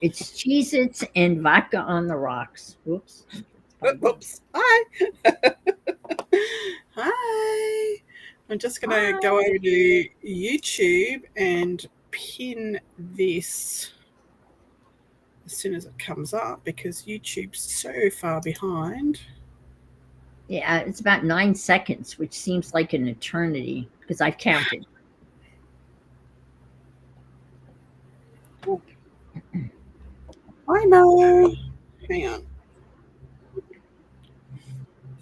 It's Cheez-Its and vodka on the rocks. Whoops. Oops. Hi. Hi. I'm just going to go Hi. over to YouTube and pin this as soon as it comes up because YouTube's so far behind. Yeah, it's about 9 seconds, which seems like an eternity because I've counted. I know. Hang on.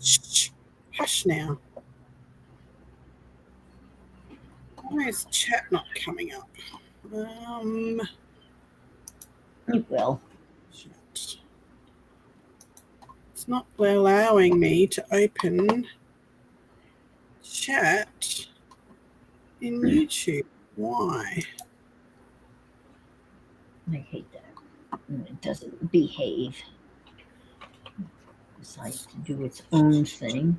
Shh. Hush now. Why is chat not coming up? It will. Chat. It's not allowing me to open chat in YouTube. Why? I hate that. It doesn't behave. It decides to do its own thing.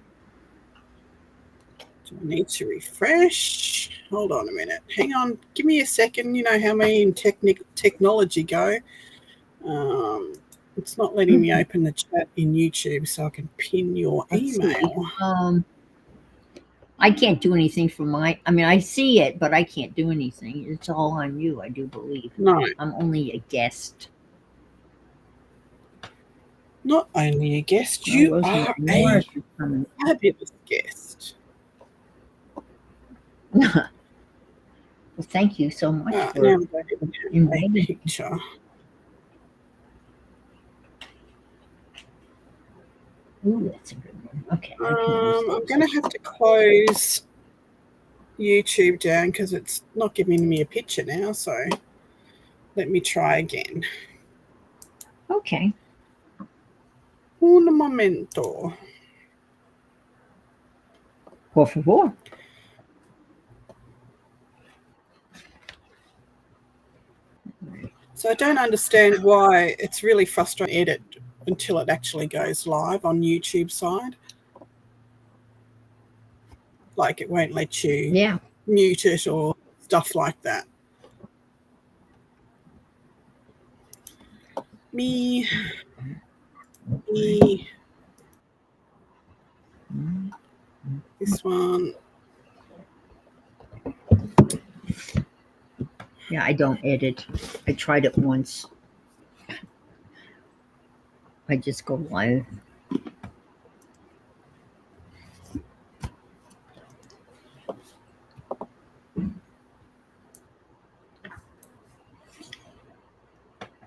Do I need to refresh? Hold on a minute. Hang on. Give me a second. You know how me and technology go. It's not letting me open the chat in YouTube so I can pin your Let's see. email. I can't do anything for I mean, I see it, but I can't do anything. It's all on you, I do believe. No, I'm only a guest. not only a guest, Oh, you Rosemary are Morris a is coming. fabulous guest. Well, thank you so much Now for I'm going to have a inviting me. picture. Ooh, that's a good one. Okay, I can use I'm those. going to have to close YouTube down because it's not giving me a picture now. So let me try again. Okay. Un momento. Por favor. So I don't understand why it's really frustrating to edit until it actually goes live on YouTube side. Like it won't let you mute it or stuff like that. Me. This one. Yeah, I don't edit. I tried it once. I just go live.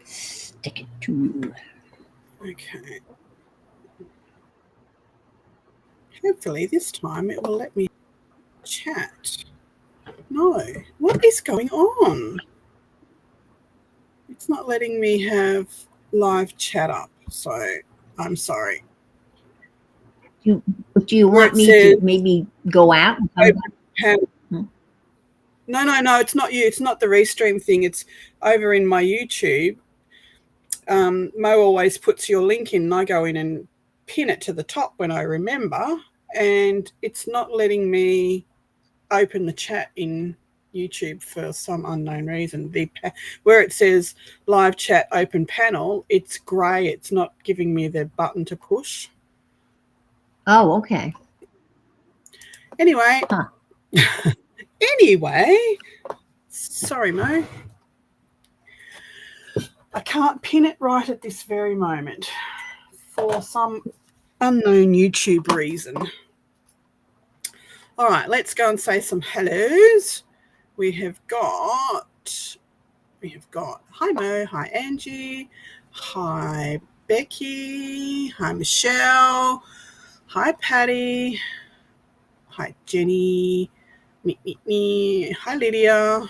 Stick it to you. Okay. Hopefully this time it will let me chat. No. What is going on? It's not letting me have live chat up. So I'm sorry. Do you want me to maybe go out and come back? No, it's not you. It's not the restream thing. It's over in my YouTube. Mo always puts your link in and I go in and pin it to the top when I remember, and it's not letting me open the chat in YouTube for some unknown reason. Where it says live chat open panel, it's grey. It's not giving me the button to push. Oh, okay. Anyway. Anyway, sorry, Mo. I can't pin it right at this very moment for some unknown YouTube reason. All right, let's go and say some hellos. We have got hi Mo, hi Angie, hi Becky, hi Michelle, hi Patty, hi Jenny, hi Lydia,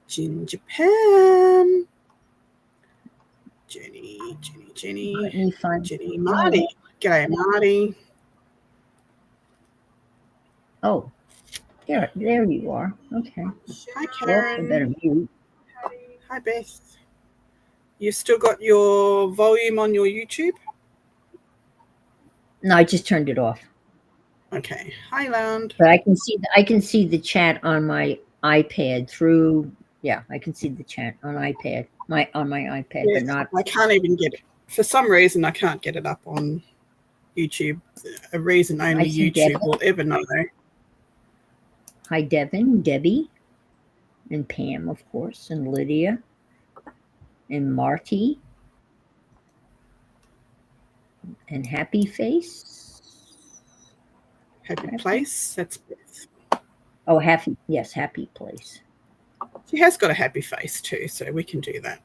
Ginger Pam, Jenny, Let me find Jenny, Marty. G'day, Marty. Oh, there you are. Okay. Hi, Karen. I better mute. Hi, Beth. You still got your volume on your YouTube? No, I just turned it off. Okay. Hi, Land. But I can see the chat on my iPad through. Yeah, I can see the chat on iPad. on my iPad, Yes, but not. I can't even get it. For some reason, I can't get it up on YouTube. A reason I only see YouTube Devin. will ever know. Hi, Devin, Debbie, and Pam, of course, and Lydia, and Marty, and Happy Face. Happy Place. That's Beth. Oh, happy. Yes, Happy Place. She has got a happy face too, so we can do that.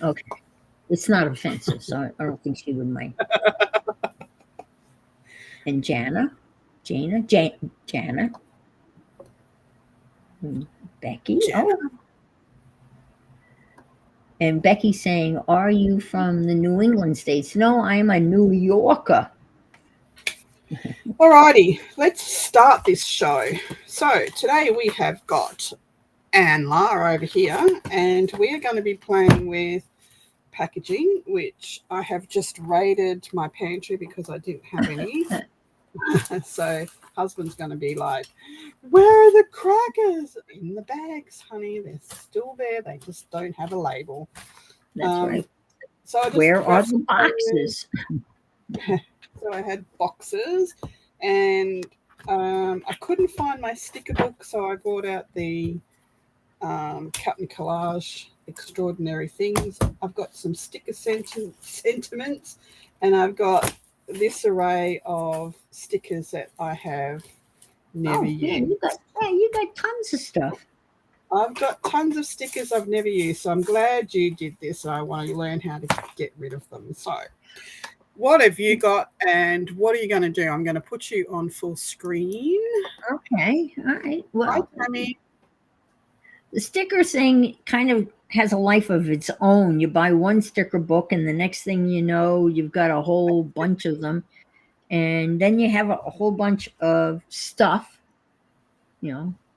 Okay. It's not offensive, so I don't think she would mind. And Jana. And Becky. Jana. Oh. And Becky saying, "Are you from the New England states?" No, I'm a New Yorker. Alrighty, let's start this show. So today we have got Lahr over here, and we are going to be playing with packaging, which I have just raided my pantry because I didn't have any. So husband's going to be like, "Where are the crackers?" In the bags, honey. They're still there. They just don't have a label. That's right. So I just Where are the boxes? So I had boxes, and I couldn't find my sticker book, so I brought out the cut and collage extraordinary things. I've got some sticker sentiments, and I've got this array of stickers that I have never used. You got tons of stuff. I've got tons of stickers I've never used, so I'm glad you did this. I want to learn how to get rid of them. So what have you got, and what are you going to do? I'm going to put you on full screen. Okay. All right. Well, Hi, Tammy. The sticker thing kind of has a life of its own. You buy one sticker book, and the next thing you know, you've got a whole bunch of them. And then you have a whole bunch of stuff,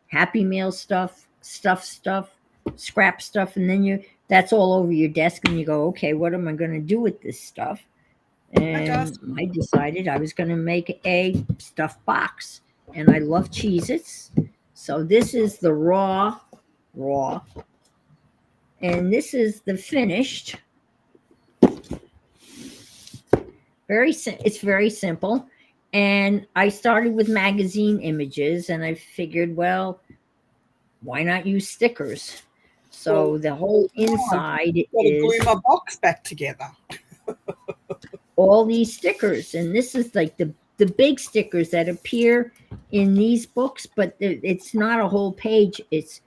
Happy Meal stuff, scrap stuff. And then that's all over your desk. And you go, okay, what am I going to do with this stuff? And I decided I was going to make a stuffed box. And I love Cheez-Its. So this is the raw. And this is the finished. It's very simple. And I started with magazine images, and I figured, well, why not use stickers? So the whole inside is glue my box back together. All these stickers, and this is like the big stickers that appear in these books, but it's not a whole page, it's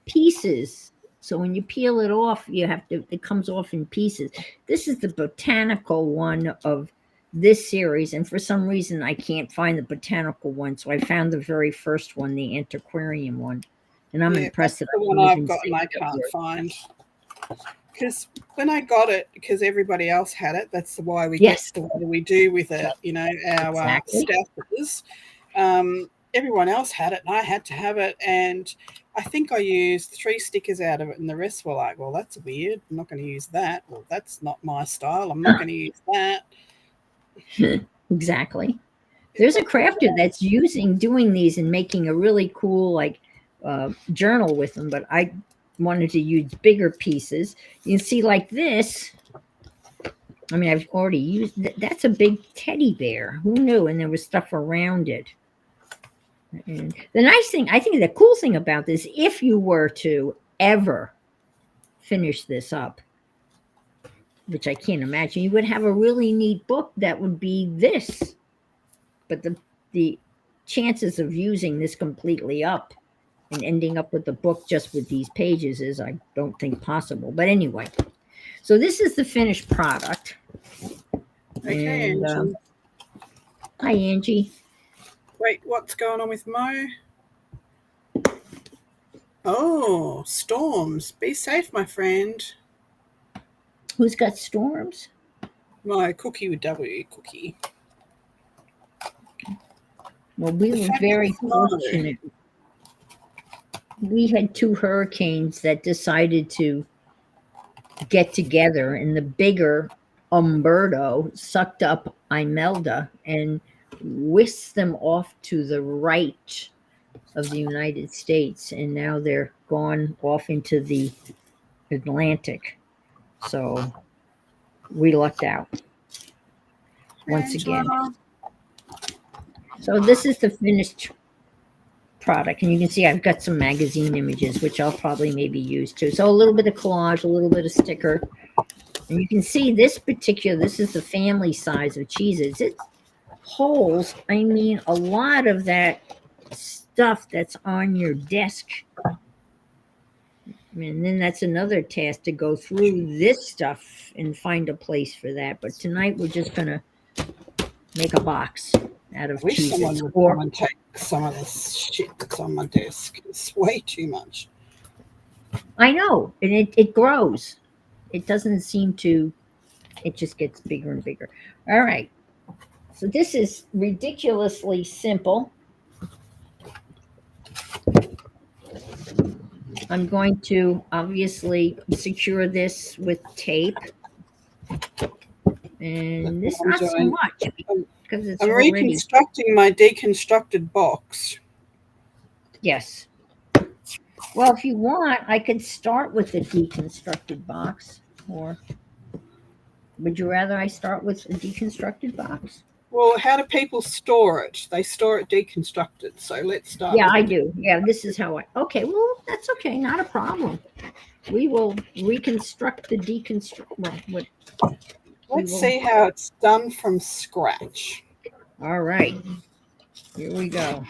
pieces. So when you peel it off, it comes off in pieces. This is the botanical one of this series, and for some reason I can't find the botanical one, so I found the very first one, the antiquarian one, and I'm impressed that the one I've got and I can't find. Because when I got it, because everybody else had it, that's why we get the what do we do with it, our staffers. Everyone else had it, and I had to have it, and I think I used 3 stickers out of it, and the rest were like, well, that's weird. I'm not going to use that. Well, that's not my style. I'm not going to use that. Exactly. There's a crafter that's doing these and making a really cool journal with them, but I wanted to use bigger pieces. You can see like this. I mean, I've already used that's a big teddy bear. Who knew? And there was stuff around it. And the nice thing, I think the cool thing about this, if you were to ever finish this up, which I can't imagine, you would have a really neat book that would be this. But the chances of using this completely up and ending up with the book just with these pages is, I don't think, possible. But anyway, so this is the finished product. Okay, and, Angie. Hi, Angie. Wait, what's going on with Mo? Oh, storms. Be safe, my friend. Who's got storms? My Cookie with W, Cookie. Well, we were very fortunate. We had 2 hurricanes that decided to get together, and the bigger Umberto sucked up Imelda and whisked them off to the right of the United States, and now they're gone off into the Atlantic. So we lucked out once Angela. again. So this is the finished product, and you can see I've got some magazine images, which I'll probably maybe use too. So a little bit of collage, a little bit of sticker. And you can see this is the family size of cheeses. It holds, I mean, a lot of that stuff that's on your desk. And then that's another task to go through this stuff and find a place for that. But tonight we're just going to make a box out of I wish cheeses. someone would come and take some of this shit that's on my desk. It's way too much. I know, and it grows. It doesn't seem to, it just gets bigger and bigger. All right. So this is ridiculously simple. I'm going to obviously secure this with tape. And this not so much because it's I'm already reconstructing my deconstructed box. Yes. Well, if you want, I could start with the deconstructed box, or would you rather I start with a deconstructed box? Well, how do people store it? They store it deconstructed. So let's start. Yeah, I do. Yeah, this is how I. Okay, well, that's okay. Not a problem. We will reconstruct the deconstruct. Well, let's see how it's done from scratch. All right. Here we go.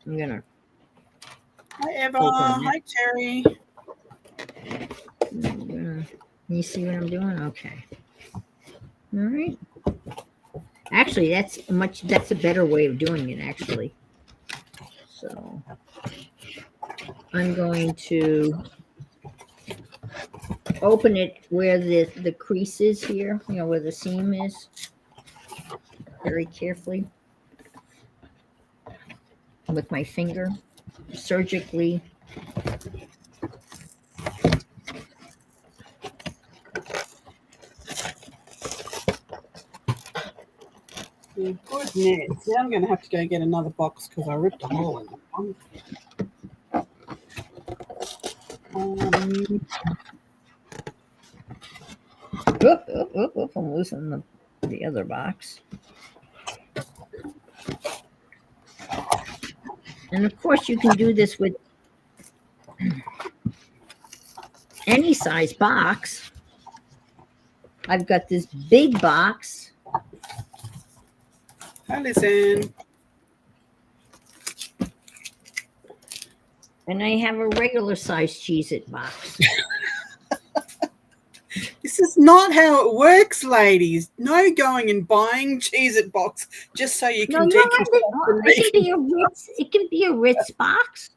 I'm gonna. Hi, Eva. Hi, Terry. You see what I'm doing? Okay. All right. Actually, that's a better way of doing it, actually. So I'm going to open it where the crease is here, where the seam is, very carefully with my finger, surgically. Goodness. Now I'm going to have to go get another box because I ripped a hole in one. I'm losing the other box. And of course, you can do this with any size box. I've got this big box. Hi, Lizanne. And I have a regular size Cheez-It box. This is not how it works, ladies. No going and buying Cheez-It box just so you can deconstruct it can be a Ritz box.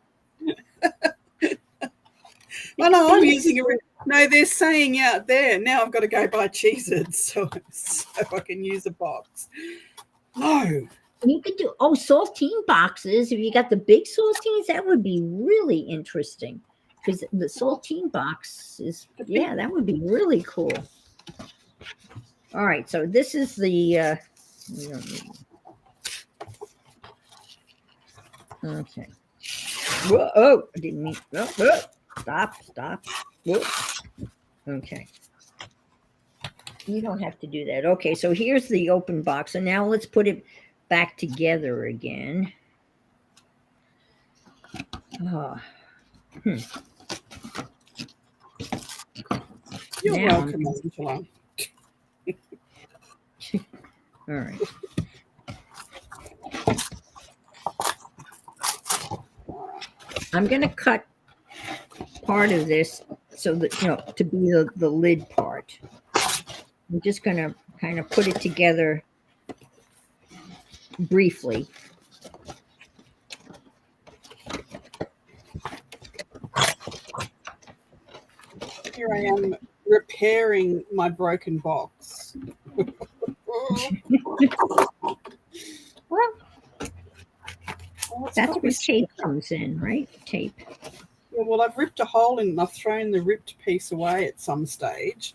I know, I'm using a Ritz. No, they're saying out there, now I've got to go buy Cheez-Its so I can use a box. No. You could do, saltine boxes. If you got the big saltines, that would be really interesting. Because the saltine box is, that would be really cool. All right, so this is the, okay. Whoa, I didn't mean, stop. Whoa. Okay. You don't have to do that. Okay, so here's the open box. And now let's put it back together again. You're welcome, Angela. All right. I'm going to cut part of this so that, to be the lid part. I'm just going to kind of put it together briefly. Here I am repairing my broken box. Well, that's where tape comes in, right? Tape. Yeah, well, I've ripped a hole in and I've thrown the ripped piece away at some stage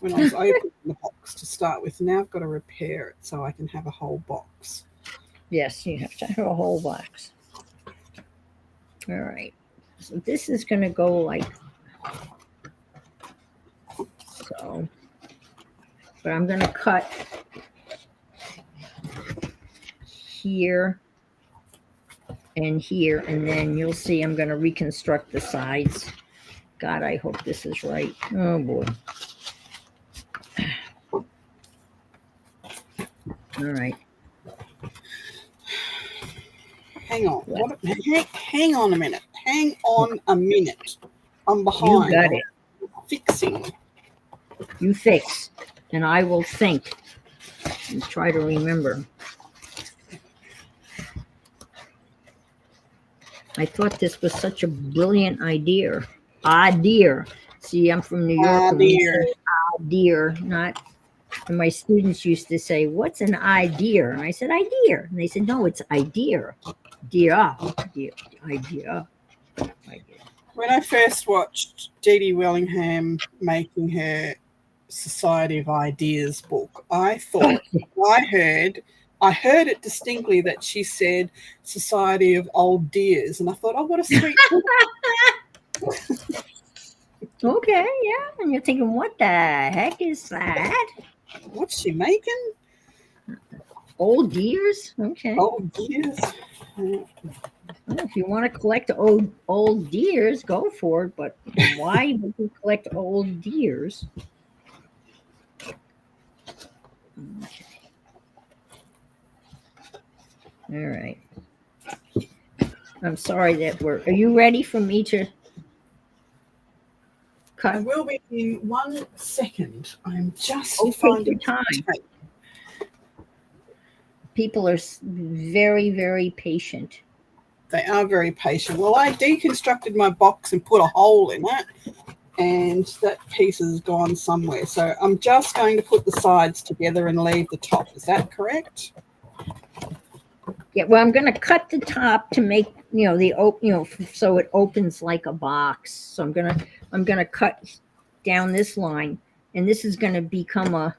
when I was opening the box to start with. Now I've got to repair it so I can have a whole box. Yes, you have to have a whole box. All right. So this is going to go like so. But I'm going to cut here and here, and then you'll see I'm going to reconstruct the sides. God, I hope this is right. Oh boy. All right. Hang on. Hang on a minute. Hang on a minute. I'm You behind. got I'm it. fixing. You fix, and I will think and try to remember. I thought this was such a brilliant idea. Idea. See, I'm from New York. And we Dear. say idea, not. And my students used to say, "What's an idea?" And I said, "Idea." And they said, "No, it's idea. Idea. Idea. Idea." Idea. When I first watched Dee Dee Wellingham making her Society of Ideas book, I thought I heard it distinctly that she said Society of Old Dears, and I thought, oh, what a sweet book. Okay, yeah. And you're thinking, what the heck is that? What's she making? Old deers? Okay. Old Dears. Well, if you want to collect old deers, go for it. But why would you collect old deers? Okay. All right. I'm sorry that Are you ready for me to I cut? will be in 1 second. I'm just Take finding your time. tape. People are very, very patient. They are very patient. Well, I deconstructed my box and put a hole in it, and that piece has gone somewhere. So I'm just going to put the sides together and leave the top. Is that correct? Yeah. Well, I'm going to cut the top to make so it opens like a box. So I'm gonna cut down this line, and this is going to become a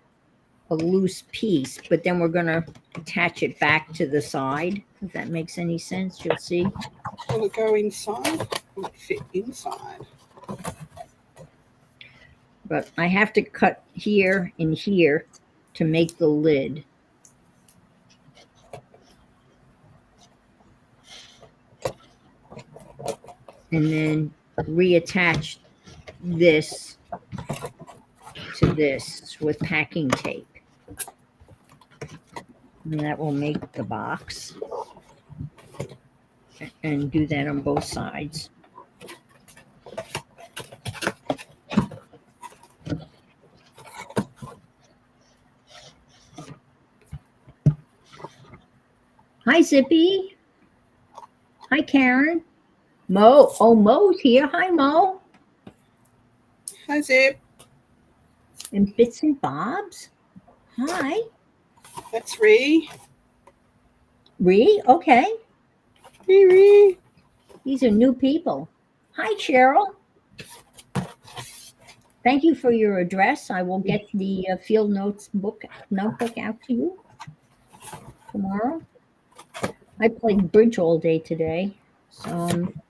loose piece. But then we're going to attach it back to the side. If that makes any sense, you'll see. Will it go inside? Will it fit inside? But I have to cut here and here to make the lid. And then reattach this to this with packing tape. And that will make the box. And do that on both sides. Hi, Zippy. Hi, Karen. Mo. Oh, Mo's here. Hi, Mo. Hi, Zip. And Bits and Bobs. Hi. That's Ree. Ree? Okay. Ree. These are new people. Hi, Cheryl. Thank you for your address. I will get the field notebook out to you tomorrow. I played bridge all day today, so I'm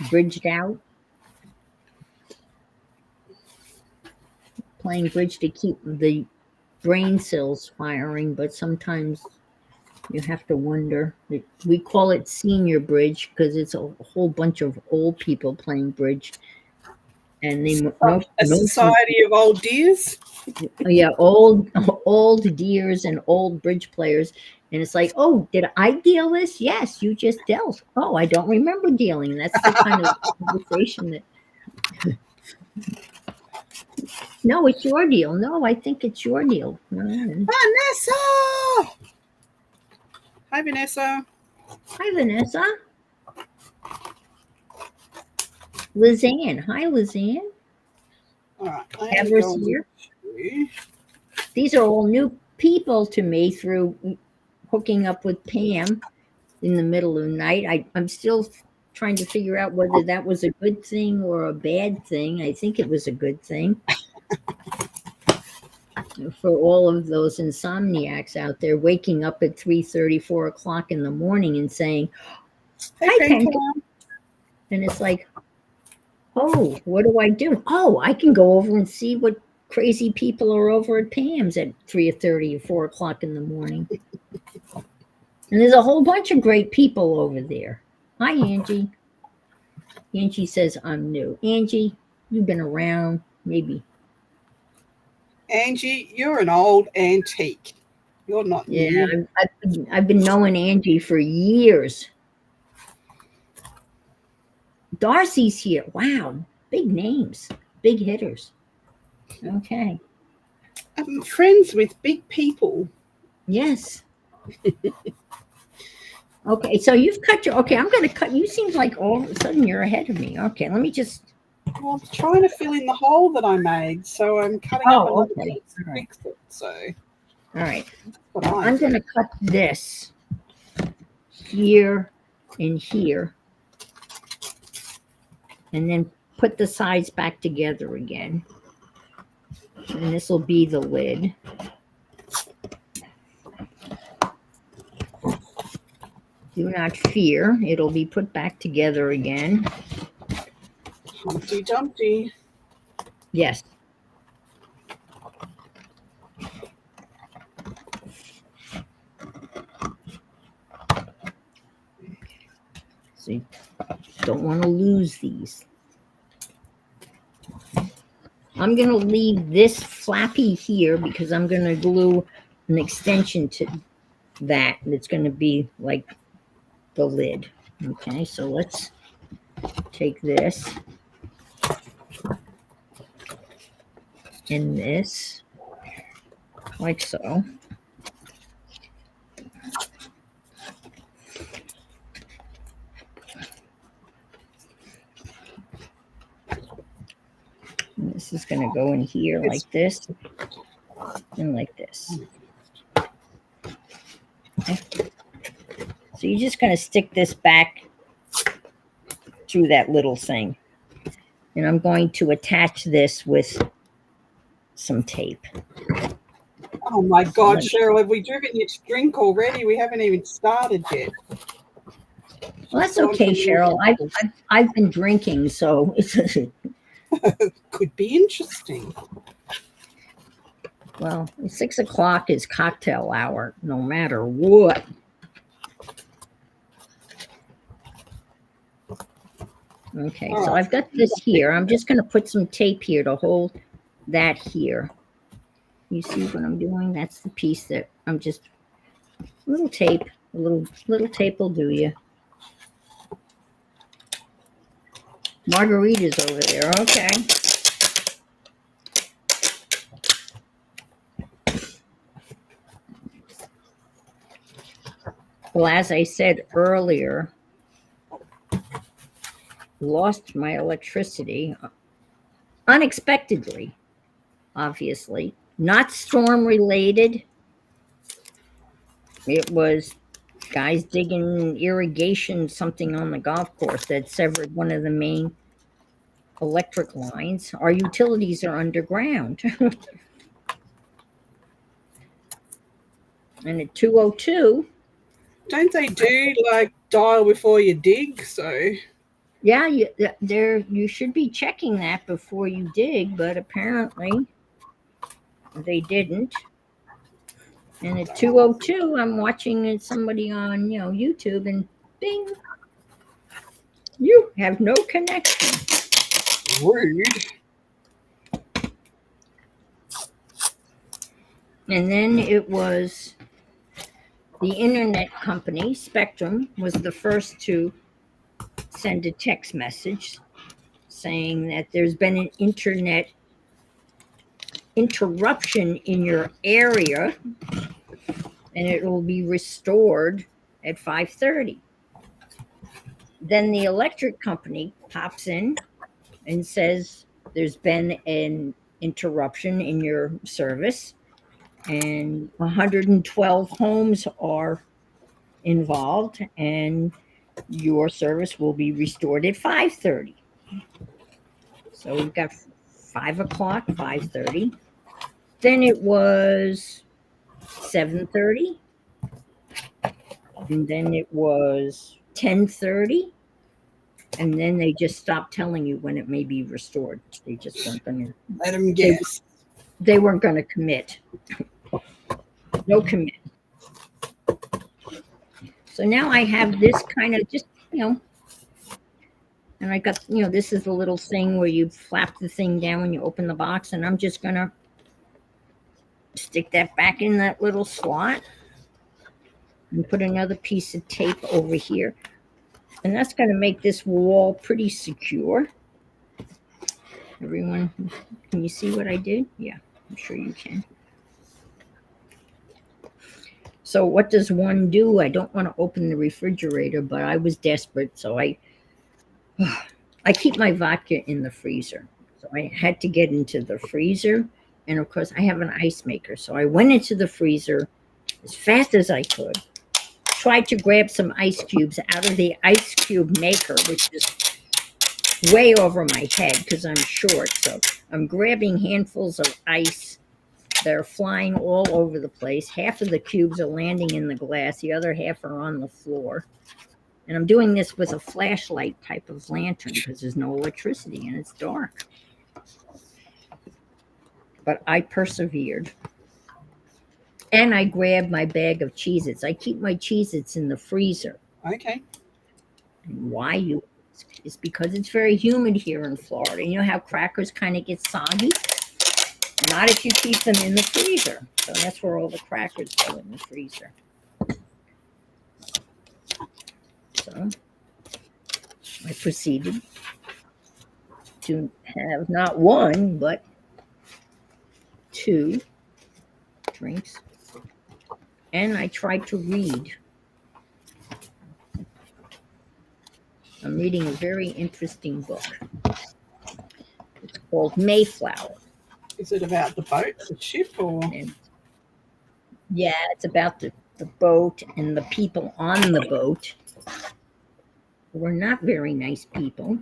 bridged out. Playing bridge to keep the brain cells firing, but sometimes you have to wonder. We call it senior bridge because it's a whole bunch of old people playing bridge. And they A society of old dears. Yeah, old deers and old bridge players. And it's like, oh, did I deal this? Yes, you just dealt. Oh, I don't remember dealing. That's the kind of conversation that. No, it's your deal. No, I think it's your deal. Vanessa. Hi, Vanessa. Hi, Vanessa. Lizanne. Hi, Lizanne. All right. Ever's here. These are all new people to me through hooking up with Pam in the middle of the night. I'm still trying to figure out whether that was a good thing or a bad thing. I think it was a good thing. For all of those insomniacs out there waking up at 3:30, 4 o'clock in the morning and saying, Hey, Hi, Painkiller. And it's like, oh, what do I do? Oh, I can go over and see what crazy people are over at Pam's at 3:30 or 4 o'clock in the morning. And there's a whole bunch of great people over there. Hi, Angie. Angie says I'm new. Angie, you've been around maybe. Angie, you're an old antique. You're not Yeah, new. I've been knowing Angie for years. Darcy's here. Wow, big names, big hitters. Okay. I'm friends with big people. Yes. Okay, so you've cut your. Okay, I'm going to cut. You seem like all of a sudden you're ahead of me. Okay, let me just. Well, I'm trying to fill in the hole that I made, so I'm cutting up a Oh, little okay. bit to All right. fix it. So All right. what Well, I I'm do. going to cut this here and here, and then put the sides back together again. And this will be the lid. Do not fear, it'll be put back together again. Humpty Dumpty. Yes. So you don't want to lose these. I'm going to leave this flappy here because I'm going to glue an extension to that. It's going to be like the lid. Okay, so let's take this and this, like so. And this is going to go in here like this and like this. Okay. So you're just going to stick this back through that little thing. And I'm going to attach this with some tape. Oh my God, Cheryl, have we driven you to drink already? We haven't even started yet. Well, that's okay, Cheryl. I've been drinking, so it's could be interesting. well, 6 o'clock is cocktail hour, no matter what. Okay, so I've got this here. I'm just going to put some tape here to hold that here. You see what I'm doing? That's the piece that I'm just little tape. A little tape will do you. Margarita's over there. Okay. Well, as I said earlier, lost my electricity unexpectedly, obviously. Not storm related. It was guys digging irrigation something on the golf course that severed one of the main electric lines. Our utilities are underground. And at 2:02. Don't they do like dial before you dig? So Yeah, you should be checking that before you dig, but apparently they didn't. And at 2:02, I'm watching somebody on YouTube, and bing, you have no connection. rude. And then it was the internet company, Spectrum, was the first to send a text message saying that there's been an internet interruption in your area and it will be restored at 5:30. Then the electric company pops in and says there's been an interruption in your service and 112 homes are involved and your service will be restored at 5:30. So we've got 5 o'clock, 5:30. Then it was 7:30. And then it was 10:30, and then they just stopped telling you when it may be restored. They just weren't going to. Let them guess. They weren't going to commit. No commit. So now I have this kind of just, and I got, this is the little thing where you flap the thing down when you open the box, and I'm just going to stick that back in that little slot and put another piece of tape over here. And that's going to make this wall pretty secure. Everyone, can you see what I did? Yeah, I'm sure you can. So what does one do? I don't want to open the refrigerator, but I was desperate, so I keep my vodka in the freezer. So I had to get into the freezer, and of course I have an ice maker. So I went into the freezer as fast as I could, tried to grab some ice cubes out of the ice cube maker, which is way over my head because I'm short. So I'm grabbing handfuls of ice. They're flying all over the place. Half of the cubes are landing in the glass. The other half are on the floor. And I'm doing this with a flashlight type of lantern because there's no electricity and it's dark. But I persevered. And I grabbed my bag of Cheez-Its. I keep my Cheez-Its in the freezer. Okay. And why you ask is because it's very humid here in Florida. You know how crackers kind of get soggy? Not if you keep them in the freezer. So that's where all the crackers go, in the freezer. So I proceeded to have not one, but 2 drinks. And I tried to read. I'm reading a very interesting book. It's called Mayflower. Is it about the boat, the ship, or? And yeah, it's about the boat and the people on the boat who are not very nice people.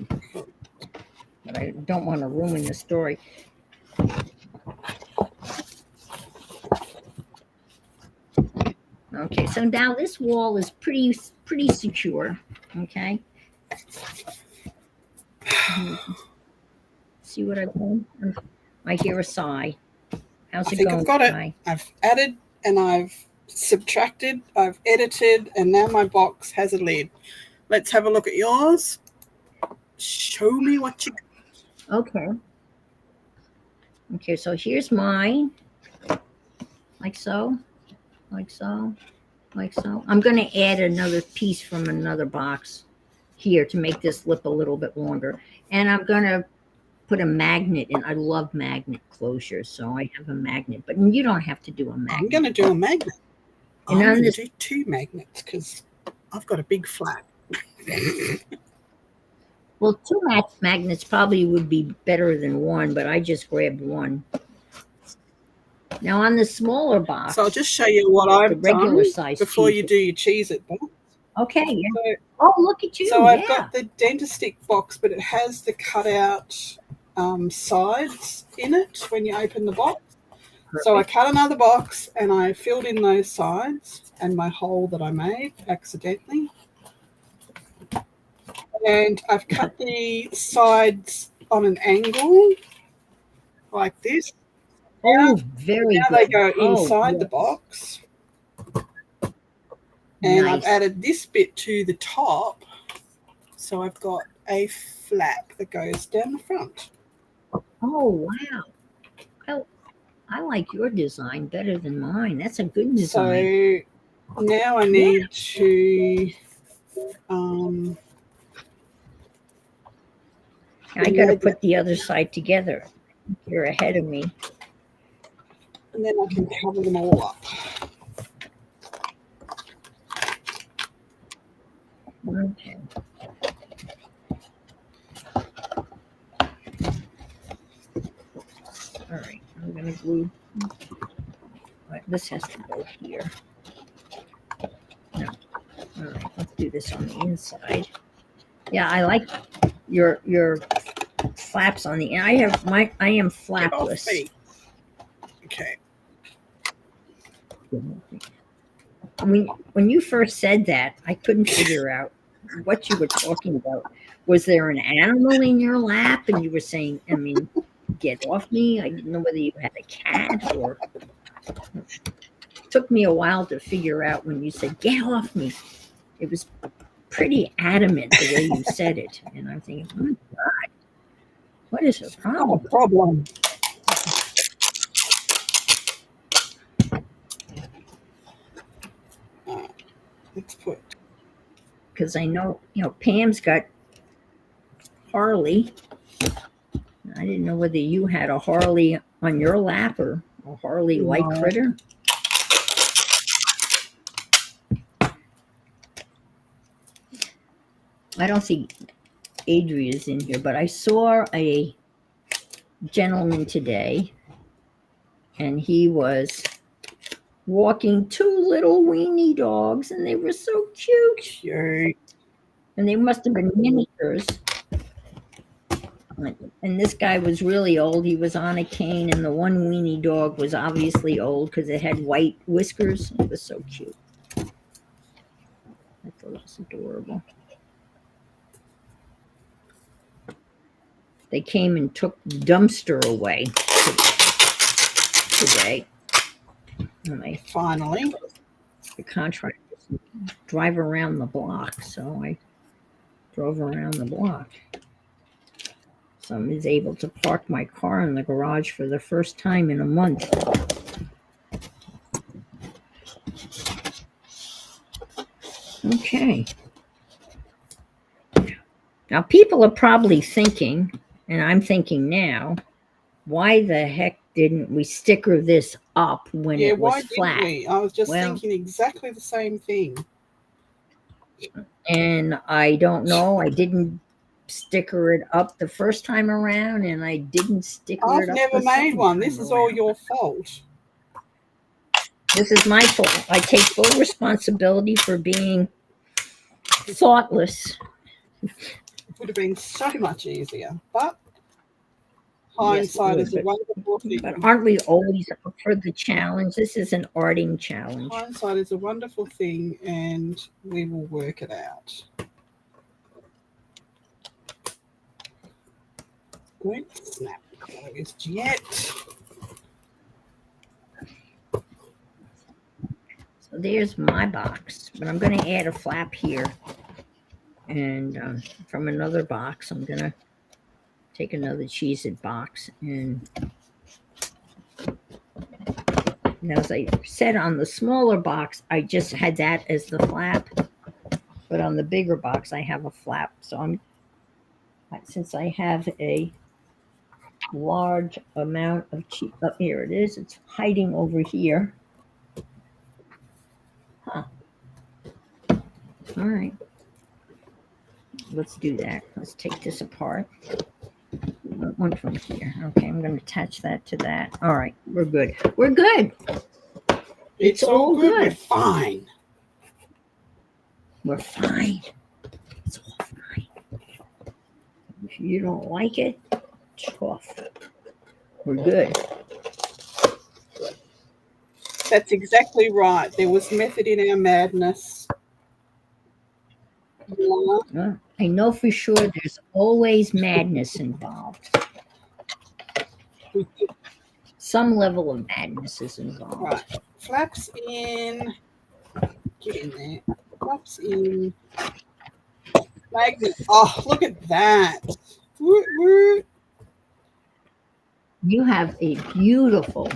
But I don't want to ruin the story. Okay, so now this wall is pretty secure. Okay. See what I've done? I hear a sigh. How's it going? I've got it. Sigh? I've added and I've subtracted, I've edited, and now my box has a lid. Let's have a look at yours. Show me what you got. Okay. Okay, so here's mine. Like so. Like so. Like so. I'm going to add another piece from another box here to make this lip a little bit longer. And I'm going to put a magnet in. I love magnet closures, so I have a magnet. But you don't have to do a magnet. I'm going to do a magnet. And I'm on going this, to do 2 magnets because I've got a big flap. well, 2 magnets probably would be better than 1, but I just grabbed 1. Now on the smaller box, So I'll just show you what I've regular done size before you Cheez-It. do your Cheez-It box. Okay. Yeah. So, Oh, look at you. so yeah. I've got the Dentistick box, but it has the cutout sides in it when you open the box. Perfect. So I cut another box and I filled in those sides and my hole that I made accidentally. And I've cut the sides on an angle like this. Oh, very Now good. they go inside yes. the box. And Nice. I've added this bit to the top. So I've got a flap that goes down the front. Oh, wow. I like your design better than mine. That's a good design. So now I need to I got to put the other side together. You're ahead of me. and then I can cover them all up. Okay. All right, I'm going to glue. This has to go here. No. All right, let's do this on the inside. Yeah, I like your flaps on the end. I am flapless. Get off me. Okay. when you first said that, I couldn't figure out what you were talking about. Was there an animal in your lap, and you were saying, I mean, get off me? I didn't know whether you had a cat or. It took me a while to figure out when you said, get off me. It was pretty adamant the way you said it. And I'm thinking, oh my God, what is her Not a problem? problem. Let's put. Because I know, Pam's got Harley. I didn't know whether you had a Harley on your lap or a Harley like No. critter. I don't think Adria's in here, but I saw a gentleman today, and he was walking two little weenie dogs, and they were so cute. Cute. And they must have been miniatures. And this guy was really old. He was on a cane, and the one weenie dog was obviously old because it had white whiskers. It was so cute. I thought it was adorable. They came and took the dumpster away today. And they Finally. the contractors drive around the block, so I drove around the block. So I was able to park my car in the garage for the first time in a month. Okay. Now people are probably thinking, and I'm thinking now, why the heck didn't we sticker this up when it was why flat? didn't we? I was just Well- thinking exactly the same thing. And I don't know. I didn't sticker it up the first time around, and I didn't sticker I've it up. never the made second one. time This is all around. your fault. This is my fault. I take full responsibility for being thoughtless. It would have been so much easier. But Yes, it hindsight would, is a wonderful thing. But aren't we always up for the challenge? This is an arting challenge. Hindsight is a wonderful thing, and we will work it out. Don't snap closed yet. So there's my box, but I'm going to add a flap here. And from another box, I'm going to take another Cheez-It box. And now, as I said, on the smaller box, I just had that as the flap. But on the bigger box, I have a flap. So since I have a large amount of cheese, here it is. It's hiding over here. Huh. All right. Let's do that. Let's take this apart. One from here. Okay, I'm going to attach that to that. All right, we're good. We're good. It's all good. We're good. fine. We're fine. It's all fine. If you don't like it, tough. We're good. That's exactly right. There was method in our madness. Yeah. I know for sure there's always madness involved. Some level of madness is involved. Right. Flaps in. Get in there. Flaps in. Magnet. Oh, look at that. Woo, woo. You have a beautiful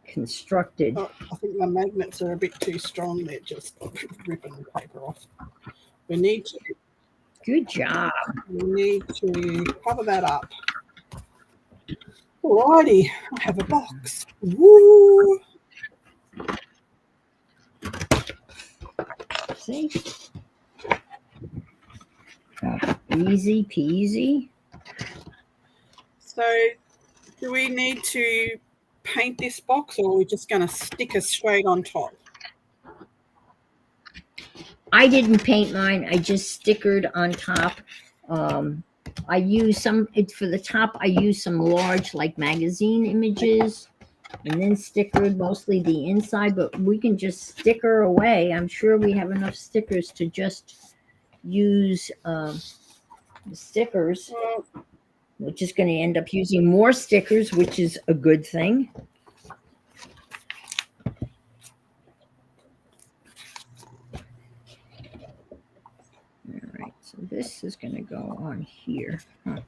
constructed. Oh, I think my magnets are a bit too strong. They're just ripping the paper off. We need to cover that up. Alrighty, I have a box. Woo! See? Easy peasy. So, do we need to paint this box, or are we just going to stick it straight on top? I didn't paint mine. I just stickered on top. I use for the top. I use some large, like magazine images, and then stickered mostly the inside, but we can just sticker away. I'm sure we have enough stickers to just use the stickers. Well, We're just going to end up using more stickers, which is a good thing. All right, so this is going to go on here. Huh.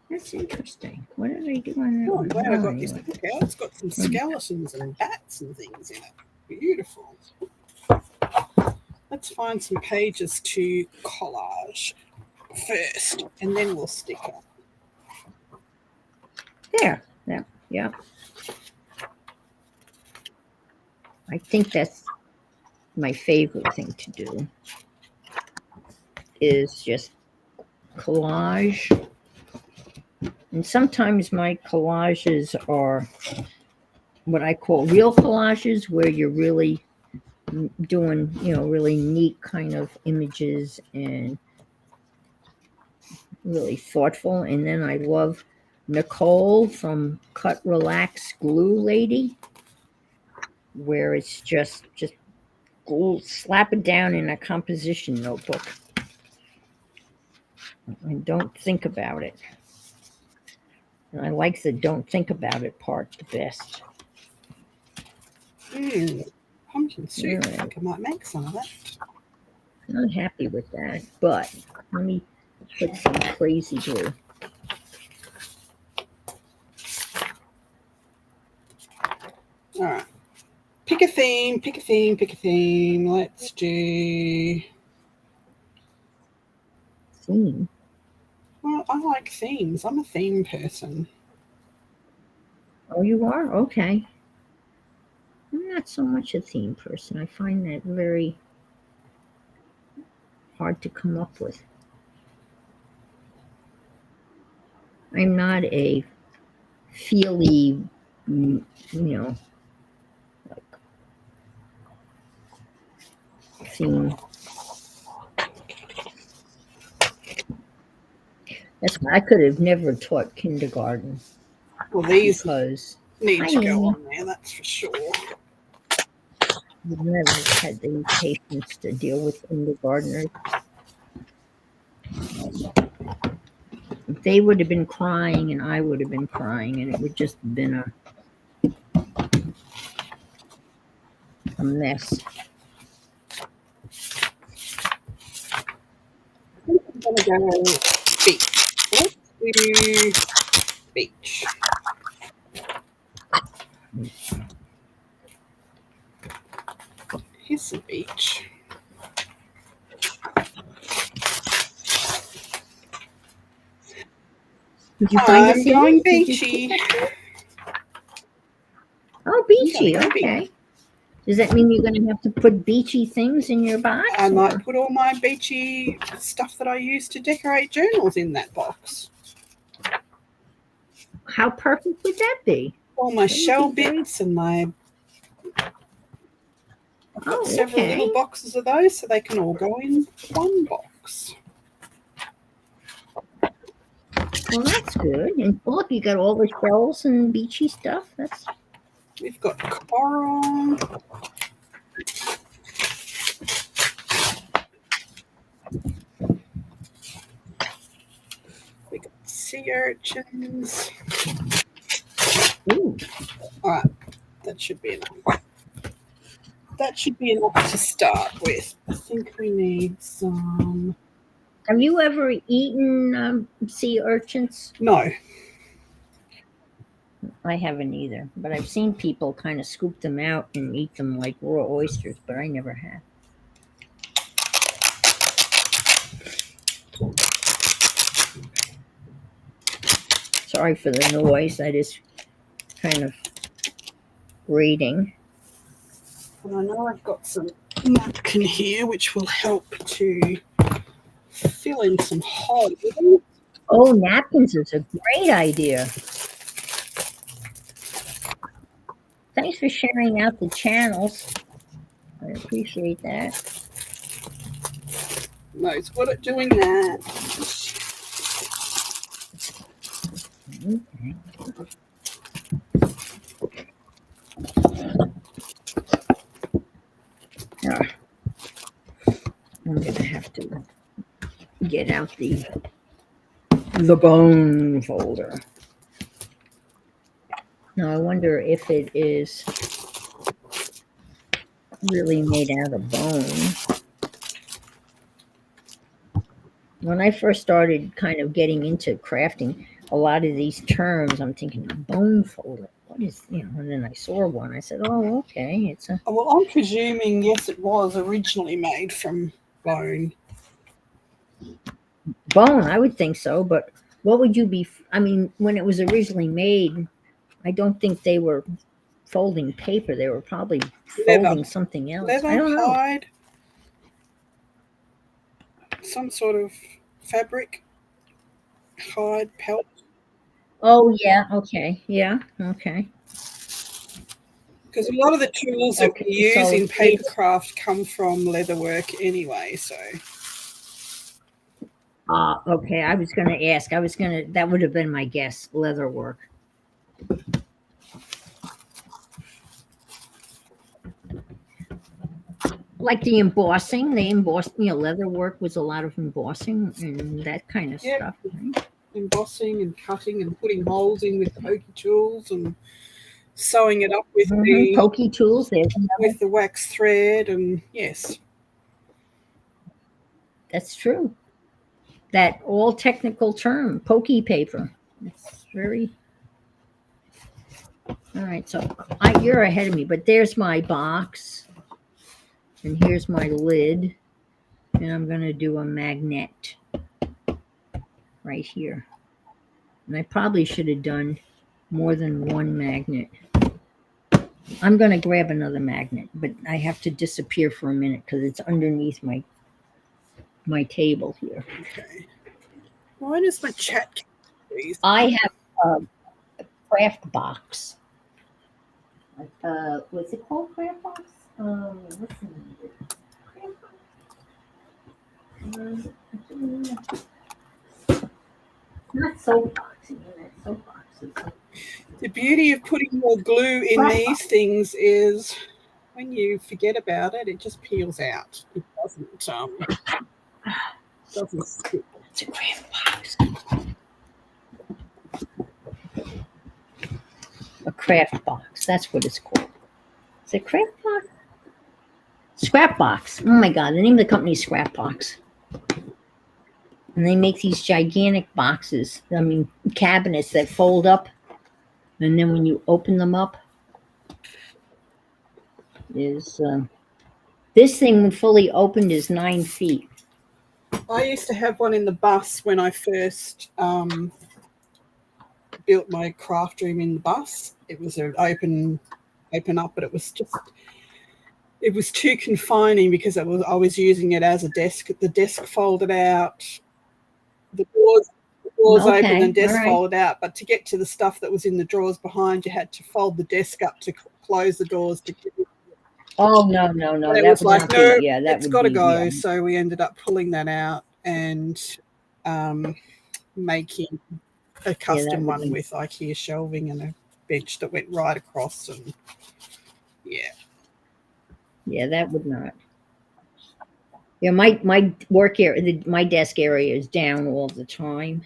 That's interesting. What did I do on that oh, one? I'm glad I got this Anyway. book out. It's got some skeletons and bats and things in it. Beautiful. Let's find some pages to collage first, and then we'll sticker. There. Yeah. I think that's my favorite thing to do is just collage. And sometimes my collages are what I call real collages, where you're really doing, really neat kind of images and really thoughtful. And then I love Nicole from Cut Relax Glue Lady, where it's just glue, slap it down in a composition notebook and don't think about it. And I like the don't think about it part the best. Pumpkin soup. Right. I think I might make some of that. Not happy with that, but let me put some crazy glue. All right. Pick a theme. Let's do... Theme? Well, I like themes. I'm a theme person. Oh, you are? Okay. I'm not so much a theme person. I find that very hard to come up with. I'm not a feely, like theme. That's why I could have never taught kindergarten. Well, these because need to go on there, that's for sure. I've never had the patience to deal with kindergartners. They would have been crying and I would have been crying, and it would just have been a mess. I'm going to go beach. Let's do beach. Here's the beach. Did you find I'm going beachy. Oh, beachy. Okay. Does that mean you're going to have to put beachy things in your box? I might put all my beachy stuff that I use to decorate journals in that box. How perfect would that be? All my shell bits and my... I've got several little boxes of those, so they can all go in one box. Well, that's good. And look, you got all the shells and beachy stuff. We've got coral. We got sea urchins. Ooh. All right, that should be enough. That should be enough to start with. I think we need some... Have you ever eaten sea urchins? No. I haven't either, but I've seen people kind of scoop them out and eat them like raw oysters, but I never have. Sorry for the noise. That is kind of grating. And I know I've got some napkin here, which will help to fill in some holes. Oh, napkins is a great idea. Thanks for sharing out the channels. I appreciate that. Knows good at doing that. Okay. get out the bone folder. Now I wonder if it is really made out of bone. When I first started kind of getting into crafting, a lot of these terms, I'm thinking bone folder. What is, and then I saw one. I said, oh, okay. It's a. Oh, well, I'm presuming, yes, it was originally made from bone. Bone, I would think so. But what would you be? I mean, when it was originally made, I don't think they were folding paper. They were probably folding something else. Leather, I don't know. hide, some sort of fabric, hide, pelt. Oh, yeah. Okay. Yeah. Okay. Because a lot of the tools that we use so in papercraft come from leatherwork anyway, so. Okay. I was going to ask. That would have been my guess. Leather work. Like the embossing, leather work was a lot of embossing and that kind of Yep. stuff. Right? Embossing and cutting and putting holes in with pokey tools and sewing it up with pokey tools. With the wax thread, and yes. That's true. That all technical term, pokey paper. It's very. All right, so you're ahead of me, but there's my box. And here's my lid. And I'm going to do a magnet right here. And I probably should have done more than one magnet. I'm going to grab another magnet, but I have to disappear for a minute because it's underneath my table here. Okay. Why does my chat? I have a craft box. What's it called? Craft box? What's the name of it? Craft box? Not soapbox. Soapbox. The beauty of putting more glue in these things is when you forget about it, it just peels out. It doesn't stick. It's a craft box. A craft box. That's what it's called. Is it craft box? Scrap box. Oh my God. The name of the company is Scrap Box. And they make these gigantic boxes. I mean, cabinets that fold up. And then when you open them up, this thing when fully opened is 9 feet. I used to have one in the bus when I first built my craft room in the bus. It was an open up, but it was too confining because I was using it as a desk. The desk folded out, the doors open and desk folded out. But to get to the stuff that was in the drawers behind, you had to fold the desk up to close the doors. Oh no! It was like, no, it's got to go. Yeah. So we ended up pulling that out and making a custom one with IKEA shelving and a bench that went right across, and that would not. Yeah, my work area, my desk area is down all the time,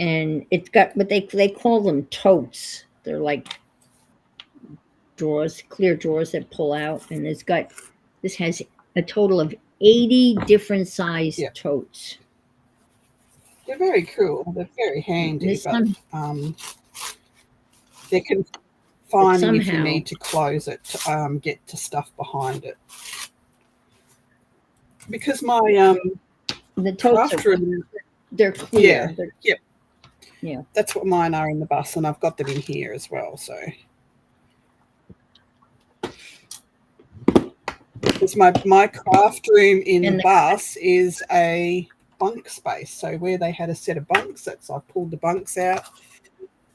and it's got what they call them totes. They're like drawers, clear drawers that pull out, and this has a total of 80 different size totes. They're very cool. They're very handy, but they're confining if you need to close it to get to stuff behind it. Because my the totes they're clear. Yeah, that's what mine are in the bus, and I've got them in here as well. So, because my craft room in the bus is a bunk space. So where they had a set of bunks, I pulled the bunks out,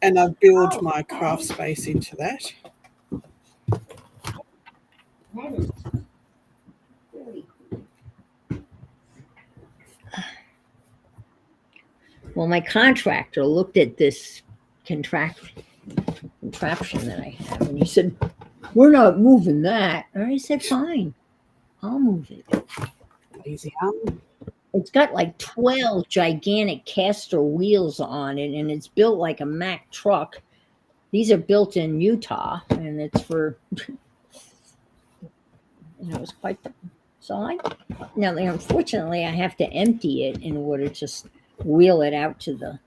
and I built my craft space into that. That is really cool. Well, my contractor looked at this contraption that I have, and he said, "We're not moving that." And I said, "Fine, I'll move it." easier. It's got like 12 gigantic caster wheels on it, and it's built like a Mack truck. These are built in Utah, and it's for, it's quite the, so now unfortunately I have to empty it in order to wheel it out to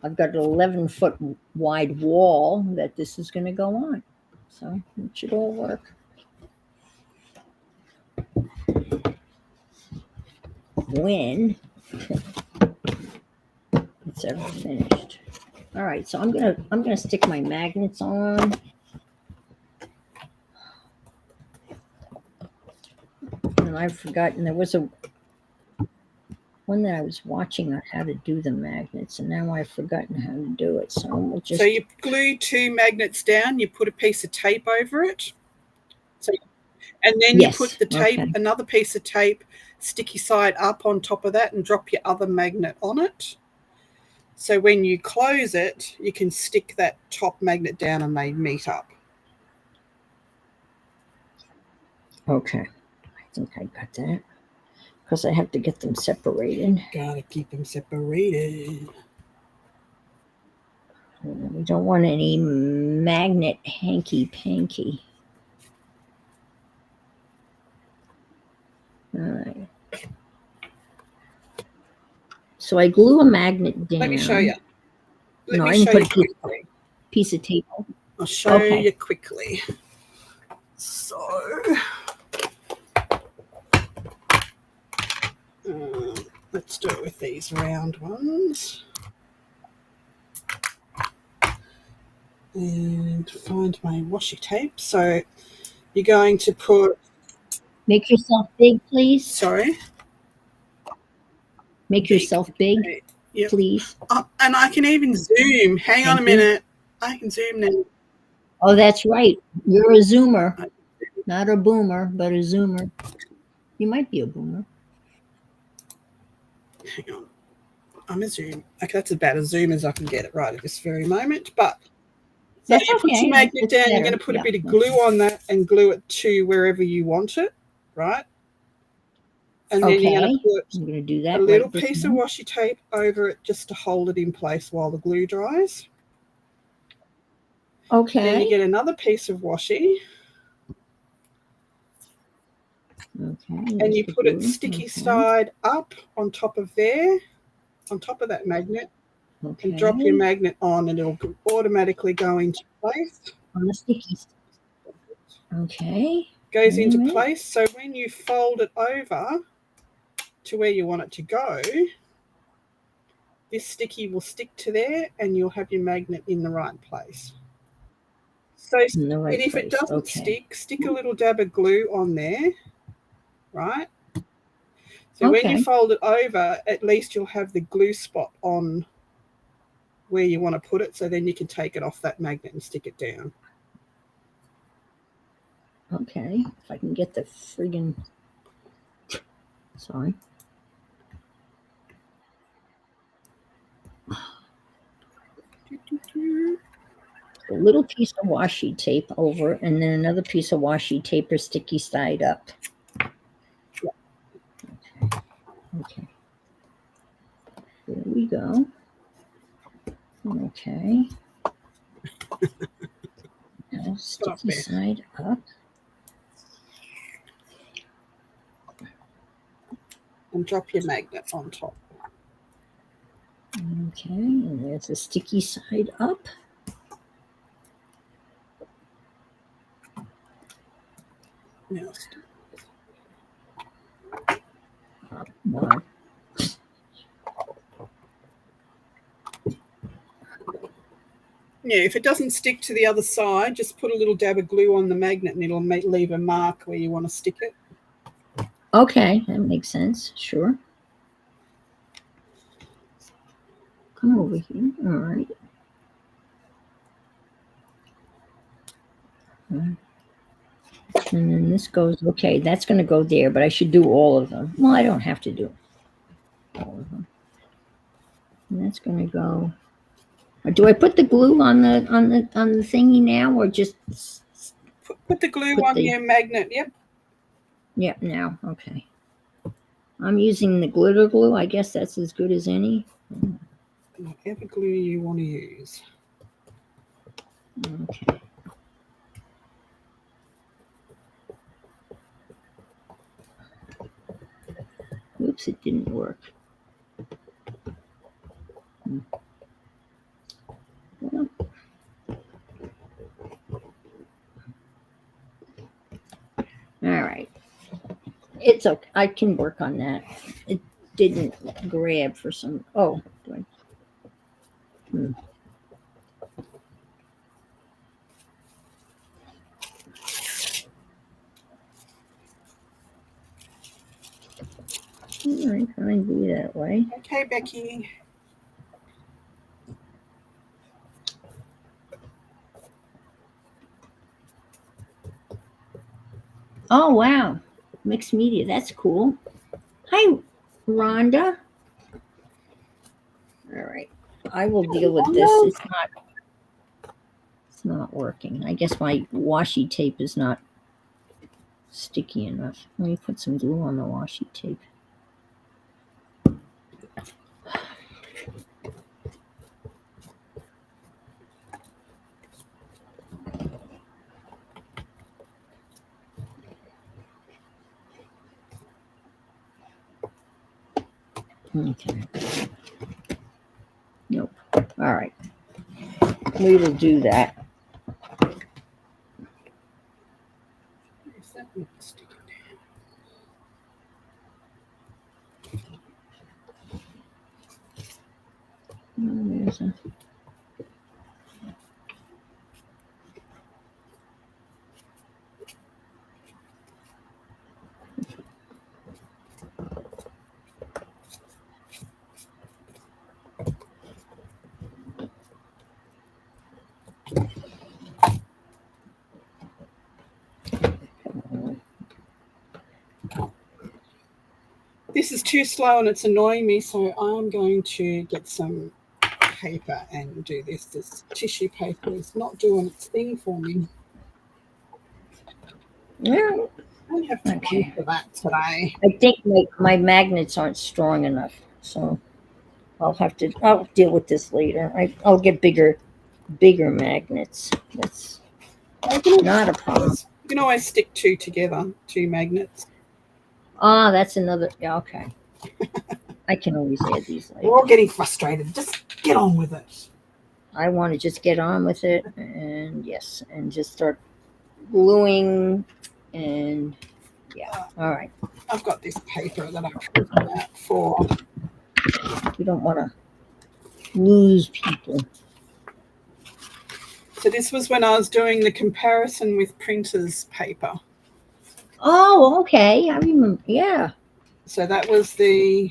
I've got an 11-foot wide wall that this is going to go on. So it should all work. When it's ever finished. All right, so I'm gonna stick my magnets on. And I've forgotten there was one that I was watching on how to do the magnets, and now I've forgotten how to do it. So we'll just. So you glue 2 magnets down. You put a piece of tape over it. And then you put the tape, another piece of tape, sticky side up on top of that, and drop your other magnet on it. So when you close it, you can stick that top magnet down and they meet up. Okay. I think I got that. Because I have to get them separated. Gotta keep them separated. We don't want any magnet hanky-panky. All right. So I glue a magnet down. Let me show you. I didn't put a piece of tape on. I'll show you quickly. So, let's do it with these round ones. And find my washi tape. So you're going to put... Make yourself big, please. Sorry? Make yourself big, please. And I can even zoom. Hang on a minute. I can zoom now. Oh, that's right. You're a zoomer. Not a boomer, but a zoomer. You might be a boomer. Hang on. I'm a zoom. Okay, that's about as zoom as I can get it right at this very moment. But so you put your magnet down, you're going to put a bit of glue on that and glue it to wherever you want it, right? And then you're going to put a little piece of washi tape over it just to hold it in place while the glue dries. Okay. Then you get another piece of washi. Okay. And you put it sticky side up on top of there, on top of that magnet. Okay. And drop your magnet on and it'll automatically go into place. On the sticky side. Okay. Goes into place. So when you fold it over to where you want it to go, this sticky will stick to there and you'll have your magnet in the right place. So and if it doesn't stick a little dab of glue on there, right? So when you fold it over, at least you'll have the glue spot on where you want to put it, so then you can take it off that magnet and stick it down. Okay, if I can get the friggin'... Sorry. A little piece of washi tape over, and then another piece of washi tape or sticky side up. Okay. There we go. Okay. Now sticky side up. And drop your magnet on top. Okay, and there's the sticky side up. Now yeah, if it doesn't stick to the other side, just put a little dab of glue on the magnet and it'll leave a mark where you want to stick it. Okay, that makes sense. Sure. Come over here. All right. And then this goes, okay, that's going to go there, but I should do all of them. Well, I don't have to do all of them. And that's going to go. Or do I put the glue on the thingy now, or just put the glue on your magnet? Yep. Yep. Now, okay. I'm using the glitter glue. I guess that's as good as any. Whatever glue you want to use. Okay. Oops, it didn't work. Well, all right. It's okay. I can work on that. It didn't grab for some. Oh, do I? All right, fine, be that way. Okay, Becky. Oh, wow. Mixed media. That's cool. Hi, Rhonda. All right. I will deal with this. It's not working. I guess my washi tape is not sticky enough. Let me put some glue on the washi tape. Okay. Nope. All right. We will do that. Is that not sticking There's a... This is too slow and it's annoying me, so I'm going to get some paper and do this. This tissue paper is not doing its thing for me. Yeah. I don't have time for that today. I think my magnets aren't strong enough, so I'll deal with this later. I'll get bigger magnets. That's not a problem. You can always stick two together, two magnets. Ah, that's another. Yeah, okay. I can always add these later. We're all getting frustrated. Just get on with it. I want to just get on with it, and yes, and just start gluing, and yeah. All right. I've got this paper that I've printed out for. We don't want to lose people. So this was when I was doing the comparison with printers paper. Oh, okay. I remember. Yeah. So that was the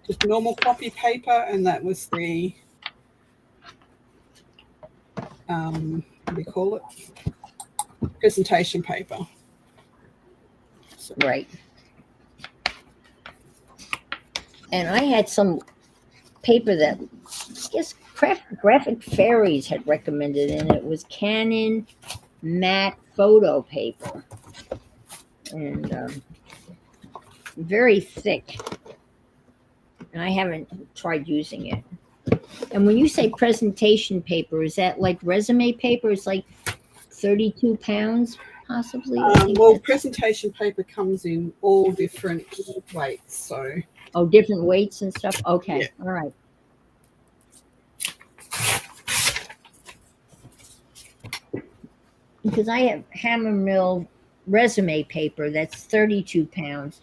just normal copy paper, and that was the what do you call it? Presentation paper. So. Right. And I had some paper that I guess Graphic Fairies had recommended, and it was Canon matte photo paper, and very thick. And I haven't tried using it. And when you say presentation paper, is that like resume paper? It's like 32 pounds, possibly. Well, presentation paper comes in all different weights. So. Oh, different weights and stuff. Okay, yeah. All right. Because I have Hammer Mill resume paper that's 32 pounds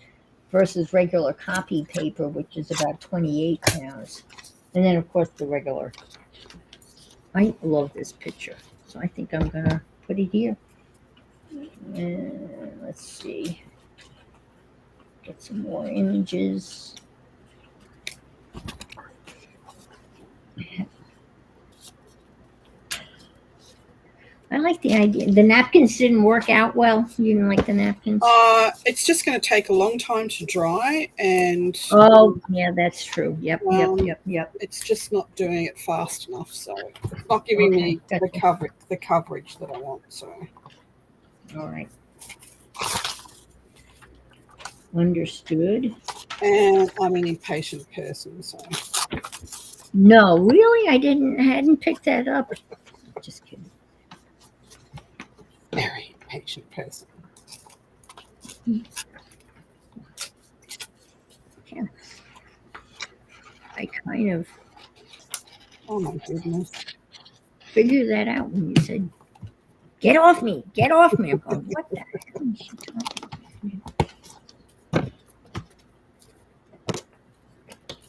versus regular copy paper, which is about 28 pounds. And then, of course, the regular. I love this picture, so I think I'm going to put it here. And let's see. Get some more images. I like the idea. The napkins didn't work out well. You didn't like the napkins? It's just going to take a long time to dry, and oh yeah, that's true. Yep. It's just not doing it fast enough, so it's not giving me the coverage that I want. So, all right. Understood. And I'm an impatient person, so No, really, hadn't picked that up. Just kidding. very impatient person. Yeah. I kind of Oh my goodness. figured that out when you said, "Get off me! Get off me!" I'm going, "What the hell is she talking about?"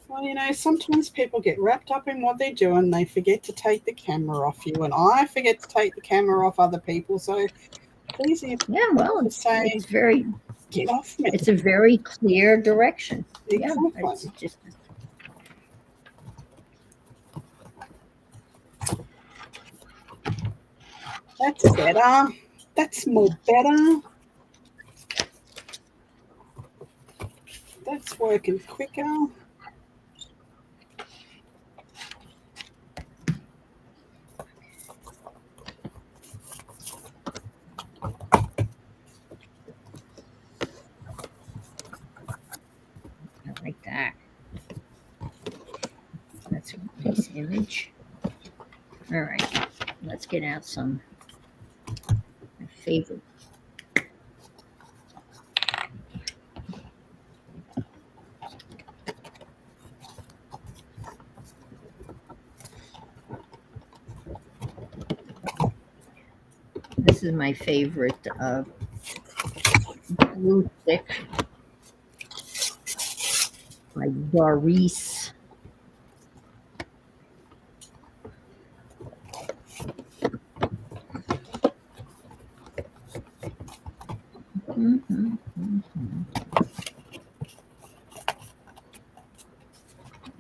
Well, you know, sometimes people get wrapped up in what they do and they forget to take the camera off you, and I forget to take the camera off other people. So it's easy Yeah, well, to say, it's very, get off me. it's a very clear direction. Exactly. Yeah, it's just. That's better. That's more better. That's working quicker. I like that. That's a nice image. All right, let's get out some my favorite. This is my favorite glue stick by Doris.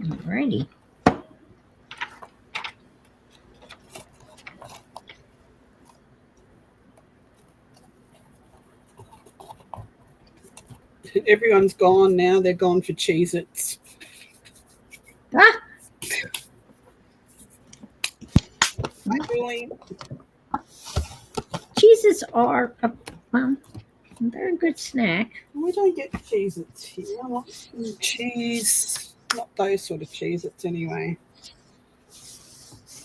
Alrighty. Everyone's gone now. They're gone for Cheez-Its. Ah, Really? cheeses are a very good snack. We don't get Cheez-Its here. I want some cheese. Not those sort of Cheez-Its anyway.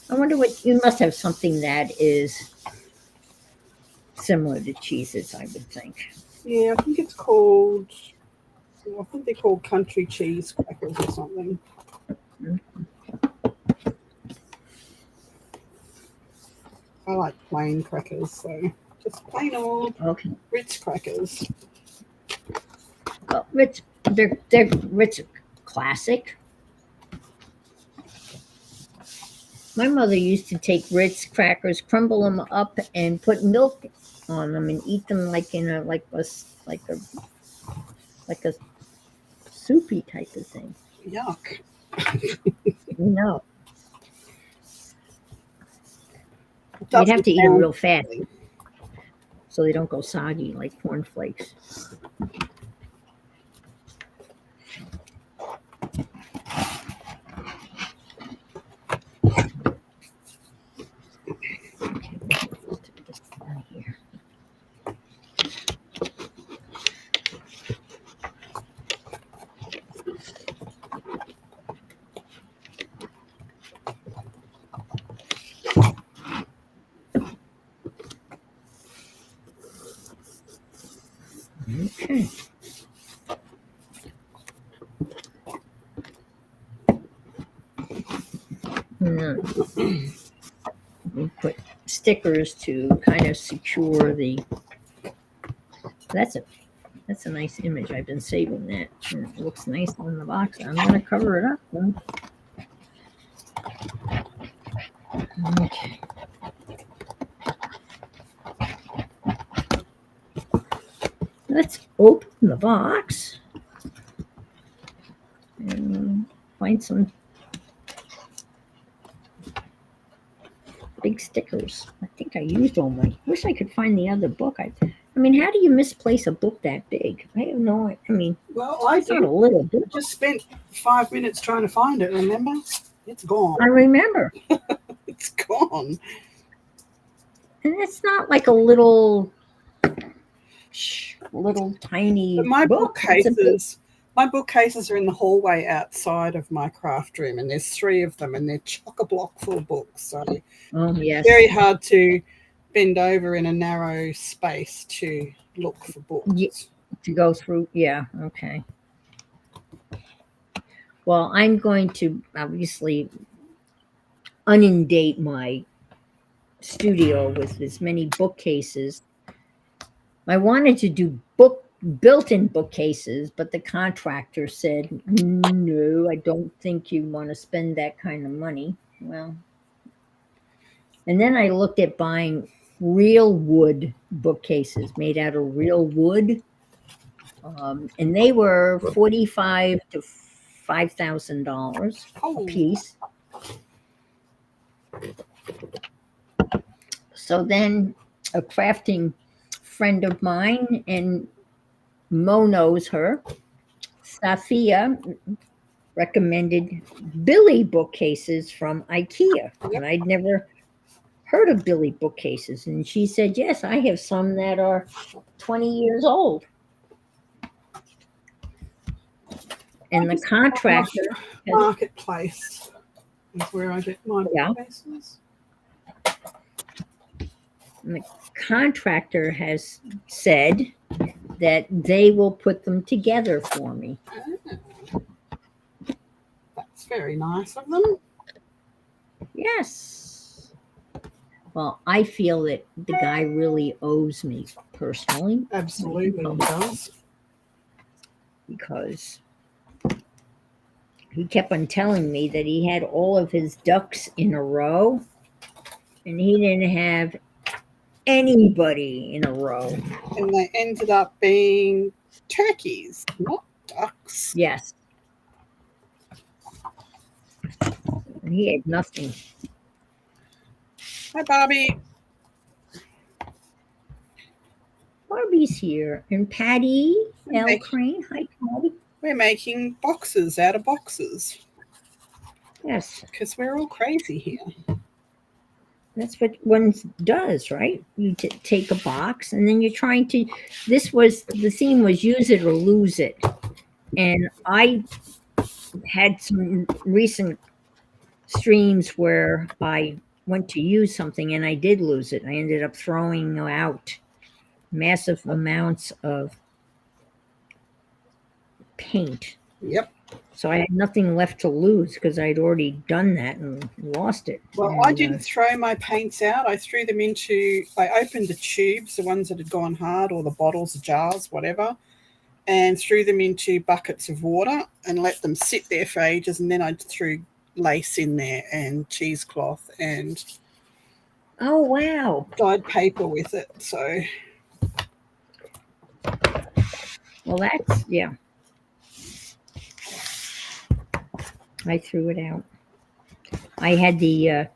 I wonder what you must have something that is similar to Cheez-Its, I would think. Yeah, I think it's called, I think they're called country cheese crackers or something. I like plain crackers, so just plain old Okay. Ritz crackers. Well, Ritz, they're Ritz classic. My mother used to take Ritz crackers, crumble them up, and put milk on them and eat them like in a like a soupy type of thing. Yuck. No, you'd have to eat them real fast so they don't go soggy like cornflakes. Okay. We put stickers to kind of secure the. That's a nice image. I've been saving that. It looks nice on the box. I'm gonna cover it up though. Okay. Let's open the box and find some big stickers. I think I used all my. Wish I could find the other book. I mean, how do you misplace a book that big? I have no. I mean, well, I it's not a little book. just spent 5 minutes trying to find it. Remember? It's gone. I remember, It's gone. and it's not like a little. Shh. little tiny But my book. It's a big- bookcases are in the hallway outside of my craft room, and there's 3 of them, and they're chock-a-block full of books. So Oh yes, very hard to bend over in a narrow space to look for books. Yeah. To go through. Yeah, okay. Well, I'm going to obviously inundate my studio with as many bookcases. I wanted to do built-in bookcases, but the contractor said, "No, I don't think you want to spend that kind of money." Well, and then I looked at buying real wood bookcases made out of real wood, and they were 45 to $5,000 a Oh, piece. So then a crafting friend of mine, and Mo knows her, Safia, recommended Billy bookcases from IKEA. And I'd never heard of Billy bookcases. And she said, yes, I have some that are 20 years old. And the contractor Marketplace is where I get my Yeah. bookcases. And the contractor has said that they will put them together for me. Oh. That's very nice of them. Yes. Well, I feel that the guy really owes me personally. Absolutely, he does. Because he kept on telling me that he had all of his ducks in a row and he didn't have anybody in a row. And they ended up being turkeys, not ducks. Yes. And he had nothing. Hi, Barbie. Barbie's here. And Patty L. Okay. Crane. Hi, Patty. We're making boxes out of boxes Yes. because we're all crazy here. That's what one does, right? You take a box and then you're trying to. The theme was use it or lose it. And I had some recent streams where I went to use something and I did lose it. I ended up throwing out massive amounts of paint. Yep. So I had nothing left to lose because I'd already done that and lost it. Well, And, I didn't throw my paints out. I opened the tubes, the ones that had gone hard, or the bottles, the jars, whatever, and threw them into buckets of water and let them sit there for ages. And then I threw lace in there and cheesecloth and oh, wow. dyed paper with it. So, Well, that's, yeah. I threw it out. I had the, I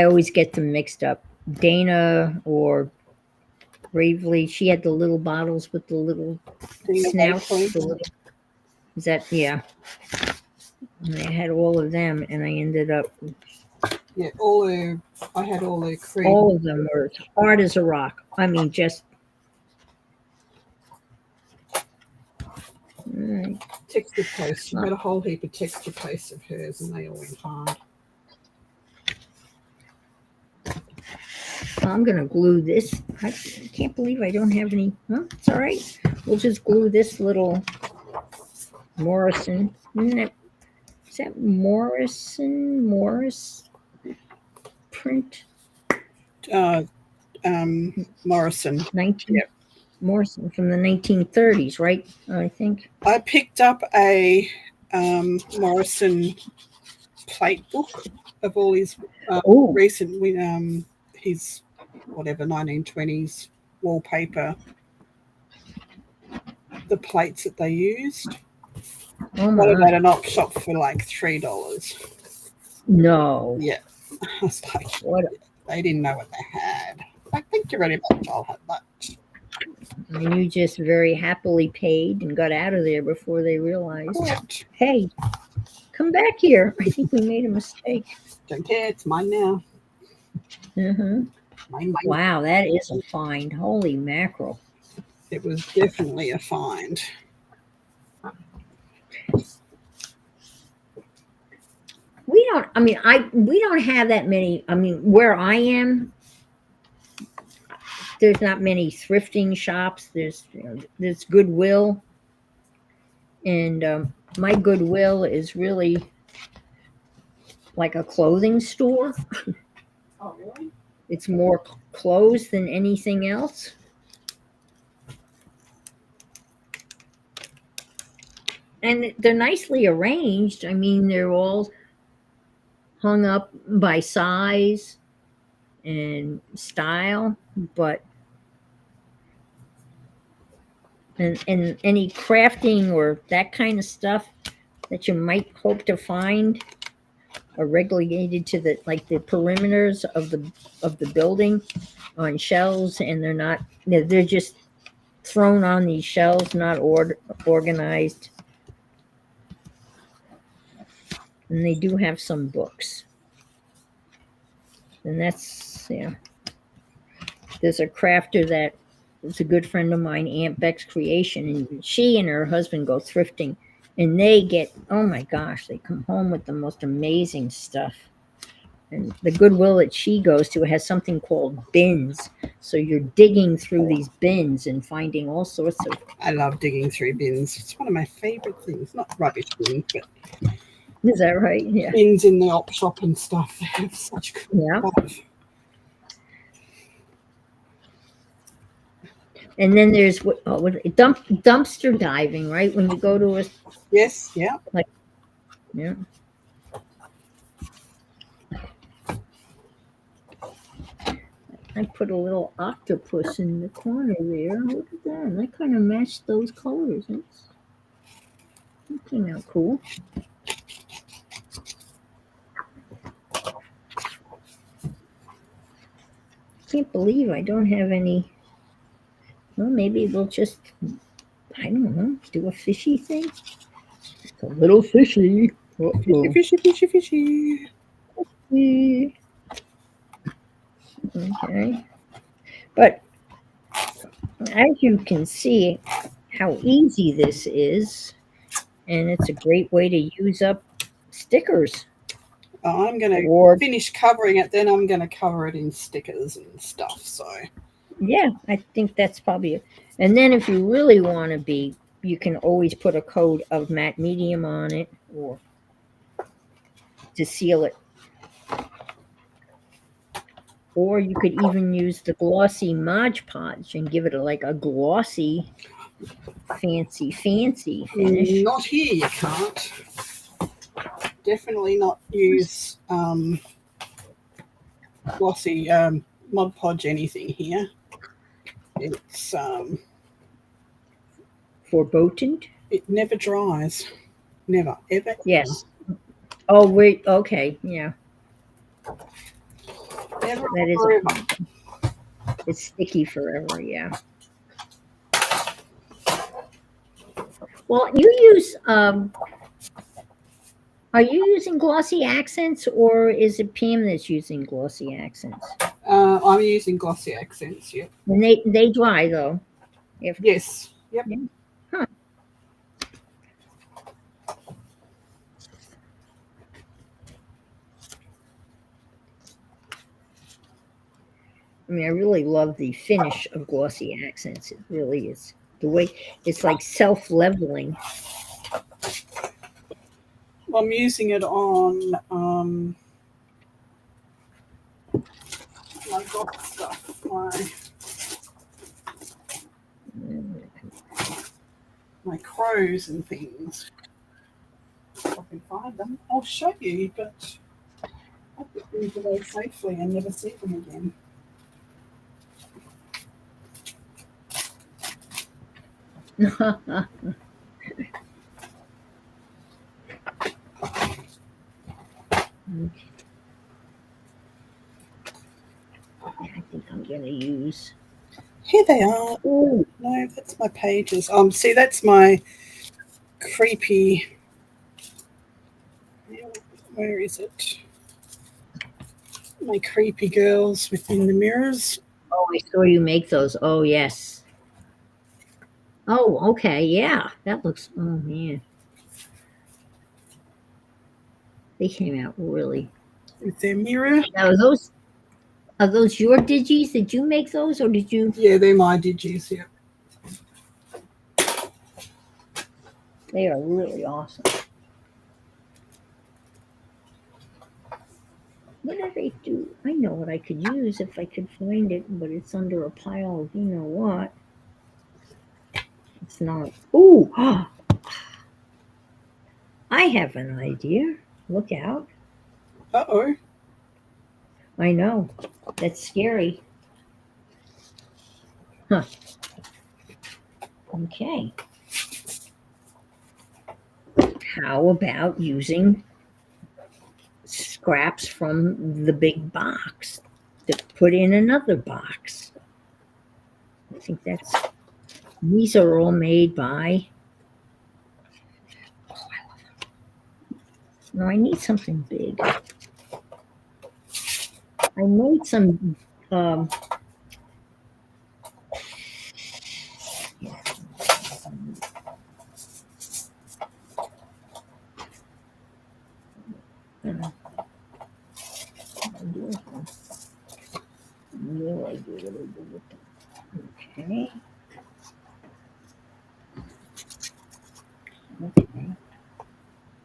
always get them mixed up. Dana or Bravely, she had the little bottles with the little snouts. Is that, yeah. And I had all of them, and I ended up. Yeah, I had all the cream. All of them were hard as a rock. I mean, just. Right. Texture paste. She had a whole heap of texture paste of hers, and they all went hard. I'm going to glue this. I can't believe I don't have any. Well, it's all right. We'll just glue this little Morrison. Is that Morris print? Morrison. 19. Yep. Morrison from the 1930s, right? I think. I picked up a Morrison plate book of all his recent, his whatever 1920s wallpaper, the plates that they used. Oh my! Got it at an op shop for like $3. No. Yeah, I was like, what? They didn't know what they had. I think you're very much. I'll have that. And you just very happily paid and got out of there before they realized, what? Hey, come back here. I think we made a mistake. Don't care. It's mine now. Mm-hmm. Wow, that is a find. Holy mackerel. It was definitely a find. We don't have that many. I mean, where I am, there's not many thrifting shops. There's Goodwill, and my Goodwill is really like a clothing store. Oh, really? It's more clothes than anything else. And they're nicely arranged. I mean, they're all hung up by size and style, but and any crafting or that kind of stuff that you might hope to find are relegated to the perimeters of the building on shelves, and they're just thrown on these shelves, not organized. And they do have some books, and that's yeah. There's a crafter that is a good friend of mine, Aunt Beck's Creation, and she and her husband go thrifting, and they get, oh my gosh, they come home with the most amazing stuff. And the Goodwill that she goes to has something called bins. So you're digging through these bins and finding all sorts of. I love digging through bins. It's one of my favorite things. Not rubbish bins, but Is that right? Yeah. bins in the op shop and stuff. They have such good Yeah. stuff. And then there's dumpster diving, right? When you go to a. Yes, yeah. Yeah. I put a little octopus in the corner there. Look at that. And I kind of matched those colors. That came out cool. Can't believe I don't have any. Well, maybe we'll just, I don't know, do a fishy thing. It's a little fishy. Uh-oh. Fishy, fishy, fishy. Okay. But as you can see, how easy this is, and it's a great way to use up stickers. I'm going to Or finish covering it, then I'm going to cover it in stickers and stuff. So, yeah, I think that's probably it. And then if you really want to be, you can always put a coat of matte medium on it or to seal it. Or you could even use the glossy Mod Podge and give it a glossy, fancy finish. not here, you can't. Definitely not use glossy Mod Podge anything here. It's Foreboding? it never dries. Never, ever. Yes. Oh, wait. Okay. Yeah. Never, That is forever. a problem. It's sticky forever. Yeah. Well, you use. Are you using glossy accents, or is it Pam that's using glossy accents? I'm using glossy accents. Yep. And they dry though. Yes. Yep. Yeah. Huh. I mean, I really love the finish of glossy accents. It really is. The way it's like self-leveling. I'm using it on my box stuff, my crows and things. If I can find them, I'll show you, but I put them away safely and never see them again. I think I'm gonna use. Here they are. Oh no, that's my pages. See, that's my creepy. Where is it? My creepy girls within the mirrors. Oh, I saw you make those. Oh, yes. Oh, okay. Yeah. That looks, oh, man. They came out really. With their mirror. Now, are those your digis? Did you make those or did you? Yeah, they're my digis, yeah. They are really awesome. What do they do? I know what I could use if I could find it, but it's under a pile of you know what. It's not. Ooh, I have an idea. Look out. Uh-oh. I know. That's scary. Huh. Okay. How about using scraps from the big box to put in another box? I think these are all made by. No, I need something big. I made some. Um, Okay. Okay.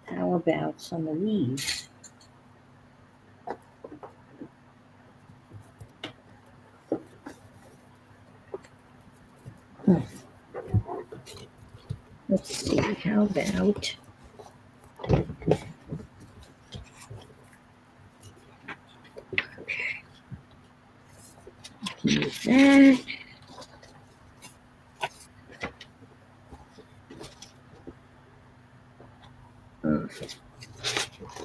How about some of these? Let's see. How about use that?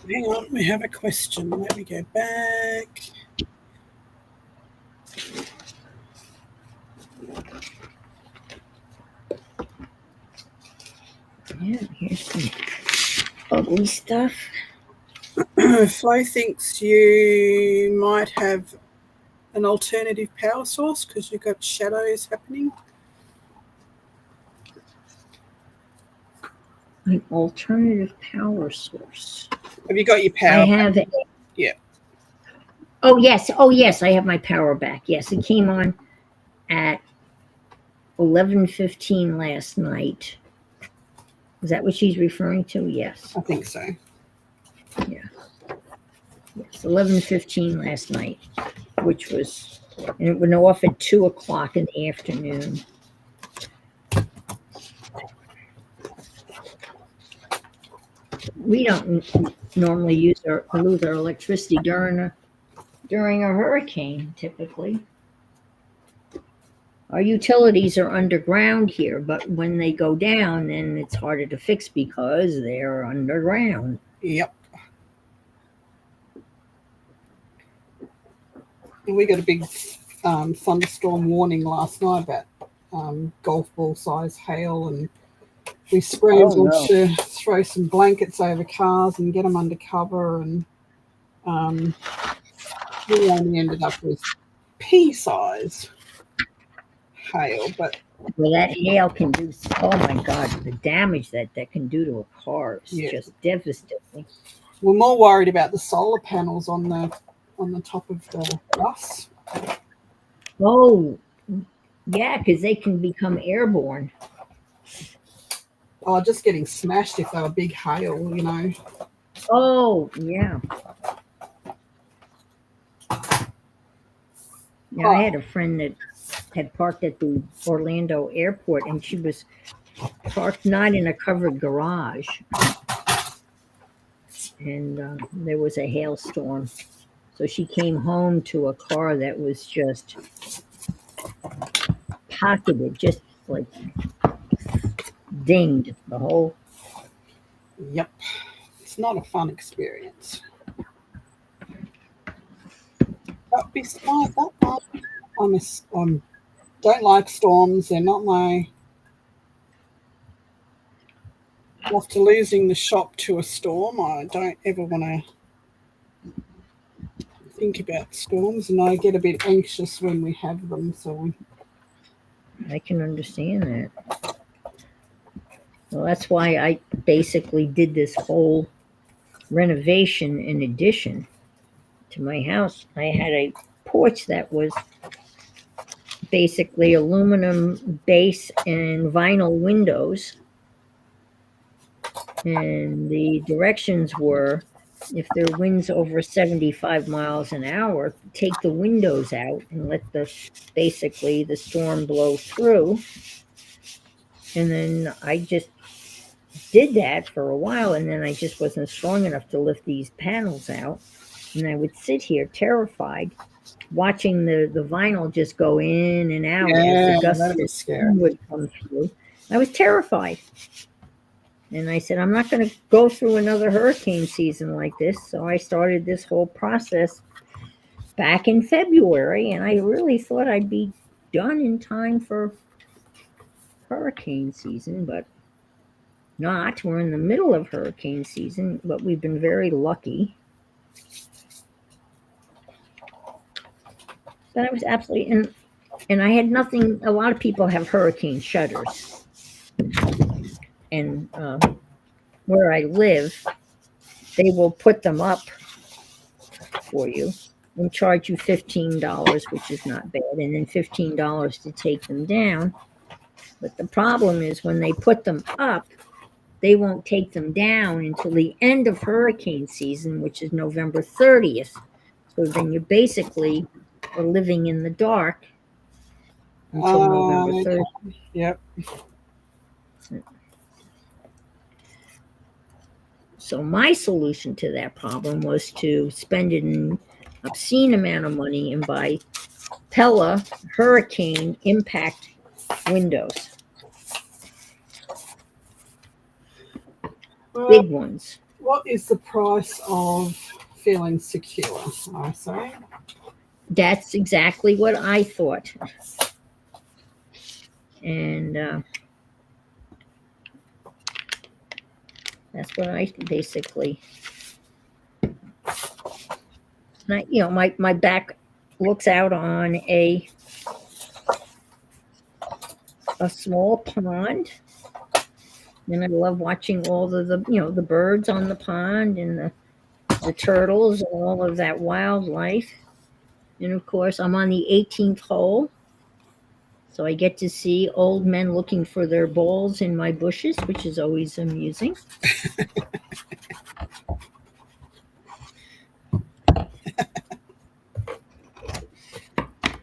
Hang on, we have a question. Let me go back. Yeah, here's some ugly stuff. Flo thinks you might have an alternative power source because you've got shadows happening. An alternative power source. Have you got your power? I have it. Yeah. Oh yes. Oh yes. I have my power back. Yes, it came on at 11:15 last night. Is that what she's referring to? Yes. I think so. Yeah. Yes. 11:15 last night, which was, and it went off at 2 o'clock in the afternoon. We don't normally lose our electricity during a hurricane, typically. Our utilities are underground here, but when they go down, then it's harder to fix because they're underground. Yep. And we got a big thunderstorm warning last night about golf ball size hail, and we scrambled to throw some blankets over cars and get them under cover, and we only ended up with pea size hail, but well, that hail can do, oh my God, the damage that can do to a car is just devastating. We're more worried about the solar panels on the top of the bus. Oh, yeah, because they can become airborne. Oh, just getting smashed if they were big hail, you know. Oh, yeah. Yeah, I had a friend that had parked at the Orlando airport, and she was parked not in a covered garage. And there was a hailstorm. So she came home to a car that was just pocketed, just like dinged the whole. Yep. It's not a fun experience. But besides that, I don't like storms. They're not my. After losing the shop to a storm, I don't ever want to think about storms, and I get a bit anxious when we have them. So I can understand that. Well, that's why I basically did this whole renovation and addition to my house. I had a porch that was basically aluminum base and vinyl windows. And the directions were, if there are winds over 75 miles an hour, take the windows out and let basically the storm blow through. And then I just did that for a while, and then I just wasn't strong enough to lift these panels out. And I would sit here terrified, watching the vinyl just go in and out as the gusts that'd be of scary. wind would come through. I was terrified. And I said, I'm not going to go through another hurricane season like this. So I started this whole process back in February, and I really thought I'd be done in time for hurricane season, but not. We're in the middle of hurricane season, but we've been very lucky. But I was absolutely, and I had nothing. A lot of people have hurricane shutters, and where I live, they will put them up for you and charge you $15, which is not bad, and then $15 to take them down. But the problem is when they put them up, they won't take them down until the end of hurricane season, which is November 30th. So then you basically are living in the dark until November 30th. Yep. So my solution to that problem was to spend an obscene amount of money and buy Pella hurricane impact windows. Big ones. What is the price of feeling secure, I say? That's exactly what I thought. And that's what I basically, my back looks out on a small pond. And I love watching all the birds on the pond and the turtles and all of that wildlife. And of course, I'm on the 18th hole. So I get to see old men looking for their balls in my bushes, which is always amusing.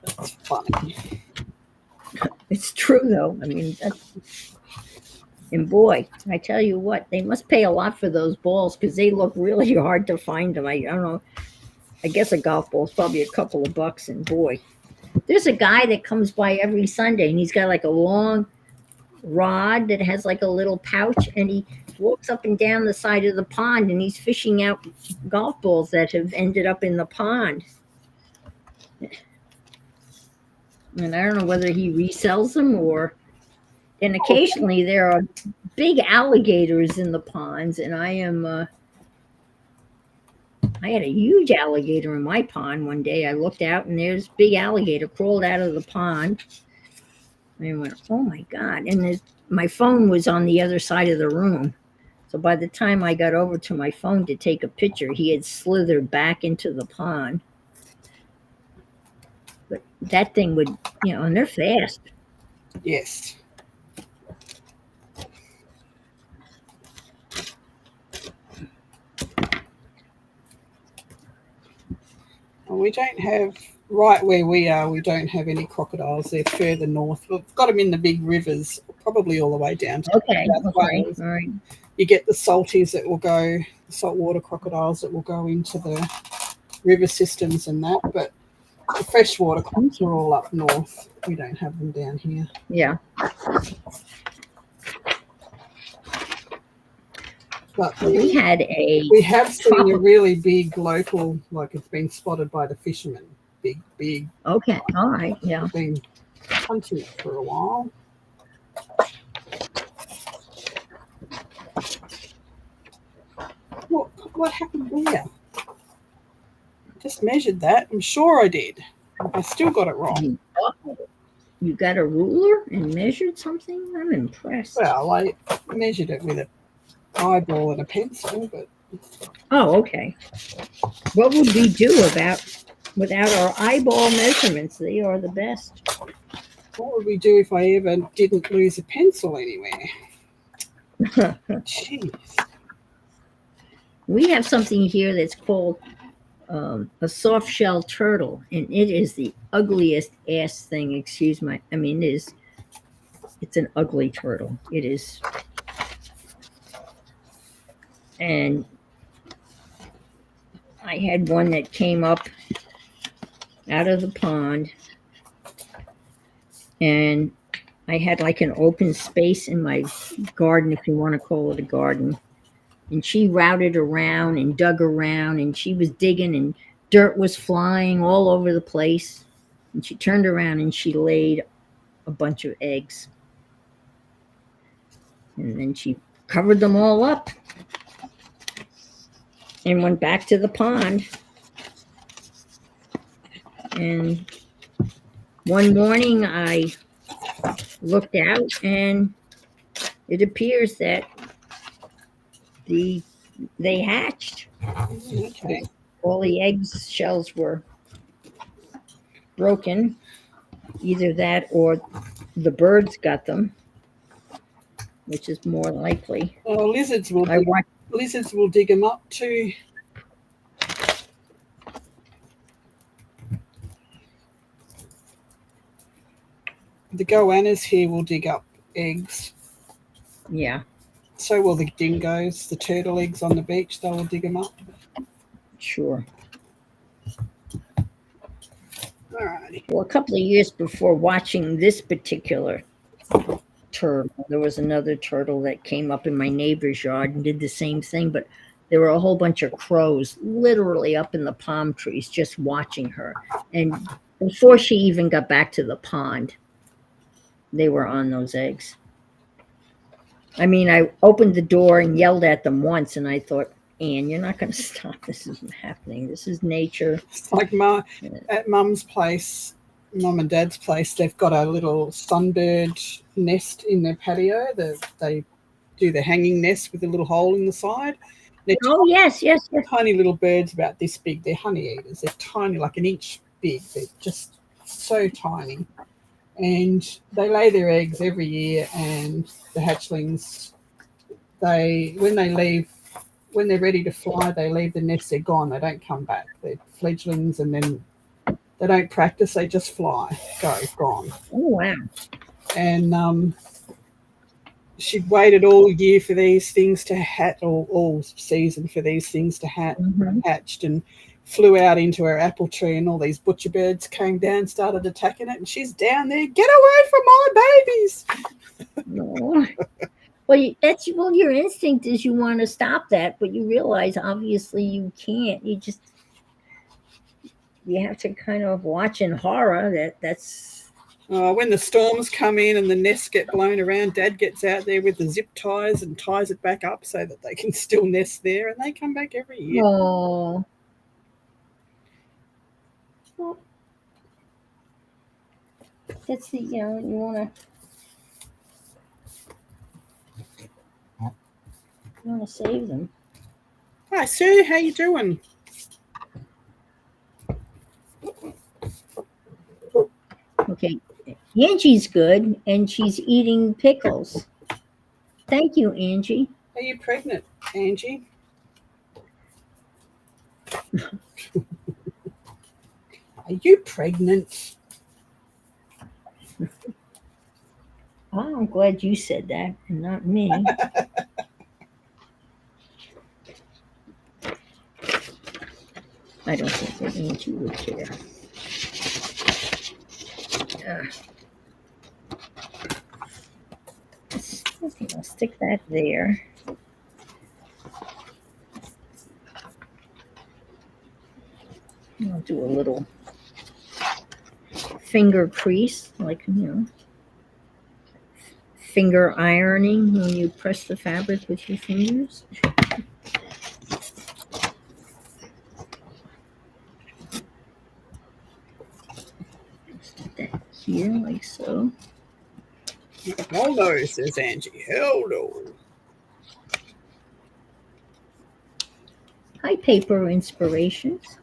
That's funny. It's true, though. I mean, and boy, I tell you what, they must pay a lot for those balls because they look really hard to find them. I don't know. I guess a golf ball is probably a couple of bucks, and boy, there's a guy that comes by every Sunday, and he's got like a long rod that has like a little pouch, and he walks up and down the side of the pond, and he's fishing out golf balls that have ended up in the pond. And I don't know whether he resells them or. And occasionally there are big alligators in the ponds, and I had a huge alligator in my pond one day. I looked out, and there's big alligator crawled out of the pond. And I went, oh my God. And my phone was on the other side of the room. So by the time I got over to my phone to take a picture, he had slithered back into the pond. But that thing would, and they're fast. Yes. We don't have, right where we are, we don't have any crocodiles. They're further north. We've got them in the big rivers, probably all the way down to Wales. All right. You get the salties that will go, the saltwater crocodiles that will go into the river systems and that, but the freshwater crocs are all up north. We don't have them down here. Yeah. But we have seen a really big local, like it's been spotted by the fishermen. Big. Okay. All right. Yeah. We've been hunting it for a while. What happened there? just measured that. I'm sure I did. I still got it wrong. You got a ruler and measured something? I'm impressed. Well, I measured it with an eyeball and a pencil, but Oh, okay. What would we do without our eyeball measurements? They are the best. what would we do if I ever didn't lose a pencil anywhere? Jeez. We have something here that's called a soft shell turtle, and it is the ugliest ass thing. Excuse my, I mean, it's an ugly turtle. It is, and I had one that came up out of the pond, and I had like an open space in my garden, if you want to call it a garden. And she routed around and dug around, and she was digging, and dirt was flying all over the place. And she turned around and she laid a bunch of eggs. And then she covered them all up and went back to the pond. And one morning I looked out, and it appears that they hatched. Okay. All the eggs shells were broken. Either that or the birds got them, which is more likely. Oh, lizards will dig them up too. The goannas here will dig up eggs. Yeah. So will the dingoes, the turtle eggs on the beach, they will dig them up. Sure. Alrighty. Well, a couple of years before watching this particular turtle, there was another turtle that came up in my neighbor's yard and did the same thing, but there were a whole bunch of crows literally up in the palm trees just watching her. And before she even got back to the pond, they were on those eggs. I mean, I opened the door and yelled at them once, and I thought, Anne, you're not going to stop. This isn't happening. This is nature. It's like at Mum's place, Mum and Dad's place, they've got a little sunbird nest in their patio. They do the hanging nest with a little hole in the side. Oh, yes. Tiny little birds about this big. They're honey eaters. They're tiny, like an inch big. They're just so tiny. And they lay their eggs every year, and the hatchlings, when they're ready to fly, they leave the nest, they're gone, they don't come back. They're fledglings, and then they don't practice, they just fly, gone. Oh, wow. And she'd waited all year for these things to hatch, all season for these things to hatched, and flew out into her apple tree, and all these butcher birds came down, started attacking it, and she's down there, get away from my babies. No. Well, your instinct is you want to stop that, but you realize obviously you can't. You have to kind of watch in horror that's. When the storms come in and the nests get blown around, Dad gets out there with the zip ties and ties it back up so that they can still nest there, and they come back every year. Oh. Well, that's the, you want to save them. Hi, Sue. How you doing? Okay. Angie's good, and she's eating pickles. Thank you, Angie. Are you pregnant, Angie? Are you pregnant? Oh, I'm glad you said that and not me. I don't think that Angie would care. I'll stick that there. I'll do a little finger crease, like, finger ironing when you press the fabric with your fingers. here, like so. Hell no, says Angie. Hell no. Hi, Paper Inspirations.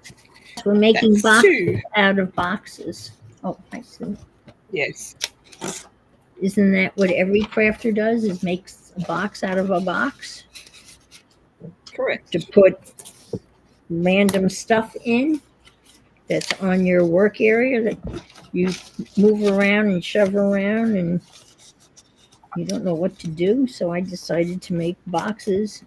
We're making That's boxes two. out of boxes. Oh, I see. Yes. Isn't that what every crafter does, is makes a box out of a box Correct. to put random stuff in that's on your work area that you move around and shove around and you don't know what to do? So I decided to make boxes.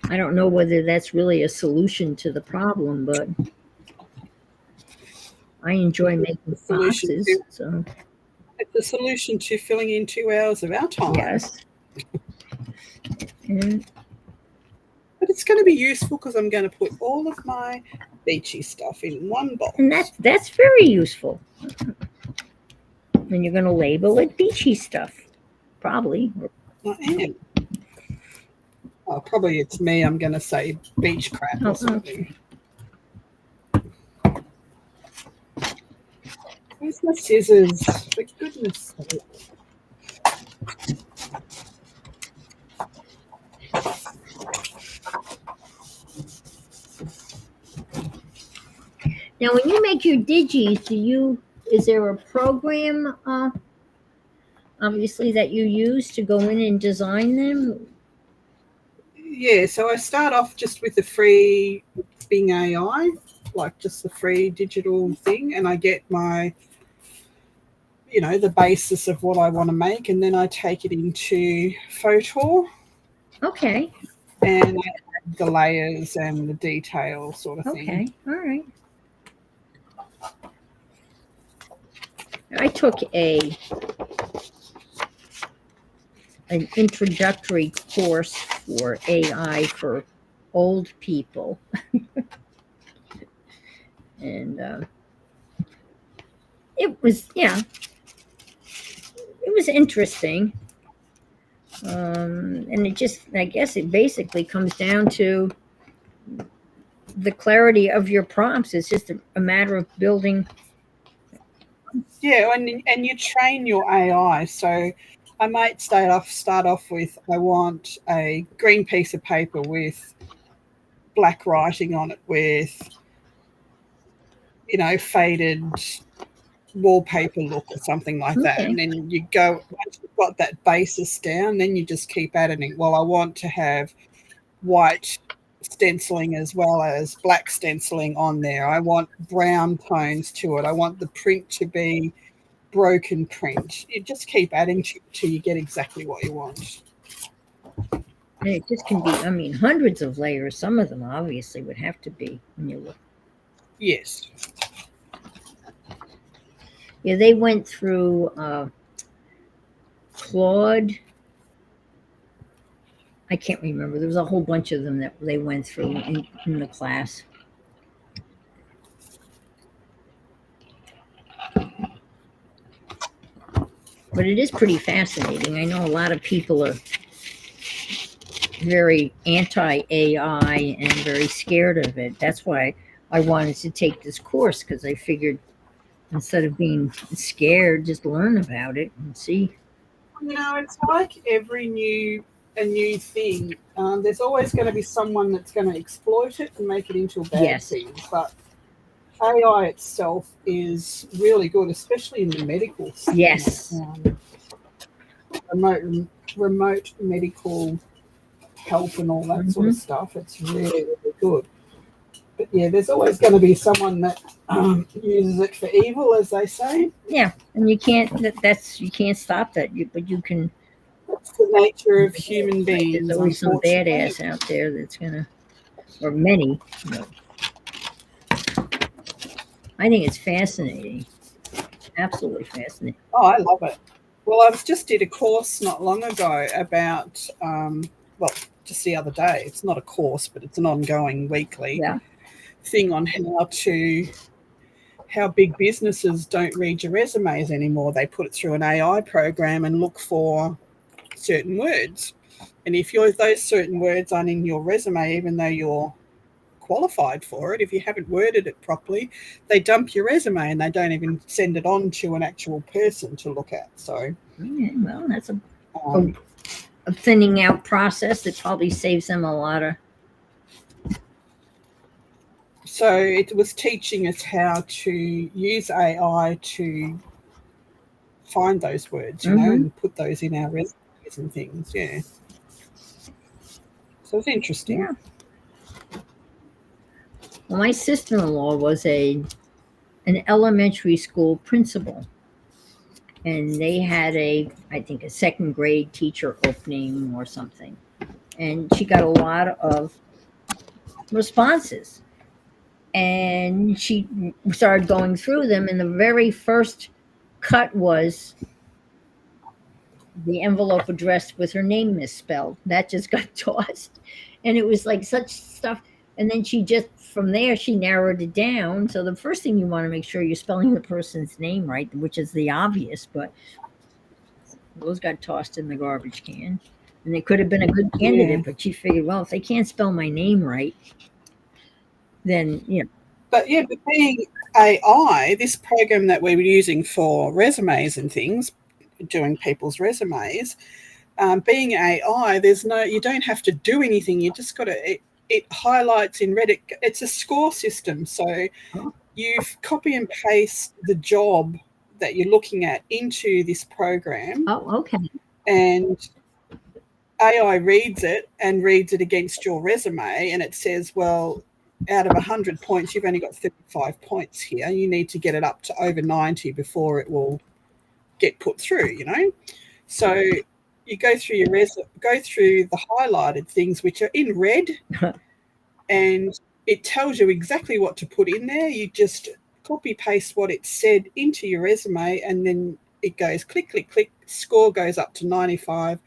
I don't know whether that's really a solution to the problem, but I enjoy making boxes. So It's a solution to filling in 2 hours of our time. yes. And But it's going to be useful because I'm going to put all of my beachy stuff in one box. And that's very useful. And you're going to label it beachy stuff, probably. I am. Oh, probably it's me. I'm going to say beach crap or something. Okay. Where's my scissors? For goodness sake. Now, when you make your digis, is there a program, obviously, that you use to go in and design them? Yeah, so I start off just with the free Bing AI, like just the free digital thing, and I get my, the basis of what I want to make, and then I take it into Photor. Okay. And I add the layers and the detail sort of thing. Okay, all right. I took an introductory course for AI for old people. And it was interesting. And I guess it basically comes down to the clarity of your prompts. It's just a matter of building. Yeah, and you train your AI. So I might start off with, I want a green piece of paper with black writing on it with, faded wallpaper look or something like that. Okay. And then you go, once you've got that basis down, then you just keep adding. Well, I want to have white stenciling as well as black stenciling on there. I want brown tones to it. I want the print to be broken print. You just keep adding till you get exactly what you want. And it just can be, hundreds of layers. Some of them obviously would have to be when you look. Yes. Yeah, they went through Claude. I can't remember. There was a whole bunch of them that they went through in the class. But it is pretty fascinating. I know a lot of people are very anti-AI and very scared of it. That's why I wanted to take this course, because I figured instead of being scared, just learn about it and see. It's like every new thing. There's always going to be someone that's going to exploit it and make it into a bad thing. But AI itself is really good, especially in the medical sector. Yes. Remote medical help and all that sort of stuff. It's really, really good. But yeah, there's always going to be someone that uses it for evil, as they say. Yeah, and you can't. You can't stop that. But you can. That's the nature of human beings. There's always some badass out there that's gonna, or many. I think it's fascinating. Absolutely fascinating. Oh, I love it. Well, I just did a course not long ago about, just the other day. It's not a course, but it's an ongoing weekly thing on how big businesses don't read your resumes anymore. They put it through an AI program and look for certain words. And if those certain words aren't in your resume, even though you're qualified for it, if you haven't worded it properly, they dump your resume and they don't even send it on to an actual person to look at. So, well, that's a thinning out process that probably saves them a lot of. So it was teaching us how to use AI to find those words, you know, and put those in our resumes and things. Yeah. So it's interesting. Yeah. Well, my sister-in-law was an elementary school principal, and they had I think a second grade teacher opening or something, and she got a lot of responses, and she started going through them, and the very first cut was the envelope addressed with her name misspelled. That just got tossed, and it was like such stuff. And then she just, from there, she narrowed it down. So the first thing you want to make sure you're spelling the person's name right, which is the obvious, but those got tossed in the garbage can. And they could have been a good candidate, but she figured, well, if they can't spell my name right, then, you know. But yeah, but being AI, this program that we were using for resumes and things, doing people's resumes, being AI, you don't have to do anything. You just got to, it highlights in red. It's a score system. So you copy and paste the job that you're looking at into this program. Oh, okay. And AI reads it against your resume, and it says, well, out of 100 points, you've only got 35 points here. You need to get it up to over 90 before it will get put through, you know. So you go through go through the highlighted things which are in red, and it tells you exactly what to put in there. You just copy paste what it said into your resume, and then it goes click, click, click. Score goes up to 95.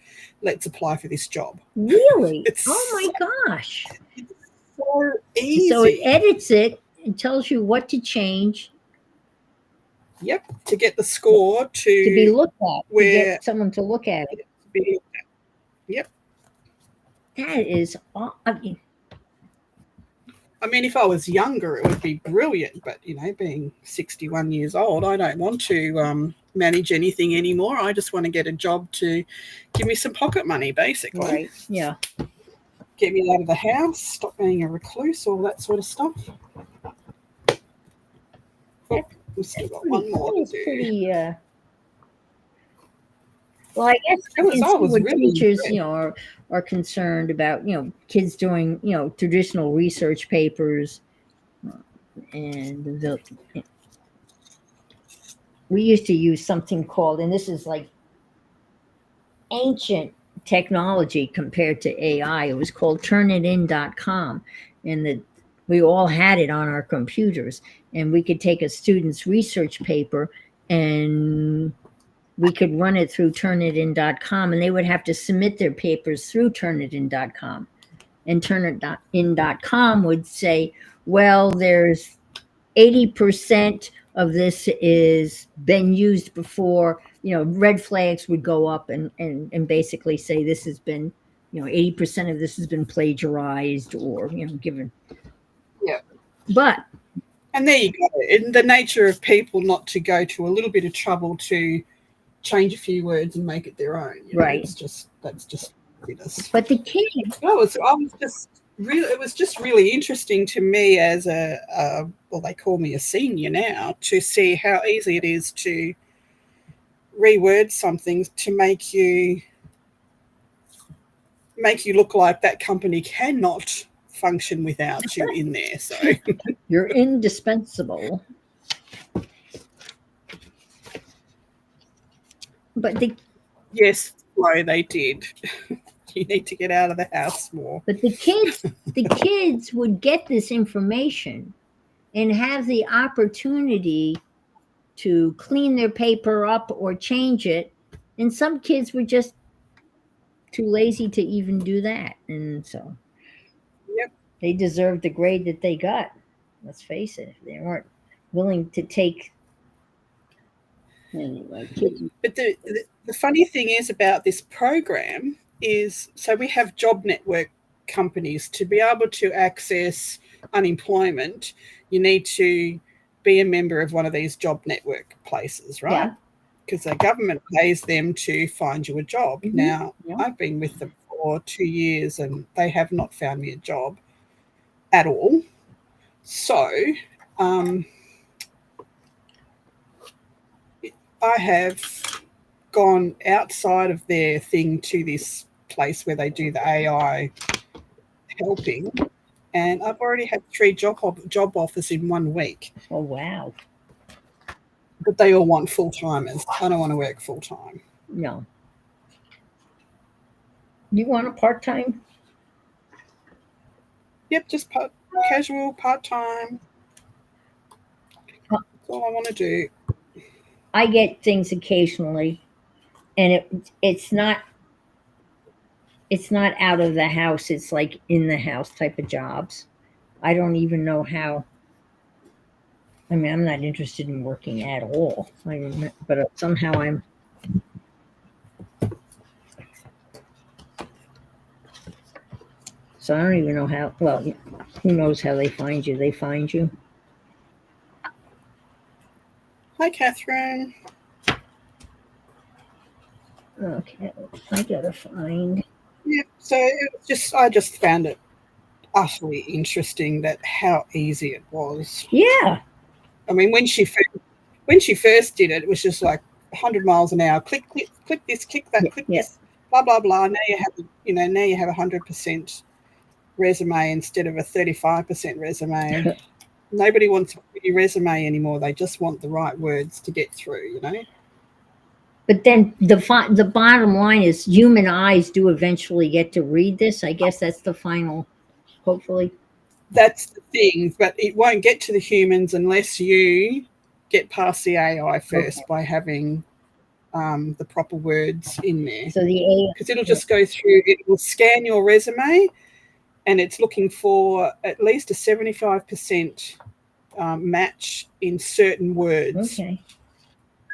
Let's apply for this job. Really? Oh my gosh! It's so easy. So it edits it and tells you what to change. Yep, to get the score to be looked at, to get someone to look at it. Yep. That is, I mean, if I was younger, it would be brilliant. But, you know, being 61 years old, I don't want to manage anything anymore. I just want to get a job to give me some pocket money, basically. Right, yeah. Get me out of the house, stop being a recluse, all that sort of stuff. Oh, we've still got one more to do. Pretty, well, I guess when teachers, you know, are concerned about, you know, kids doing, you know, traditional research papers, and we used to use something called, and this is like ancient technology compared to AI. It was called turnitin.com, and we all had it on our computers, and we could take a student's research paper and we could run it through turnitin.com, and they would have to submit their papers through turnitin.com. And turnitin.com would say, well, there's 80% of this is been used before. You know, red flags would go up and basically say this has been, you know, 80% of this has been plagiarized or, you know, given. Yeah. But. And there you go. In the nature of people not to go to a little bit of trouble to change a few words and make it their own. You know, right. That's just ridiculous. But the kid. It was just really interesting to me as well, they call me a senior now, to see how easy it is to reword something to make you look like that company cannot function without you in there. So you're indispensable. But yes, Flo, they did. You need to get out of the house more. But the kids would get this information and have the opportunity to clean their paper up or change it. And some kids were just too lazy to even do that. And so they deserved the grade that they got. Let's face it, if they weren't willing to take. Anyway, but the funny thing is about this program is, so we have job network companies to be able to access unemployment, you need to be a member of one of these job network places, right? Yeah. Because the government pays them to find you a job. Mhm. Now, Yeah. I've been with them for 2 years and they have not found me a job at all. So, I have gone outside of their thing to this place where they do the AI helping, and I've already had 3 job offers in 1 week. Oh, wow. But they all want full-timers. I don't want to work full-time. No. You want a part-time? Yep, just casual, part-time. That's all I want to do. I get things occasionally, and it's not out of the house. It's like in the house type of jobs. I don't even know how. I mean, I'm not interested in working at all. But somehow I'm. So I don't even know how. Well, who knows how they find you? They find you. Hi, Catherine. Okay, I gotta find. Yeah, so I just found it utterly interesting that how easy it was. Yeah. I mean, when she first did it, it was just like 100 miles an hour. Click, click, click this, click that, click this, blah blah blah. Now you have 100% resume instead of a 35% resume. Nobody wants a pretty resume anymore. They just want the right words to get through. But then the bottom line is human eyes do eventually get to read this. I guess that's the final, hopefully. That's the thing, but it won't get to the humans unless you get past the AI first by having the proper words in there. So the AI, because it'll just go through, it will scan your resume and it's looking for at least a 75% match in certain words. Okay.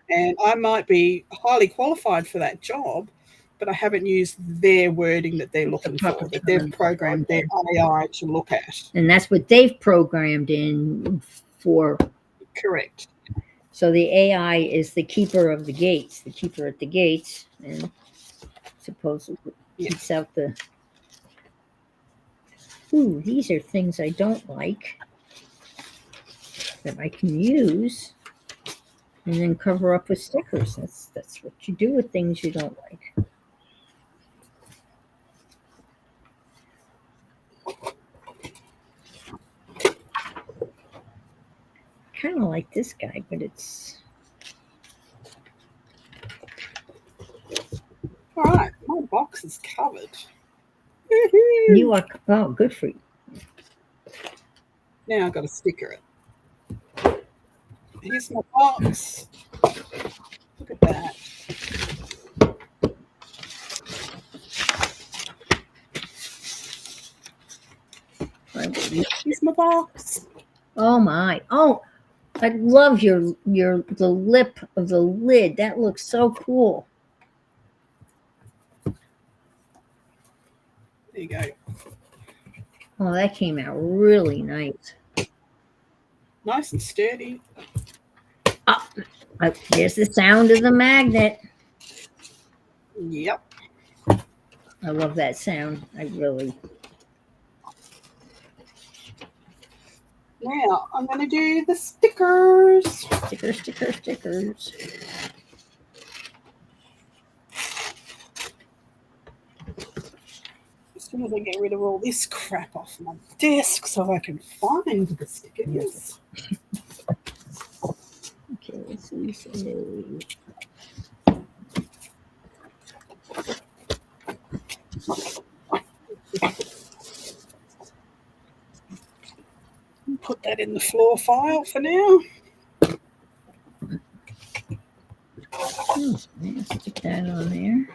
And I might be highly qualified for that job, but I haven't used their wording that they're looking for, that they've programmed their AI to look at. And that's what they've programmed in for. Correct. So the AI is the keeper of the gates, the keeper at the gates, and supposedly keeps out the. Ooh, these are things I don't like that I can use and then cover up with stickers. That's what you do with things you don't like. Kind of like this guy, but it's. All right, my box is covered. You are, oh, good for you. Now I've got to sticker it. Here's my box. Look at that. Here's my box. Oh my. Oh, I love the lip of the lid. That looks so cool. There you go. Oh, that came out really nice. Nice and sturdy. Oh, there's the sound of the magnet. Yep. I love that sound. I really. Now I'm going to do the stickers. Stickers. As soon as I get rid of all this crap off my desk so I can find the stickers. Okay, let's see. Put that in the floor file for now. Stick that on there.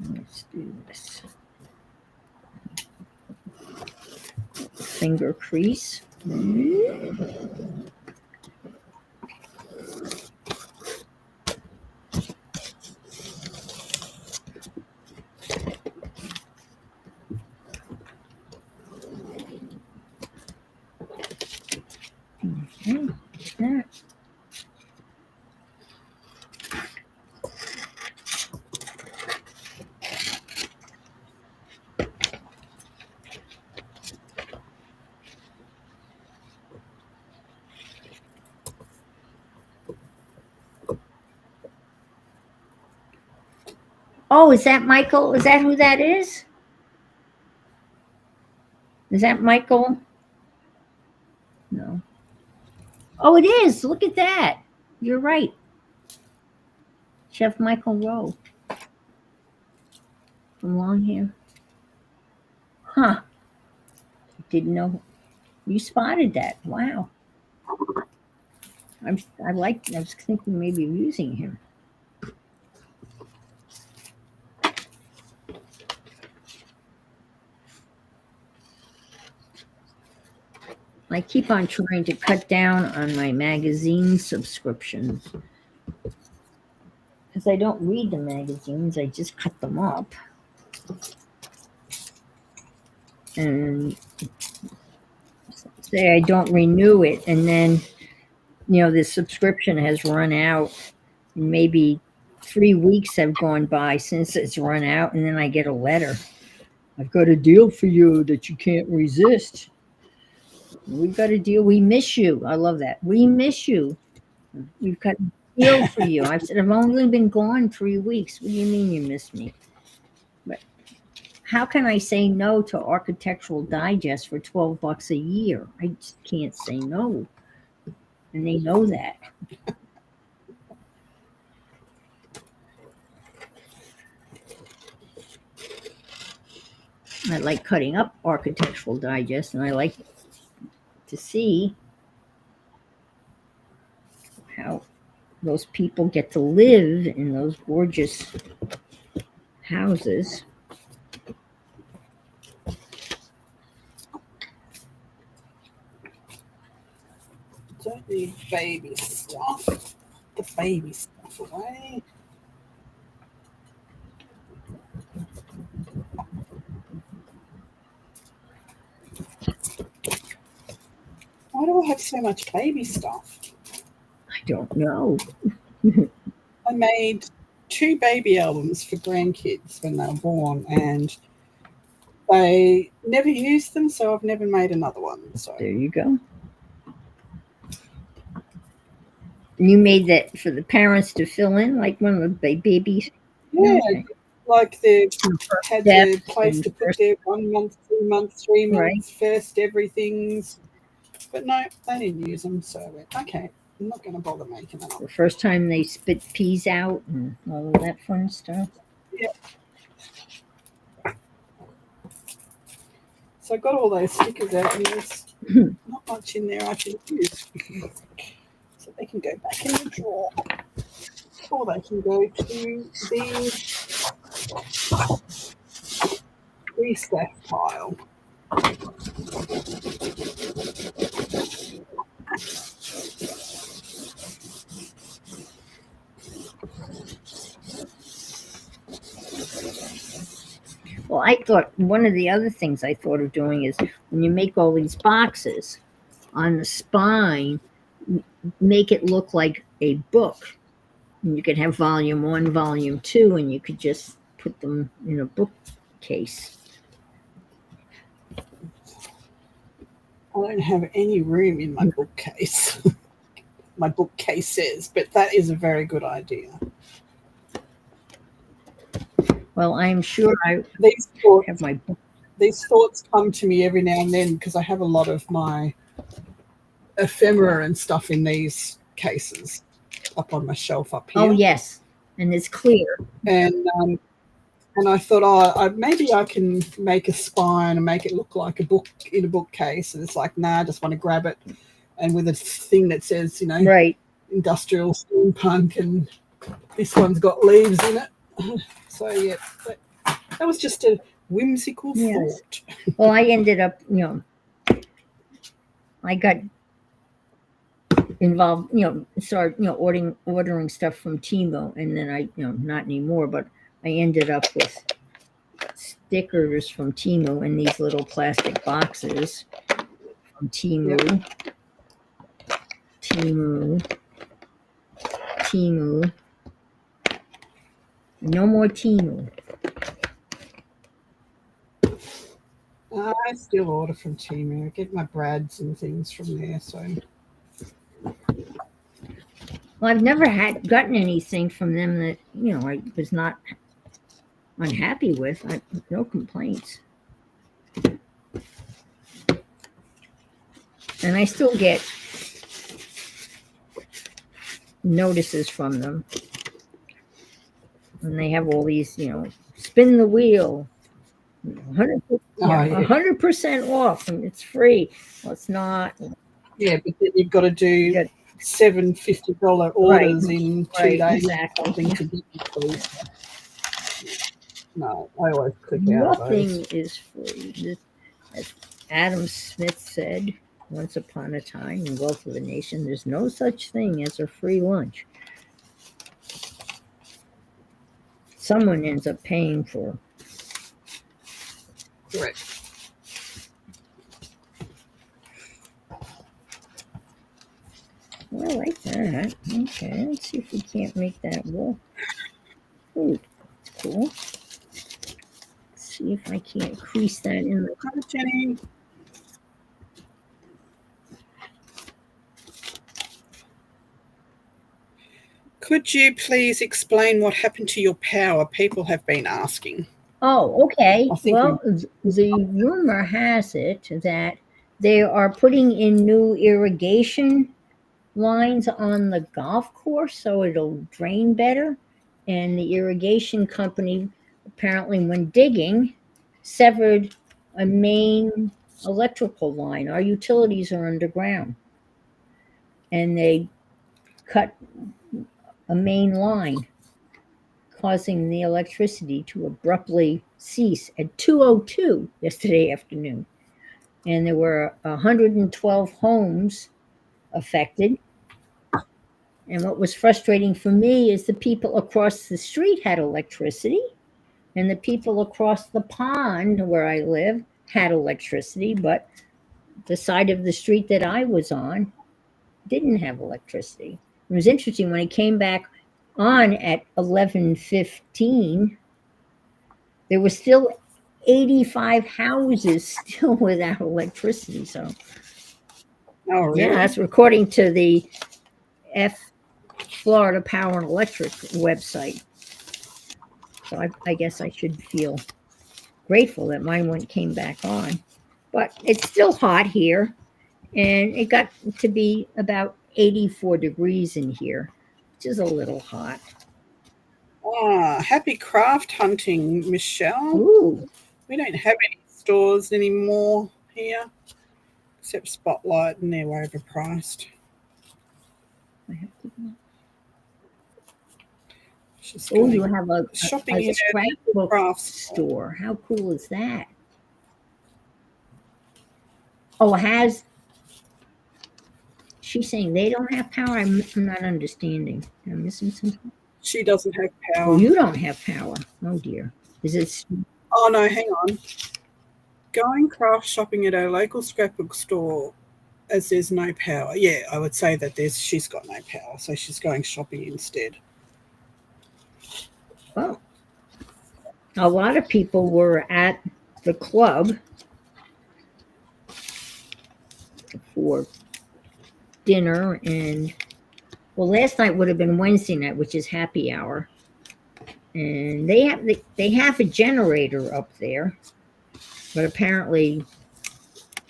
Let's do this. Finger crease. Yeah. Oh, is that Michael? Is that who that is? Is that Michael? No. Oh, it is. Look at that. You're right. Chef Michael Rowe from Longhair. Huh. Didn't know you spotted that. Wow. I was thinking maybe of using him. I keep on trying to cut down on my magazine subscriptions because I don't read the magazines. I just cut them up. And say I don't renew it, and then the subscription has run out. Maybe 3 weeks have gone by since it's run out, and then I get a letter. I've got a deal for you that you can't resist. We've got a deal. We miss you. I love that. We miss you. We've got a deal for you. I've said I've only been gone 3 weeks. What do you mean you miss me? But how can I say no to Architectural Digest for $12 a year? I just can't say no. And they know that. I like cutting up Architectural Digest, and I like to see how those people get to live in those gorgeous houses. Don't need baby stuff. The baby stuff away. Why do I have so much baby stuff? I don't know. I made 2 baby albums for grandkids when they were born, and they never used them, so I've never made another one. So There you go. You made that for the parents to fill in, like one of the babies. yeah, Okay. like they had the Steps place and to put first, their 1 month, 2 months, 3 right. months, first everything's. But no, they didn't use them, so I went, okay, I'm not going to bother making them up. The first time they spit peas out and all of that fun stuff. Yeah. So I got all those stickers out, and there's not much in there I can use. So they can go back in the drawer, or they can go to the restack pile. Well, I thought one of the other things I thought of doing is when you make all these boxes on the spine, make it look like a book. And you could have volume 1, volume 2, and you could just put them in a bookcase. I don't have any room in my bookcase. My bookcases, but that is a very good idea. Well, I'm sure I These thoughts, have my book. these thoughts come to me every now and then because I have a lot of my ephemera and stuff in these cases up on my shelf up here. Oh, yes. And it's clear. And I thought, maybe I can make a spine and make it look like a book in a bookcase. And it's like, nah, I just want to grab it. And with a thing that says, Right. industrial steampunk, and this one's got leaves in it. So, yeah, that was just a whimsical thought. Well, I ended up, I got involved, started, ordering stuff from Timo, and then I, not anymore, but I ended up with stickers from Timo in these little plastic boxes from Timo. Timu. No more Timu. I still order from Temu. I get my brads and things from there. So Well, I've never gotten anything from them that I was not unhappy with. No complaints, and I still get notices from them, and they have all these, spin the wheel, 100% off, and it's free. Well, it's not. Yeah, but then you've got to do Good. $750 orders Right. in 2 Right, days. exactly. Something to get you free. No, I always click out of Nothing those. is free. As Adam Smith said once upon a time in Wealth of a Nation, there's no such thing as a free lunch. Someone ends up paying for. Correct. Well, I like that. Okay, let's see if we can't make that work. Ooh, that's cool. Let's see if I can't crease that in the. Hi, Jenny. Could you please explain what happened to your power? People have been asking. Oh, okay. I think Well, the rumor has it that they are putting in new irrigation lines on the golf course so it'll drain better. And the irrigation company, apparently, when digging, severed a main electrical line. Our utilities are underground. And they cut a main line, causing the electricity to abruptly cease at 2:02 yesterday afternoon. And there were 112 homes affected. And what was frustrating for me is the people across the street had electricity, and the people across the pond where I live had electricity, but the side of the street that I was on didn't have electricity. It was interesting when it came back on at 11:15, there were still 85 houses still without electricity. So, Oh, really? yeah, that's according to the Florida Power and Electric website. So I guess I should feel grateful that mine came back on. But it's still hot here, and it got to be about 84 degrees in here, which is a little hot. Happy craft hunting, Michelle. Ooh. We don't have any stores anymore here, except Spotlight, and they're overpriced. I have to go. Just Oh, you have a shopping scrapbook craft store. How cool is that? Oh, she's saying they don't have power? I'm not understanding. I'm missing something. She doesn't have power. Oh, you don't have power. Oh, dear. Is it? Oh, no, hang on. Going craft shopping at a local scrapbook store as there's no power. Yeah, I would say that she's got no power, so she's going shopping instead. Well, a lot of people were at the club for dinner, and last night would have been Wednesday night, which is happy hour, and they have a generator up there, but apparently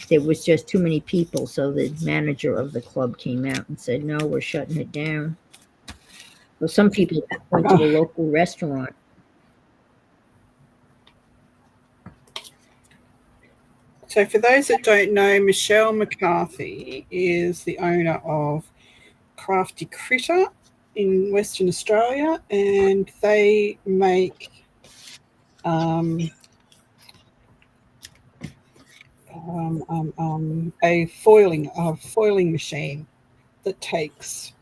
there was just too many people, so the manager of the club came out and said, no, we're shutting it down. Well, some people went to the local restaurant. So for those that don't know, Michelle McCarthy is the owner of Crafty Critter in Western Australia, and they make a foiling machine that takes,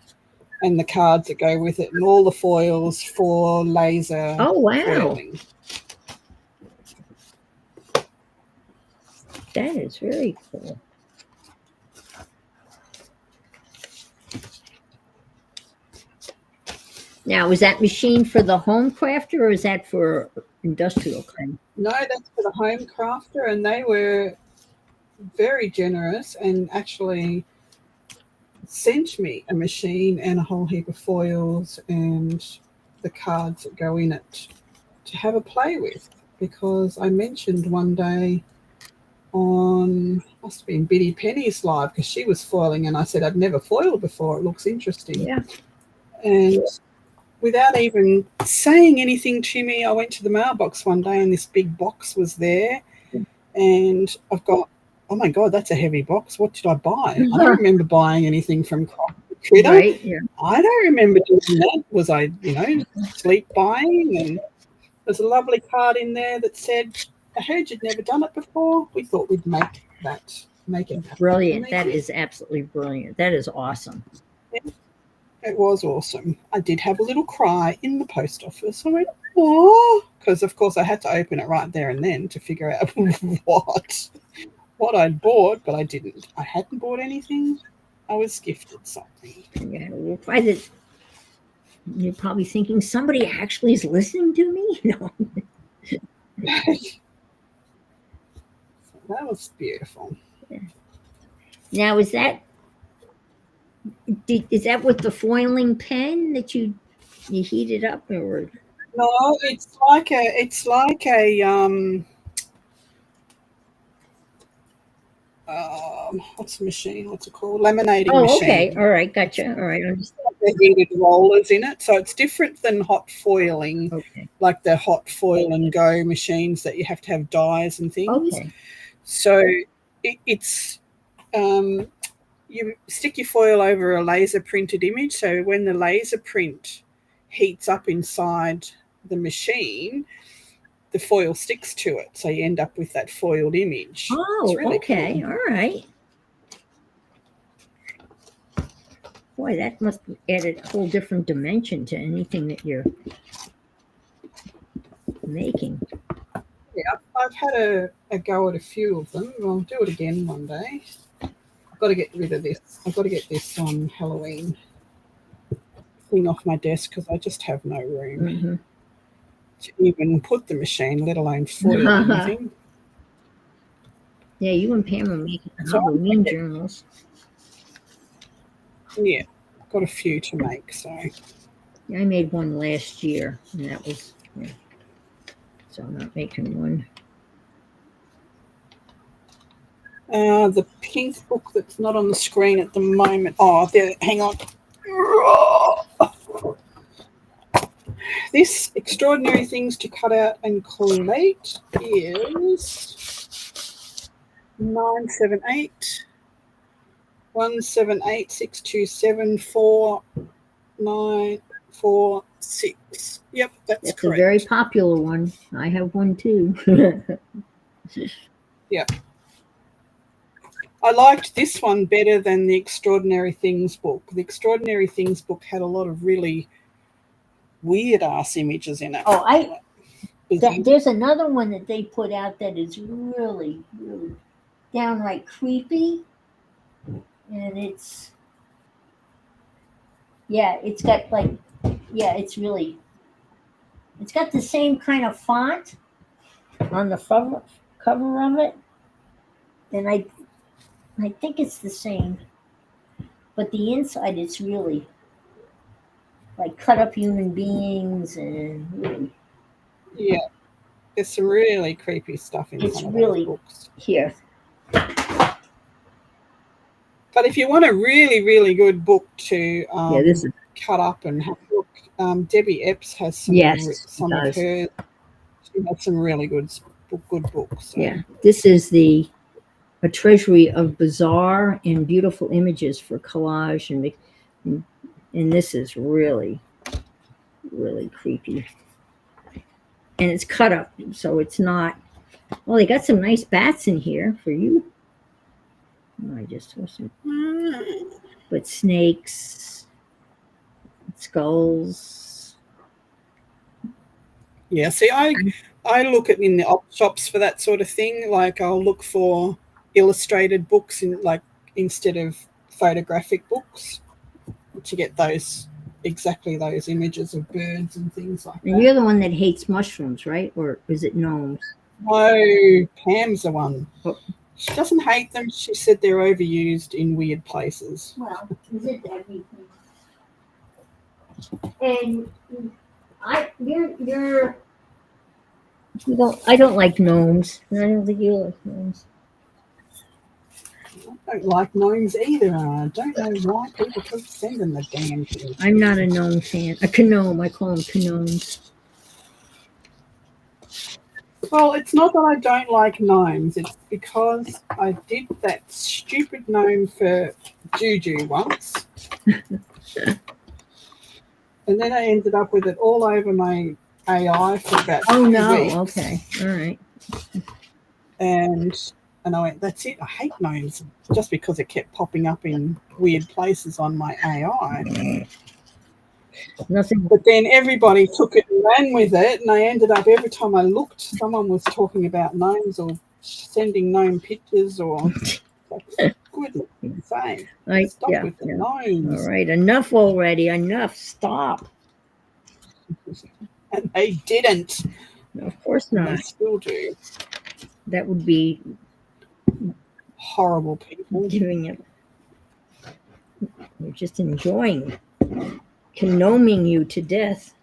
and the cards that go with it, and all the foils for laser foiling. That is very cool. Now, is that machine for the home crafter or is that for industrial kind? No, that's for the home crafter, and they were very generous and actually sent me a machine and a whole heap of foils and the cards that go in it to have a play with, because I mentioned one day on, must have been Biddy Penny's live, because she was foiling and I said I'd never foiled before, it looks interesting. Yeah. And without even saying anything to me, I went to the mailbox one day and this big box was there, and I've got, oh my God, that's a heavy box. What did I buy? I don't remember buying anything from Critter. Right, yeah. I don't remember doing that. Was I, sleep buying? And there's a lovely card in there that said, I heard you'd never done it before. We thought we'd make it happen. Brilliant. That is absolutely brilliant. That is awesome. It was awesome. I did have a little cry in the post office. I went, oh, because of course I had to open it right there and then to figure out what I'd bought, but I didn't. I hadn't bought anything. I was gifted something. Yeah, we'll find it. You're probably thinking somebody actually is listening to me. No. That was beautiful. Yeah. Now, is that with the foiling pen that you heat it up, or? No, it's like a what's the machine? What's it called? Laminating machine. Oh, okay. All right. Gotcha. All right. The heated rollers in it. So it's different than hot foiling, Okay. like the hot foil and go machines that you have to have dyes and things. Okay. So it's you stick your foil over a laser printed image. So when the laser print heats up inside the machine, the foil sticks to it. So you end up with that foiled image. Oh, really okay. cool. All right. Boy, that must add a whole different dimension to anything that you're making. Yeah, I've had a go at a few of them. I'll do it again one day. I've got to get rid of this. I've got to get this Halloween thing off my desk because I just have no room to even put the machine, let alone foil anything. Yeah, you and Pam are making Halloween journals. Yeah, I've got a few to make. So yeah, I made one last year, and that was so I'm not making one. The pink book that's not on the screen at the moment. Oh, there. Hang on. This Extraordinary Things to Cut Out and Collate is 978 178 627 4946. Yep, that's correct. A very popular one. I have one too. Yeah. I liked this one better than the Extraordinary Things book. The Extraordinary Things book had a lot of really weird ass images in it. Oh, there's another one that they put out that is really, really downright creepy, and it's got it's got the same kind of font on the cover of it, and I think it's the same, but the inside it's really like cut up human beings and really. Yeah, there's some really creepy stuff in some of those books. Here. But if you want a really, really good book to this is cut up and have a look, Debbie Epps has some of her. She has some really good books. So. Yeah, this is a treasury of bizarre and beautiful images for collage, and this is really, really creepy. And it's cut up, so it's not. Well, they got some nice bats in here for you. I just wasn't. But snakes, skulls. Yeah, see, I look in the op shops for that sort of thing. Like I'll look for illustrated books instead of photographic books to get those exactly those images of birds and things like And that. you're the one that hates mushrooms, right? Or is it gnomes? No, Pam's the one. Oh. She doesn't hate them. She said they're overused in weird places. Well, is it everything? And you're you don't. I don't like gnomes. I don't think you like gnomes. I don't like gnomes either. I don't know why people keep sending the damn things. I'm not a gnome fan. A gnome. I call them gnomes. Well, it's not that I don't like gnomes. It's because I did that stupid gnome for Juju once. And then I ended up with it all over my AI for about 2 weeks. Okay. All right. And I went, that's it. I hate gnomes just because it kept popping up in weird places on my AI. Nothing. But then everybody took it and ran with it, and I ended up every time I looked, someone was talking about gnomes or sending gnome pictures or. Goodness sake. Stop with the gnomes. All right. Enough already. Enough. Stop. And they didn't. No, of course not. They still do. That would be horrible people. Giving it. You're just enjoying gnoming you to death.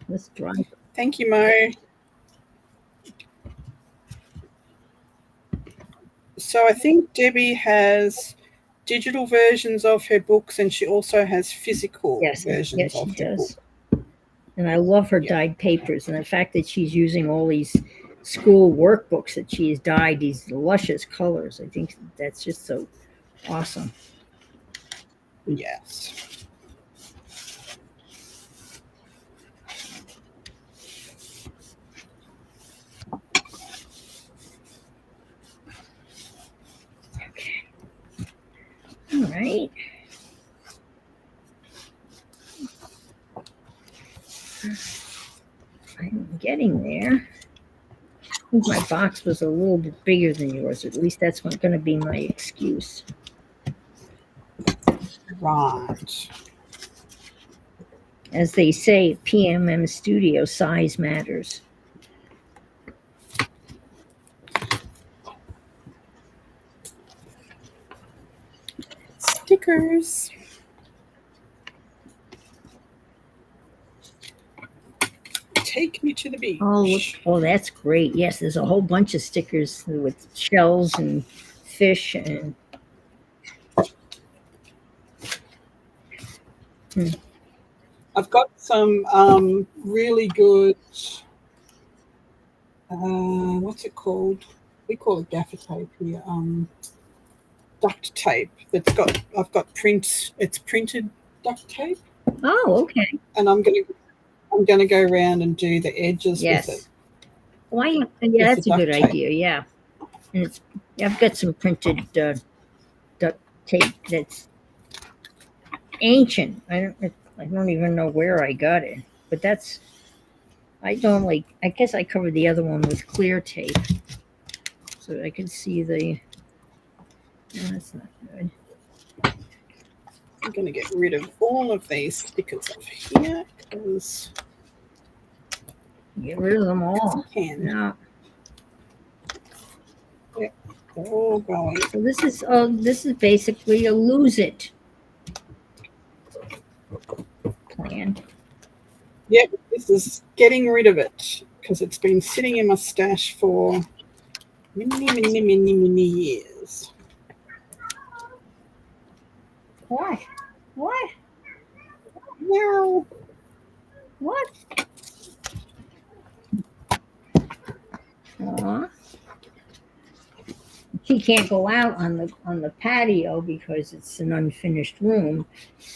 Let's drive. Thank you, Mo. So I think Debbie has digital versions of her books, and she also has physical versions of her books. And I love her dyed papers, and the fact that she's using all these school workbooks that she has dyed these luscious colors. I think that's just so awesome. Yes. Okay. All right. I'm getting there. I think my box was a little bit bigger than yours. At least that's going to be my excuse. Right. As they say, PMM Studio, size matters. Stickers. Take me to the beach. Oh, that's great. Yes, there's a whole bunch of stickers with shells and fish and. I've got some really good. What's it called? We call it gaffer tape here. Duct tape. I've got prints. It's printed duct tape. Oh, okay. And I'm gonna go around and do the edges with it. Why? Yeah, that's a good idea. Yeah, and I've got some printed duct tape that's ancient. I don't even know where I got it, but I guess I covered the other one with clear tape so I could see the. No, that's not good. I'm going to get rid of all of these stickers off here because. Get rid of them all. No. Yep, they're all going. So this is basically a lose it plan. Yep, this is getting rid of it because it's been sitting in my stash for many years. What? No. What? She can't go out on the patio because it's an unfinished room,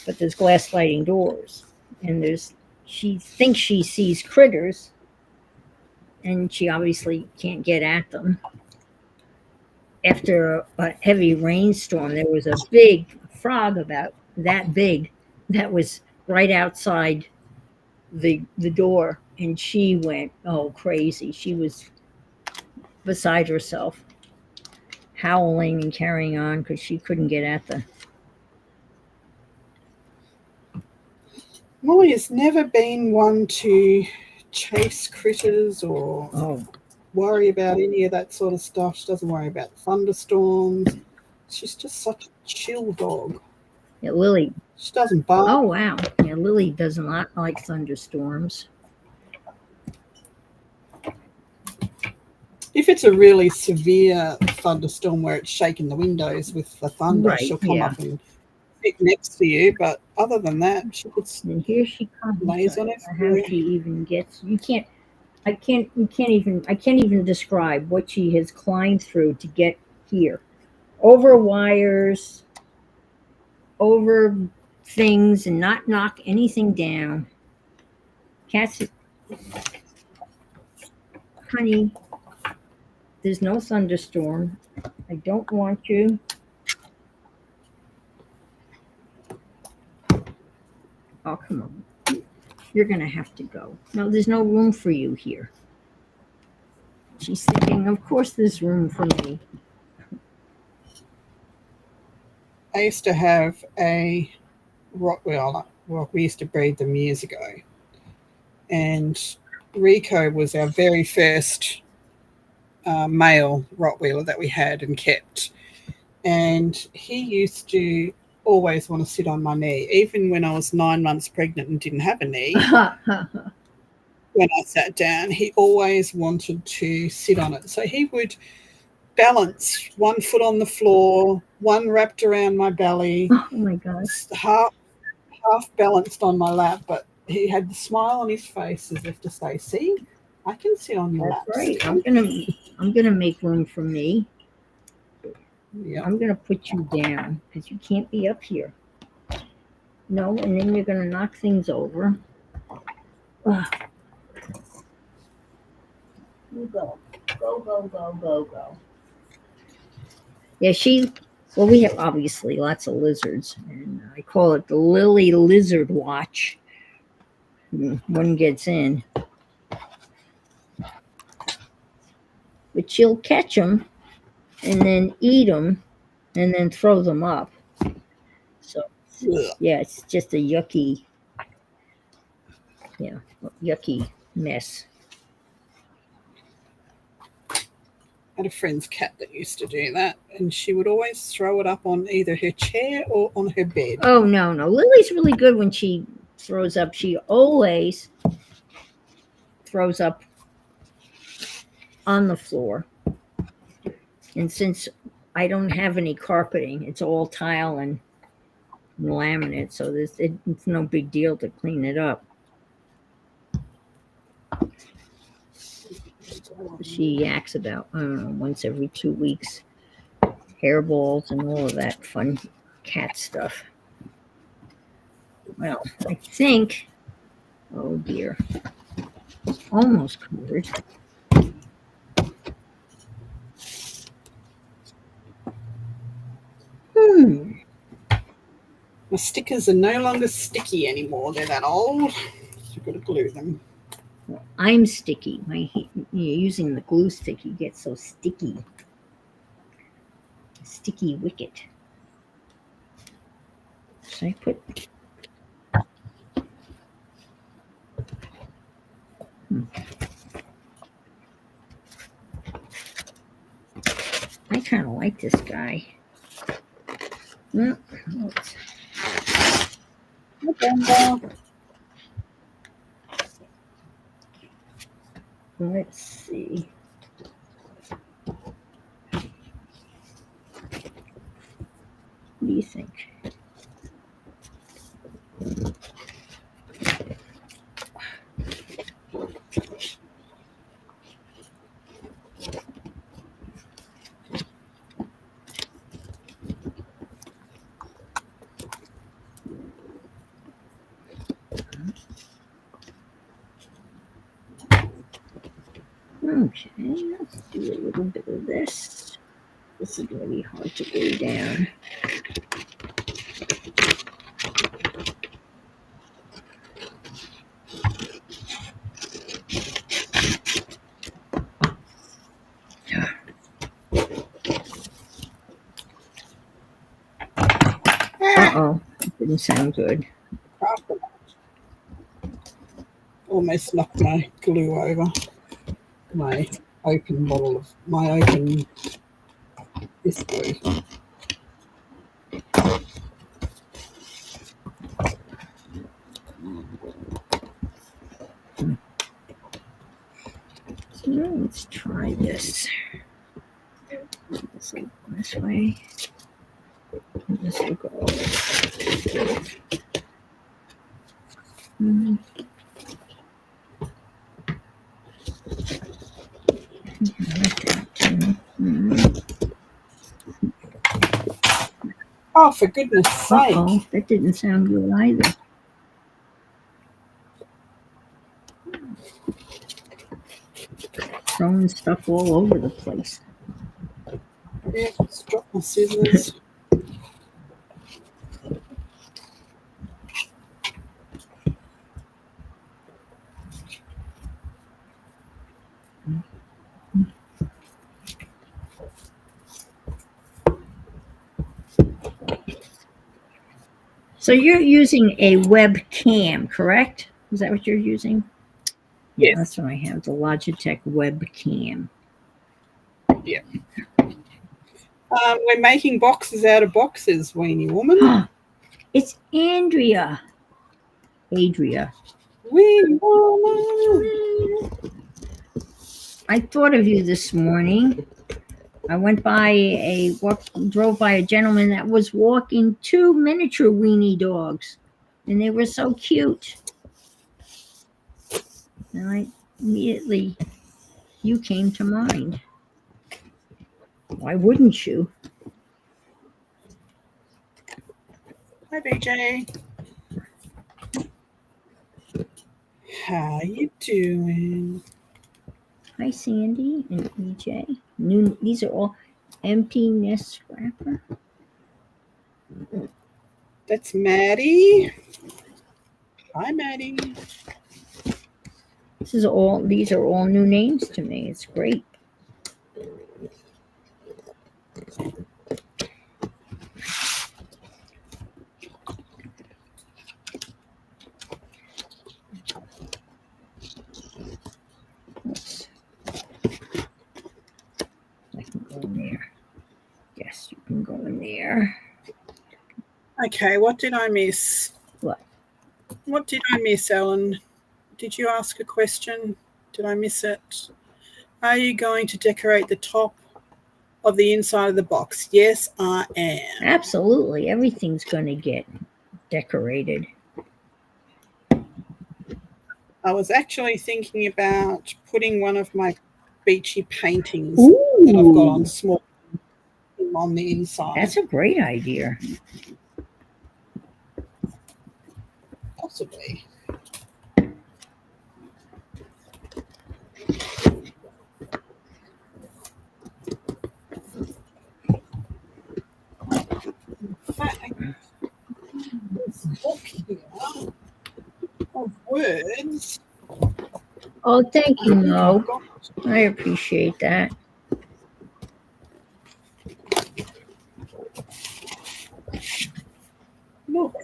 but there's glass sliding doors, and she thinks she sees critters, and she obviously can't get at them. After a heavy rainstorm, there was a big frog about that big that was right outside the door, and she went crazy. She was beside herself, howling and carrying on because she couldn't get at the. Molly has never been one to chase critters or worry about any of that sort of stuff. She doesn't worry about thunderstorms. She's just such a chill dog. Yeah, Lily. She doesn't bark. Oh, wow. Yeah, Lily does not like thunderstorms. If it's a really severe thunderstorm where it's shaking the windows with the thunder, Right, she'll come yeah. up and sit next to you. But other than that, she just And here she comes. lays on it. How she even gets? I can't even describe what she has climbed through to get here. Over wires, over things, and not knock anything down. Cats, honey, there's no thunderstorm. I don't want you. Oh, come on. You're going to have to go. No, there's no room for you here. She's thinking, of course there's room for me. I used to have a Rottweiler. Well, we used to breed them years ago. And Rico was our very first male Rottweiler that we had and kept. And he used to always want to sit on my knee, even when I was 9 months pregnant and didn't have a knee. When I sat down, he always wanted to sit on it. So he would balance one foot on the floor, one wrapped around my belly. Oh my gosh. Half balanced on my lap, but he had the smile on his face as if to say, see, I can sit on your lap. That's right. I'm gonna make room for me. Yeah. I'm gonna put you down because you can't be up here. No, and then you're gonna knock things over. You go. Go. Yeah, well, we have obviously lots of lizards, and I call it the Lily Lizard Watch. One gets in. But she'll catch them and then eat them and then throw them up. So, yeah, it's just a yucky mess. I had a friend's cat that used to do that, and she would always throw it up on either her chair or on her bed. Oh, no. Lily's really good when she throws up. She always throws up on the floor. And since I don't have any carpeting, it's all tile and laminate, so it's no big deal to clean it up. She yaks about, I don't know, once every 2 weeks. Hairballs and all of that fun cat stuff. Well, I think, oh dear, it's almost covered. My stickers are no longer sticky anymore. They're that old. So you've got to glue them. Well, I'm sticky. Using the glue stick, you get so sticky. Sticky wicket. Should I put... I kind of like this guy. Let's see. What do you think? Okay, let's do a little bit of this. This is going to be hard to glue down. Uh-oh, it didn't sound good. almost knocked my glue over. My open bottle of this glue. So let's try this. Let's go this way. This will go. Oh, for goodness sake. Uh-oh, that didn't sound good either. Throwing stuff all over the place. Yeah, just drop my scissors. So you're using a webcam, correct? Is that what you're using? Yeah, Yes. that's what I have, the Logitech webcam. Yeah. We're making boxes out of boxes, Weenie Woman. It's Andrea. Adria. Weenie Woman. I thought of you this morning. I went by drove by a gentleman that was walking 2 miniature weenie dogs, and they were so cute. And I immediately, you came to mind. Why wouldn't you? Hi, BJ. How you doing? Hi, Sandy and EJ. These are all empty nest scrapper. That's Maddie. Hi, Maddie. These are all new names to me. It's great. Oops. I can go in there. Yes, you can go in there. Okay, what did I miss? What? What did I miss, Ellen? Did you ask a question? Did I miss it? Are you going to decorate the top of the inside of the box? Yes, I am. Absolutely. Everything's going to get decorated. I was actually thinking about putting one of my beachy paintings Ooh, that I've got on small on the inside. That's a great idea. Possibly. In fact, this book here of words. Oh, thank you, Mo. I appreciate that. Look.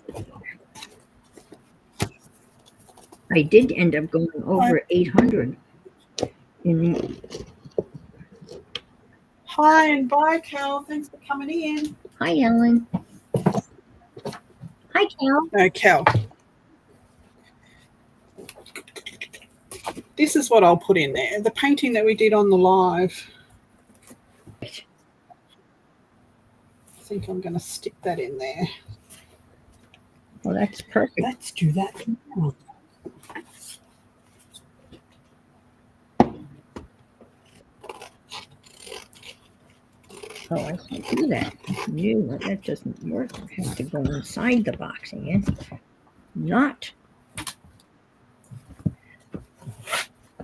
I did end up going over 800. Hi and bye, Cal. Thanks for coming in. Hi, Ellen. Hi, Cal. No, Cal. This is what I'll put in there. The painting that we did on the live. I think I'm going to stick that in there. Well, that's perfect. Let's do that now. Oh, I can't do that. No, that doesn't work. I have to go inside the box again. Not.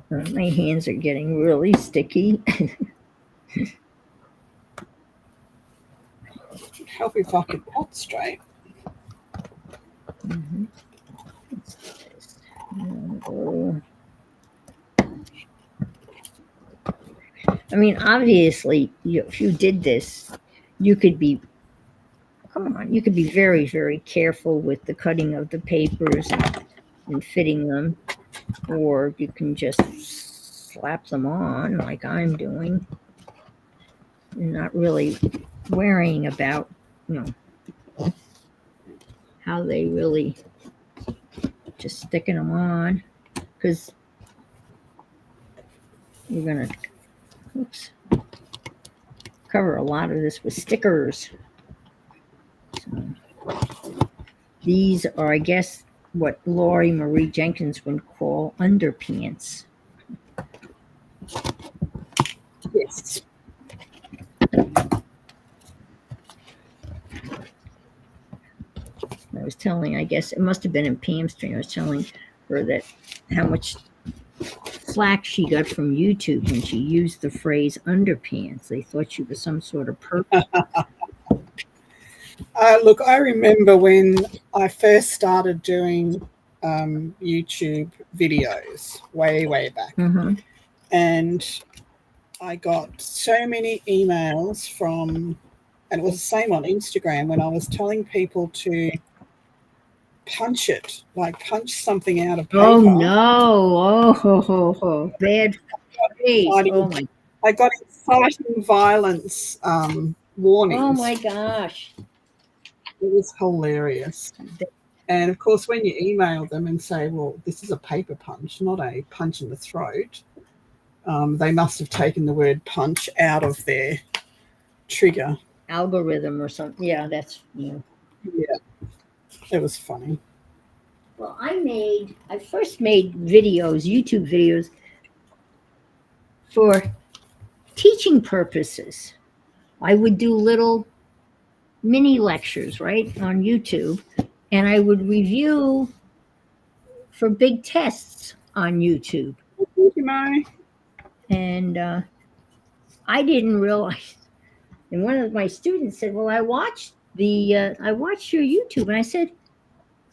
My hands are getting really sticky. Help if I could pot straight. Mm-hmm. I mean, obviously, if you did this, you could be very, very careful with the cutting of the papers. And and fitting them, or you can just slap them on like I'm doing and not really worrying about, you know, how they really just sticking them on, because you're going to, oops, cover a lot of this with stickers. So, these are, I guess, what Laurie Marie Jenkins would call underpants. Yes. I was telling, I guess it must have been in Pam's stream, I was telling her that how much flack she got from YouTube when she used the phrase underpants. They thought she was some sort of pervert. Look, I remember when I first started doing YouTube videos way back, and I got so many emails from, and it was the same on Instagram when I was telling people to punch it, like punch something out of paper. Oh no! Oh, bad face! Oh my! I got inciting violence warnings. Oh my gosh! It was hilarious. And of course, when you email them and say, "Well, this is a paper punch, not a punch in the throat," they must have taken the word "punch" out of their trigger algorithm or something. Yeah, that's yeah. It was funny. Well, I first made videos, YouTube videos, for teaching purposes. I would do little mini lectures, right, on YouTube, and I would review for big tests on YouTube. Thank you, Mary. And I didn't realize. And one of my students said, "Well, I watched your YouTube," and I said,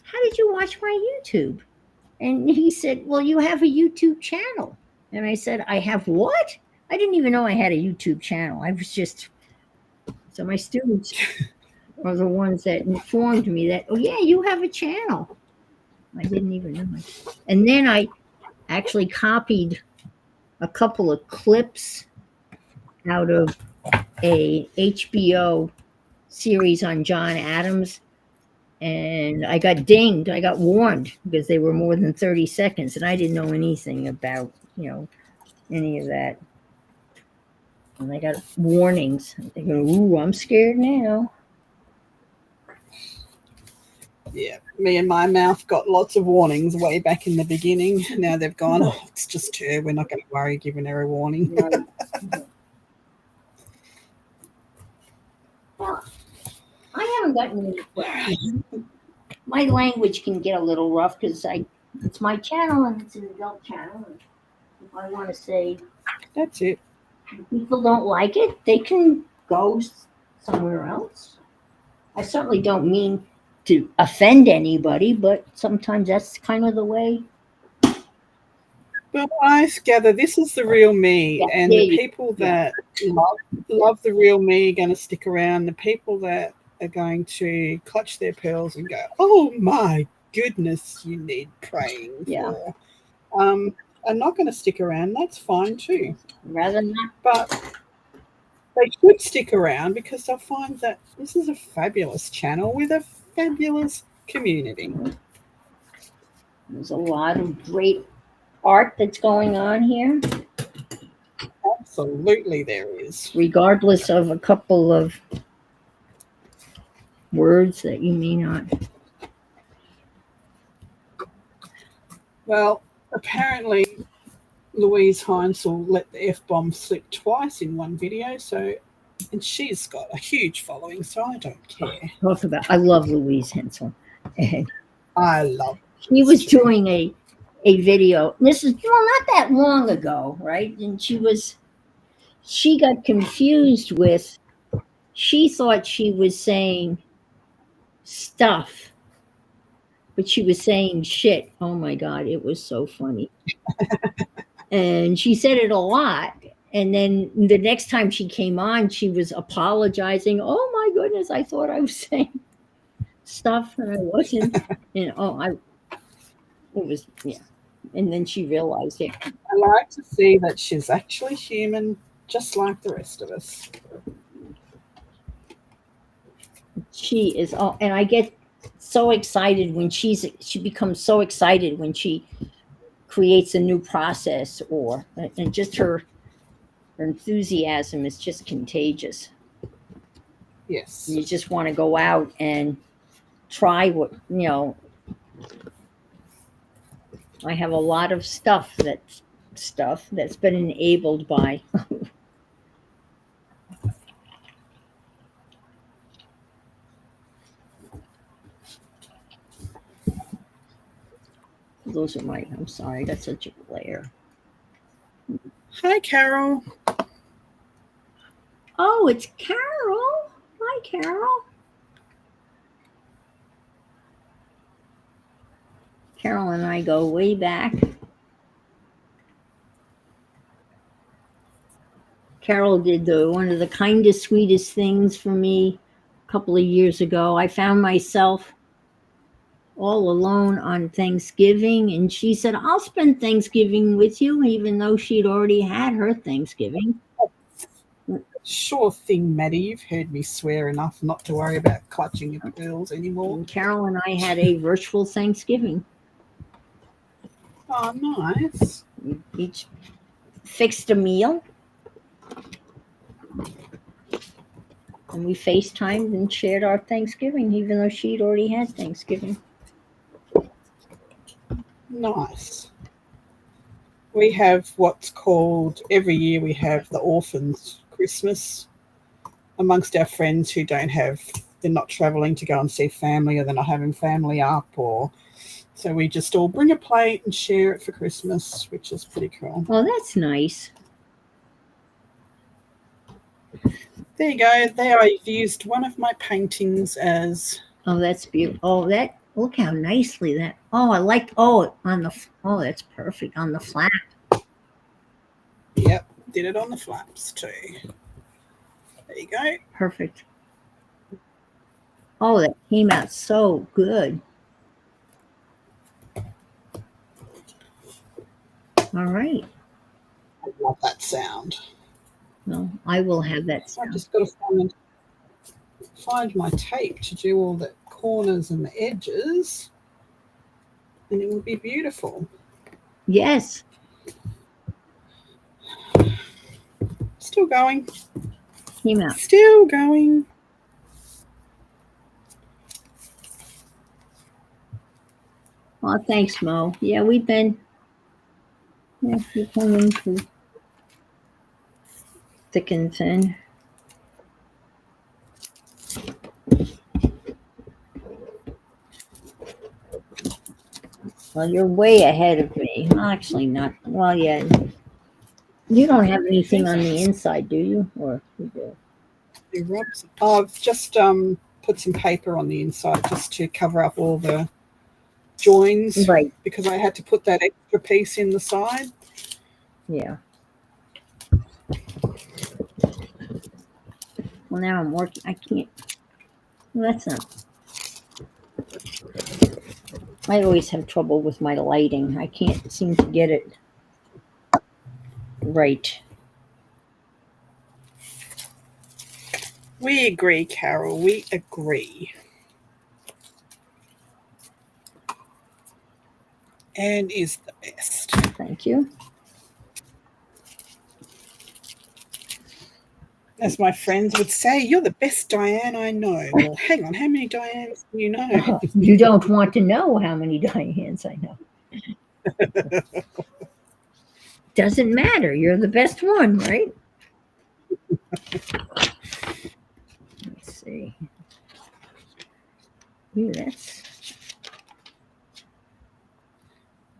"How did you watch my YouTube?" And he said, "Well, you have a YouTube channel." And I said, "I have what?" I didn't even know I had a YouTube channel. I was just, so my students are the ones that informed me that, "Oh yeah, you have a channel." I didn't even know it. And then I actually copied a couple of clips out of a HBO series on John Adams, and I got dinged. I got warned because they were more than 30 seconds, and I didn't know anything about, any of that. And I got warnings. I'm thinking, ooh, I'm scared now. Yeah, me and my mouth got lots of warnings way back in the beginning. Now they've gone, "Oh, it's just her. We're not going to worry giving her a warning." Well, I haven't gotten any questions. My language can get a little rough because it's my channel and it's an adult channel. And if I want to say, that's it. If people don't like it, they can go somewhere else. I certainly don't mean to offend anybody, but sometimes that's kind of the way. Well, I gather this is the real me, and the people that love the real me are going to stick around. The people that are going to clutch their pearls and go, "Oh my goodness, you need praying for," are not going to stick around. That's fine too. Rather not. But they should stick around because they'll find that this is a fabulous channel with a fabulous community. There's a lot of great art that's going on here. Absolutely there is. Regardless of a couple of words that you may not. Well, apparently Louise Heinzel let the F-bomb slip twice in one video, and she's got a huge following, so I don't care. I love Louise Heinzel. I love her. She was doing a video. This is not that long ago, right? And she got confused with, she thought she was saying stuff, but she was saying shit. Oh my God, it was so funny. And she said it a lot. And then the next time she came on, she was apologizing. "Oh my goodness, I thought I was saying stuff and I wasn't." And It was, yeah. And then she realized it. I like to see that she's actually human, just like the rest of us. She is all, and I get so excited when she becomes so excited when she creates a new process, or and just her enthusiasm is just contagious. Yes. You just want to go out and try what, I have a lot of stuff that's been enabled by those are my, I'm sorry, that's such a glare. Hi, Carol. Oh, it's Carol. Hi, Carol. Carol and I go way back. Carol did one of the kindest, sweetest things for me a couple of years ago. I found myself all alone on Thanksgiving, and she said, I'll spend Thanksgiving with you, even though she'd already had her Thanksgiving. Sure thing, Maddie. You've heard me swear enough not to worry about clutching your pearls anymore. And Carol and I had a virtual Thanksgiving. Oh, nice. We each fixed a meal, and we FaceTimed and shared our Thanksgiving, even though she'd already had Thanksgiving. Nice. We have what's called, every year we have the Orphans Christmas amongst our friends who don't have, they're not travelling to go and see family, or they're not having family up, or so we just all bring a plate and share it for Christmas, which is pretty cool. Oh, that's nice. There you go. There I've used one of my paintings as... Oh, that's beautiful. Oh, that, look how nicely that, oh, I like, oh, on the, oh, that's perfect, on the flap. Yep, did it on the flaps too. There you go. Perfect. Oh, that came out so good. All right. I love that sound. Well, I will have that sound. I've just got to find my tape to do all the corners and the edges, and it will be beautiful. Yes. Still going. Came out. Still going. Oh, thanks, Mo. Yeah, we've been coming through thick and thin. Well, you're way ahead of me. Well, actually, not. Well, yeah. You don't have anything on the inside, do you? Or you do? I've just put some paper on the inside just to cover up all the joins, Right. because I had to put that extra piece in the side. Yeah. Well, now I'm working. I can't. Well, that's not. I always have trouble with my lighting. I can't seem to get it right. We agree, Carol. We agree. Anne is the best. Thank you. As my friends would say, you're the best Diane I know. Well, hang on, how many Dianes do you know? You don't want to know how many Dianes I know. Doesn't matter. You're the best one, right? Let's see. Ooh, that's...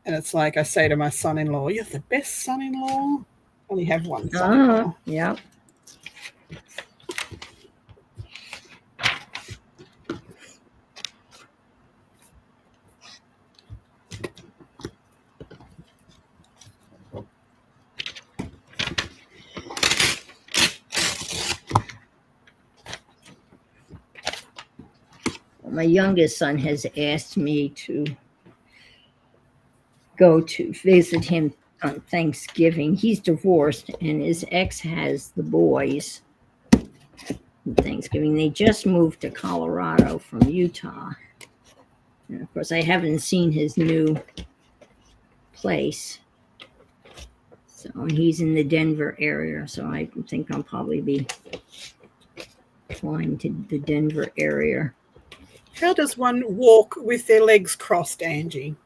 And it's like I say to my son-in-law, you're the best son-in-law. I only have one son-in-law. Yeah. My youngest son has asked me to go to visit him on Thanksgiving. He's divorced, and his ex has the boys. On Thanksgiving, they just moved to Colorado from Utah, and of course, I haven't seen his new place. So, and he's in the Denver area, so I think I'll probably be flying to the Denver area. How does one walk with their legs crossed, Angie?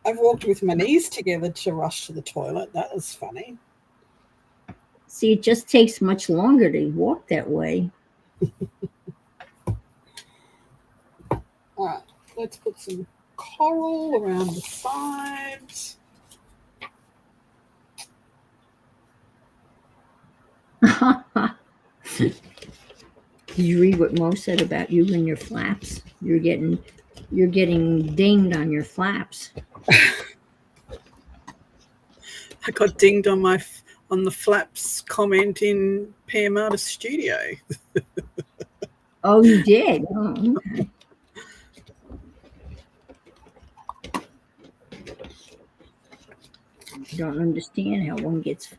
I've walked with my knees together to rush to the toilet. That was funny. See, it just takes much longer to walk that way. All right, let's put some coral around the sides. Did you read what Mo said about you and your flaps? You're getting dinged on your flaps. I got dinged on the flaps comment in PM Artist Studio. Oh, you did? Oh, okay. I don't understand how one gets.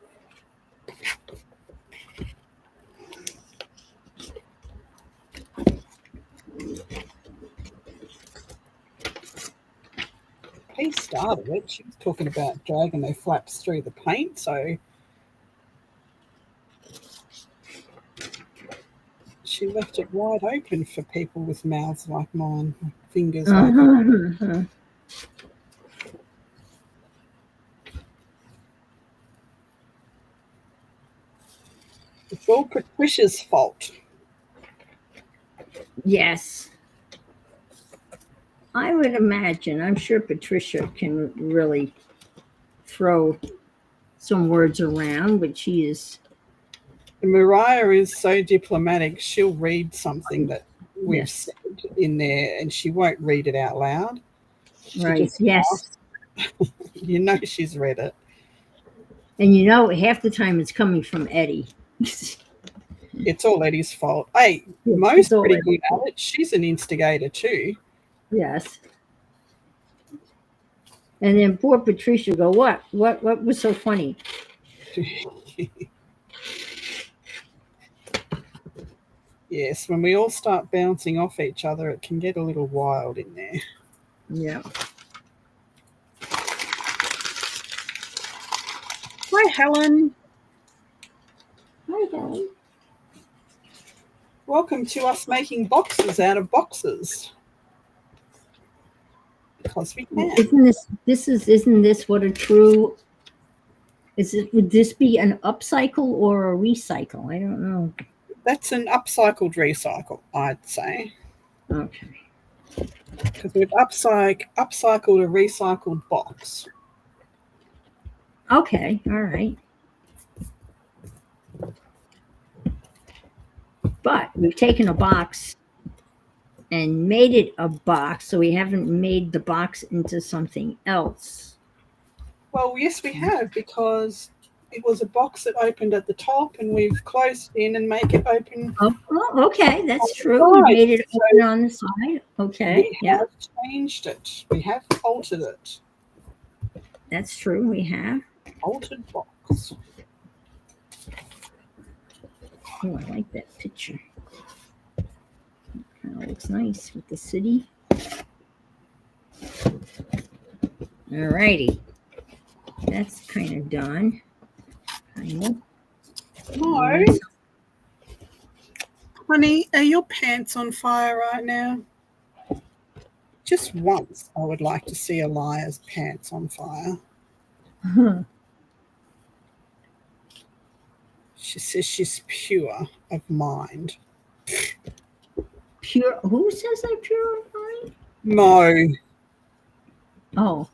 He started it. She was talking about dragging their flaps through the paint, so she left it wide open for people with mouths like mine, fingers like mine. It's all Patricia's fault. Yes. I would imagine. I'm sure Patricia can really throw some words around, but she is. Mariah is so diplomatic. She'll read something that we've Yes. said in there, and she won't read it out loud. She Right. just Yes. asks. You know she's read it. And you know, half the time it's coming from Eddie. It's all Eddie's fault. Hey, Mo's It's all pretty Eddie's good at it. She's an instigator too. Yes. And then poor Patricia go, what? What was so funny? Yes, when we all start bouncing off each other, it can get a little wild in there. Yeah. Hi, Helen. Hi, Helen. Welcome to us making boxes out of boxes. Because we can. Isn't this what a true would this be an upcycle or a recycle? I don't know. That's an upcycled recycle, I'd say. Okay. Because we've upcycled a recycled box. Okay, all right. But we've taken a box and made it a box, so we haven't made the box into something else. Well, yes, we have, because it was a box that opened at the top, and we've closed in and make it open. Oh, okay, that's true. We made it open on the side. Okay, We have changed it. We have altered it. That's true. We have. Altered box. Oh, I like that picture. Kind of looks nice with the city. All righty. That's kind of done. Kind of. No. Honey, are your pants on fire right now? Just once, I would like to see a liar's pants on fire. She says she's pure of mind. Pure? Who says I'm pure of mind? Mo. Oh.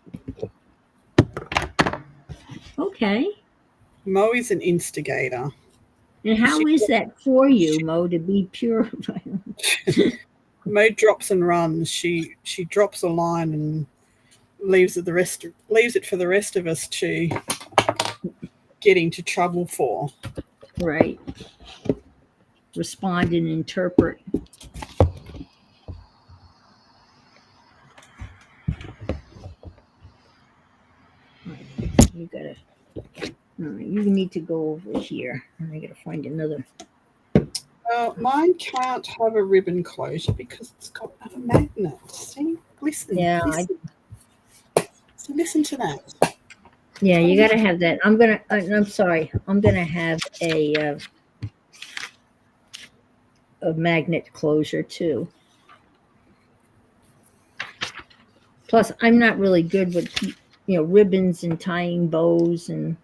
Okay. Mo is an instigator. And how is that for you, Mo, to be pure? Mo drops and runs. She drops a line and leaves it for the rest of us to get into trouble for. Right. Respond and interpret. You gotta. You need to go over here. I gotta find another. Mine can't have a ribbon closure because it's got a magnet. See? Listen. Yeah, Listen. So listen to that. Yeah, you gotta have that. I'm sorry. I'm gonna have a magnet closure too. Plus, I'm not really good with ribbons and tying bows, and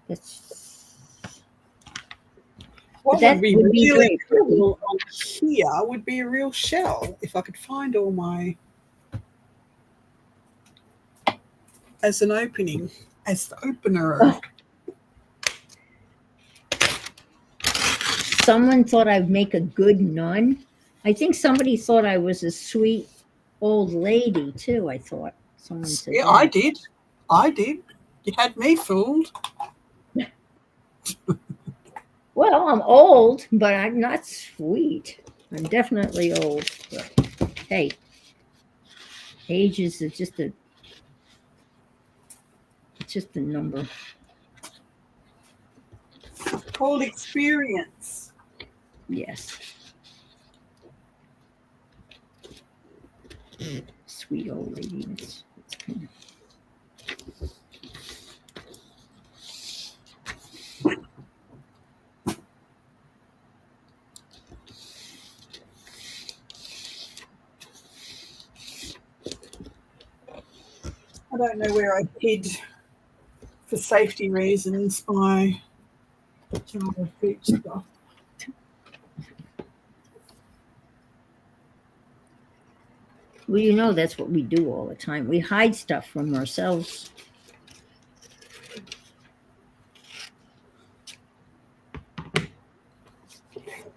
that's What that would be would be really very pretty. cool on here would be a real shell if I could find all my as an opening, as the opener. Someone thought I'd make a good nun. I think somebody thought I was a sweet old lady too. I thought someone said. Yeah, that. I did. You had me fooled. Well, I'm old, but I'm not sweet. I'm definitely old. But hey, age is just a number. Called experience. Yes. Sweet old lady. It's kind of... I don't know where I hid, for safety reasons, my jar of fruit stuff. Well, that's what we do all the time. We hide stuff from ourselves.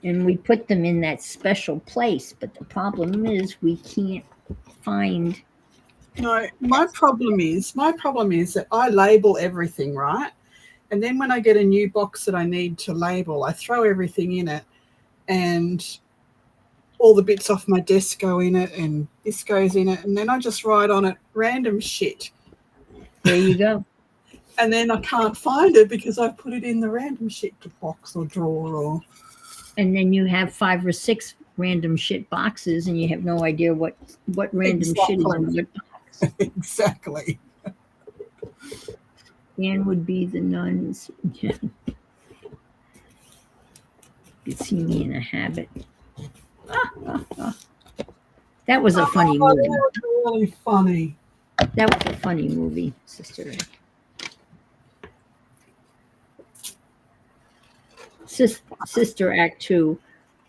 And we put them in that special place. But the problem is we can't find. No, my problem is that I label everything, right? And then when I get a new box that I need to label, I throw everything in it, and all the bits off my desk go in it, and this goes in it, and then I just write on it random shit. There you go. And then I can't find it because I've put it in the random shit box or drawer. And then you have 5 or 6 random shit boxes, and you have no idea what random shit is in what box. Exactly. Anne would be the nuns. You could see me in a habit. That was a funny movie. That was really funny. That was a funny movie, Sister Act. Sister Act 2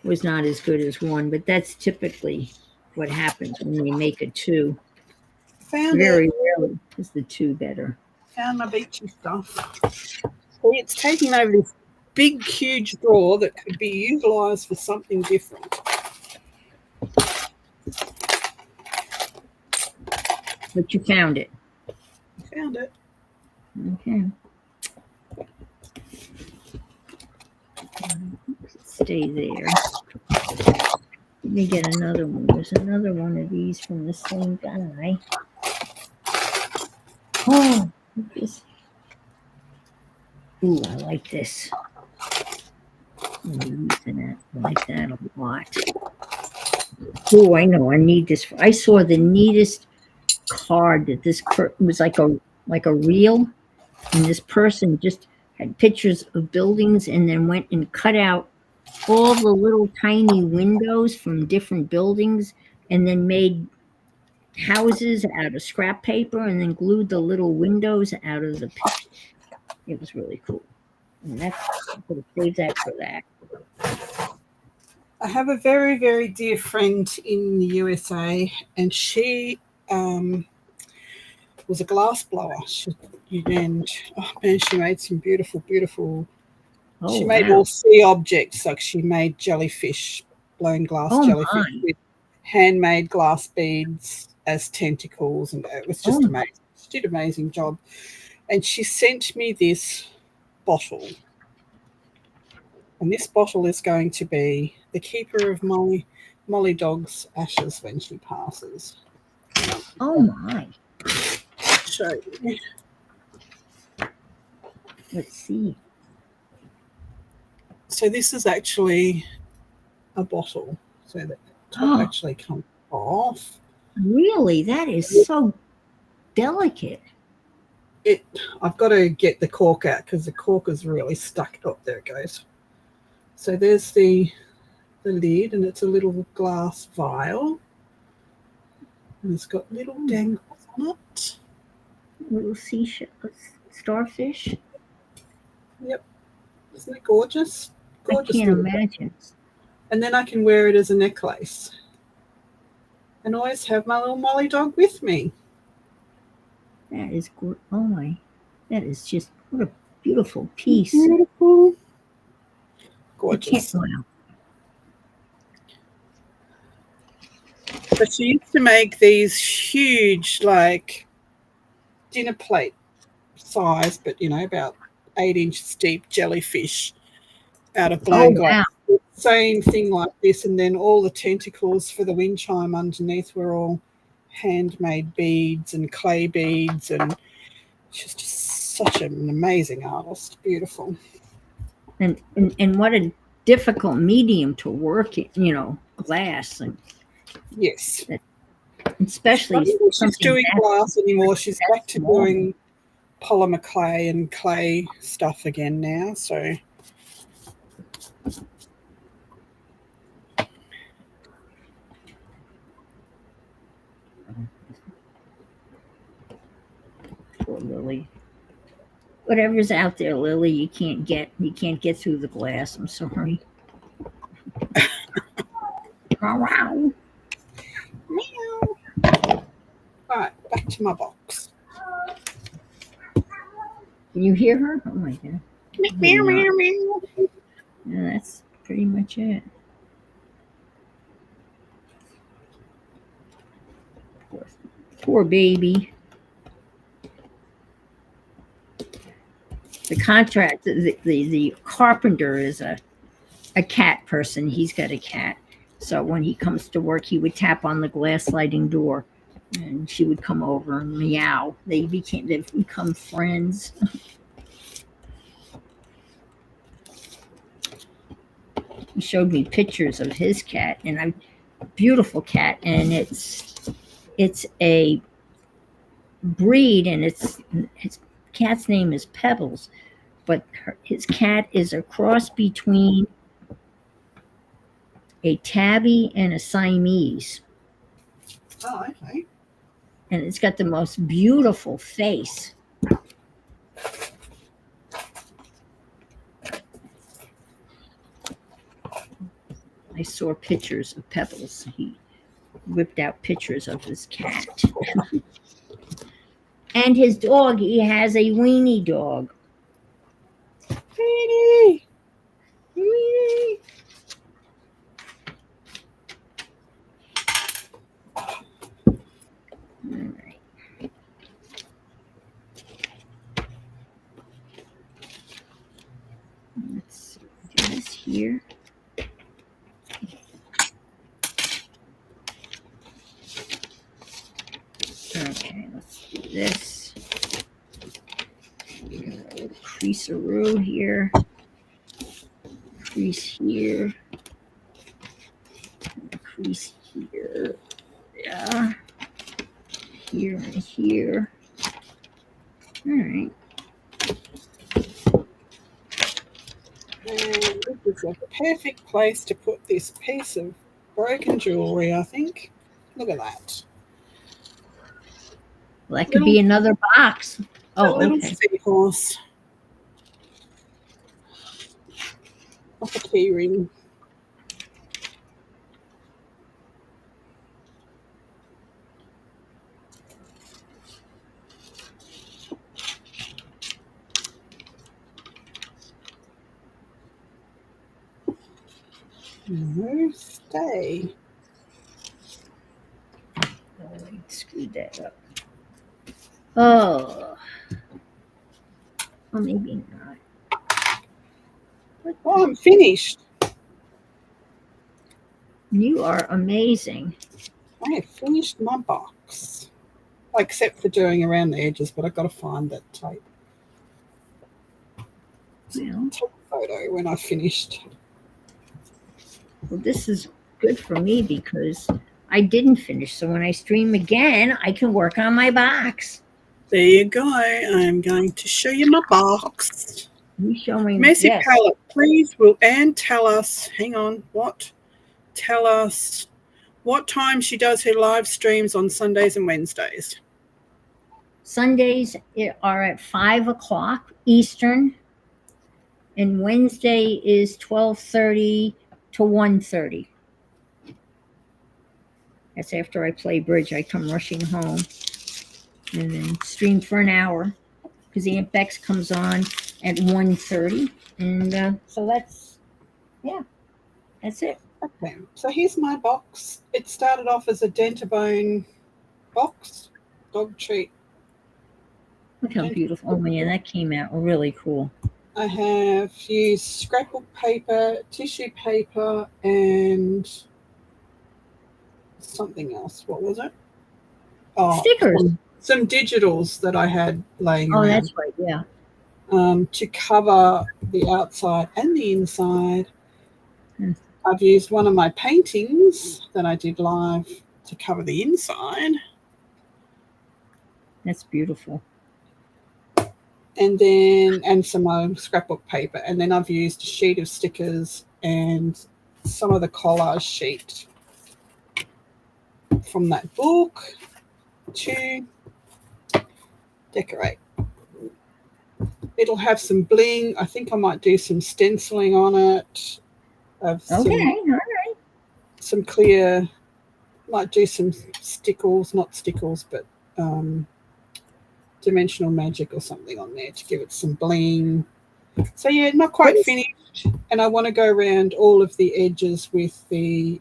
was not as good as 1, but that's typically what happens when we make a 2. Very rarely is the 2 better. Found my beachy stuff. See, it's taking over this big, huge drawer that could be utilised for something different. But you found it. I found it. Okay. Stay there. Let me get another one. There's another one of these from the same guy. Oh, this. Ooh, I like this. I'm using it. I like that a lot. Oh, I know. I need this. I saw the neatest card that this was like a reel, and this person just had pictures of buildings and then went and cut out all the little tiny windows from different buildings and then made houses out of scrap paper and then glued the little windows out of the picture. It was really cool. And I'm going to save that for that. I have a very, very dear friend in the USA, and she was a glass blower. She made some beautiful, beautiful. She made all sea objects, like she made jellyfish, blown glass jellyfish with handmade glass beads as tentacles, and it was just amazing. She did an amazing job. And she sent me this bottle. And this bottle is going to be the keeper of Molly Dog's ashes when she passes. Oh, my. Show you. Let's see. So this is actually a bottle. So the top actually comes off. Really? That is so delicate. I've got to get the cork out because the cork is really stuck. Oh, there it goes. So there's the lid, and it's a little glass vial. And it's got little dangles on it. Little seashell, starfish. Yep. Isn't it gorgeous? Gorgeous. I can't imagine. And then I can wear it as a necklace. And always have my little Molly dog with me. That is good. Oh my. That is just, what a beautiful piece. Beautiful. Gorgeous. Wow. But she used to make these huge, like, dinner plate size, but, about 8 inches deep jellyfish out of blank glass. Wow. Same thing like this, and then all the tentacles for the wind chime underneath were all handmade beads and clay beads, and she's just such an amazing artist. Beautiful. And what a difficult medium to work in, glass. And yes. Especially she's doing glass anymore. She's back to doing polymer clay and clay stuff again now. So poor Lily. Whatever's out there, Lily, you can't get through the glass. I'm sorry. Wow. Meow. All right, back to my box. Can you hear her? Oh my God. Meow, meow, meow. Yeah, that's pretty much it. Poor baby. The carpenter is a cat person. He's got a cat. So when he comes to work, he would tap on the glass sliding door, and she would come over and meow. They've become friends. He showed me pictures of his cat, and beautiful cat, and it's a breed, and his cat's name is Pebbles, but his cat is a cross between a tabby and a Siamese. Oh, okay. And it's got the most beautiful face. I saw pictures of Pebbles. He whipped out pictures of his cat. And his dog, he has a weenie dog. Weenie! Weenie! All right. Let's do this here. Okay, let's do this. Creaseroo here. Crease here. Crease here. Yeah. Here and here. All right. And this is a perfect place to put this piece of broken jewelry, I think. Look at that. Well, that could be another box. Oh, a little okay. seahorse. Like a key ring. No, stay. Oh, I screwed that up. Oh. Well, maybe not. Oh, I'm finished. You are amazing. I have finished my box. Except for doing around the edges, but I've got to find that tape. Well, take a photo when I finished. well, this is good for me because I didn't finish. So when I stream again, I can work on my box. There you go. I'm going to show you my box. You show me. Messy Yes. Palette, please will Anne tell us, hang on, what? Tell us what time she does her live streams on Sundays and Wednesdays. Sundays are at 5 o'clock Eastern, and Wednesday is 12:30 to 1:30. That's after I play bridge. I come rushing home and then stream for an hour because Aunt Bex comes on at 1:30, and so that's it. Okay, so here's my box. It started off as a Dentabone box, dog treat. Look how beautiful! Oh man, that came out really cool. I have used scrapbook paper, tissue paper, and something else. What was it? Oh, Stickers. Some digitals that I had laying Oh, around. that's right. Yeah. To cover the outside and the inside. I've used one of my paintings that I did live to cover the inside. That's beautiful. And some scrapbook paper. And then I've used a sheet of stickers and some of the collage sheet from that book to decorate. It'll have some bling. I think I might do some stenciling on it. Okay, all right. Some clear, might do some stickles, not stickles, but dimensional magic or something on there to give it some bling. So yeah, not quite finished. And I want to go around all of the edges with the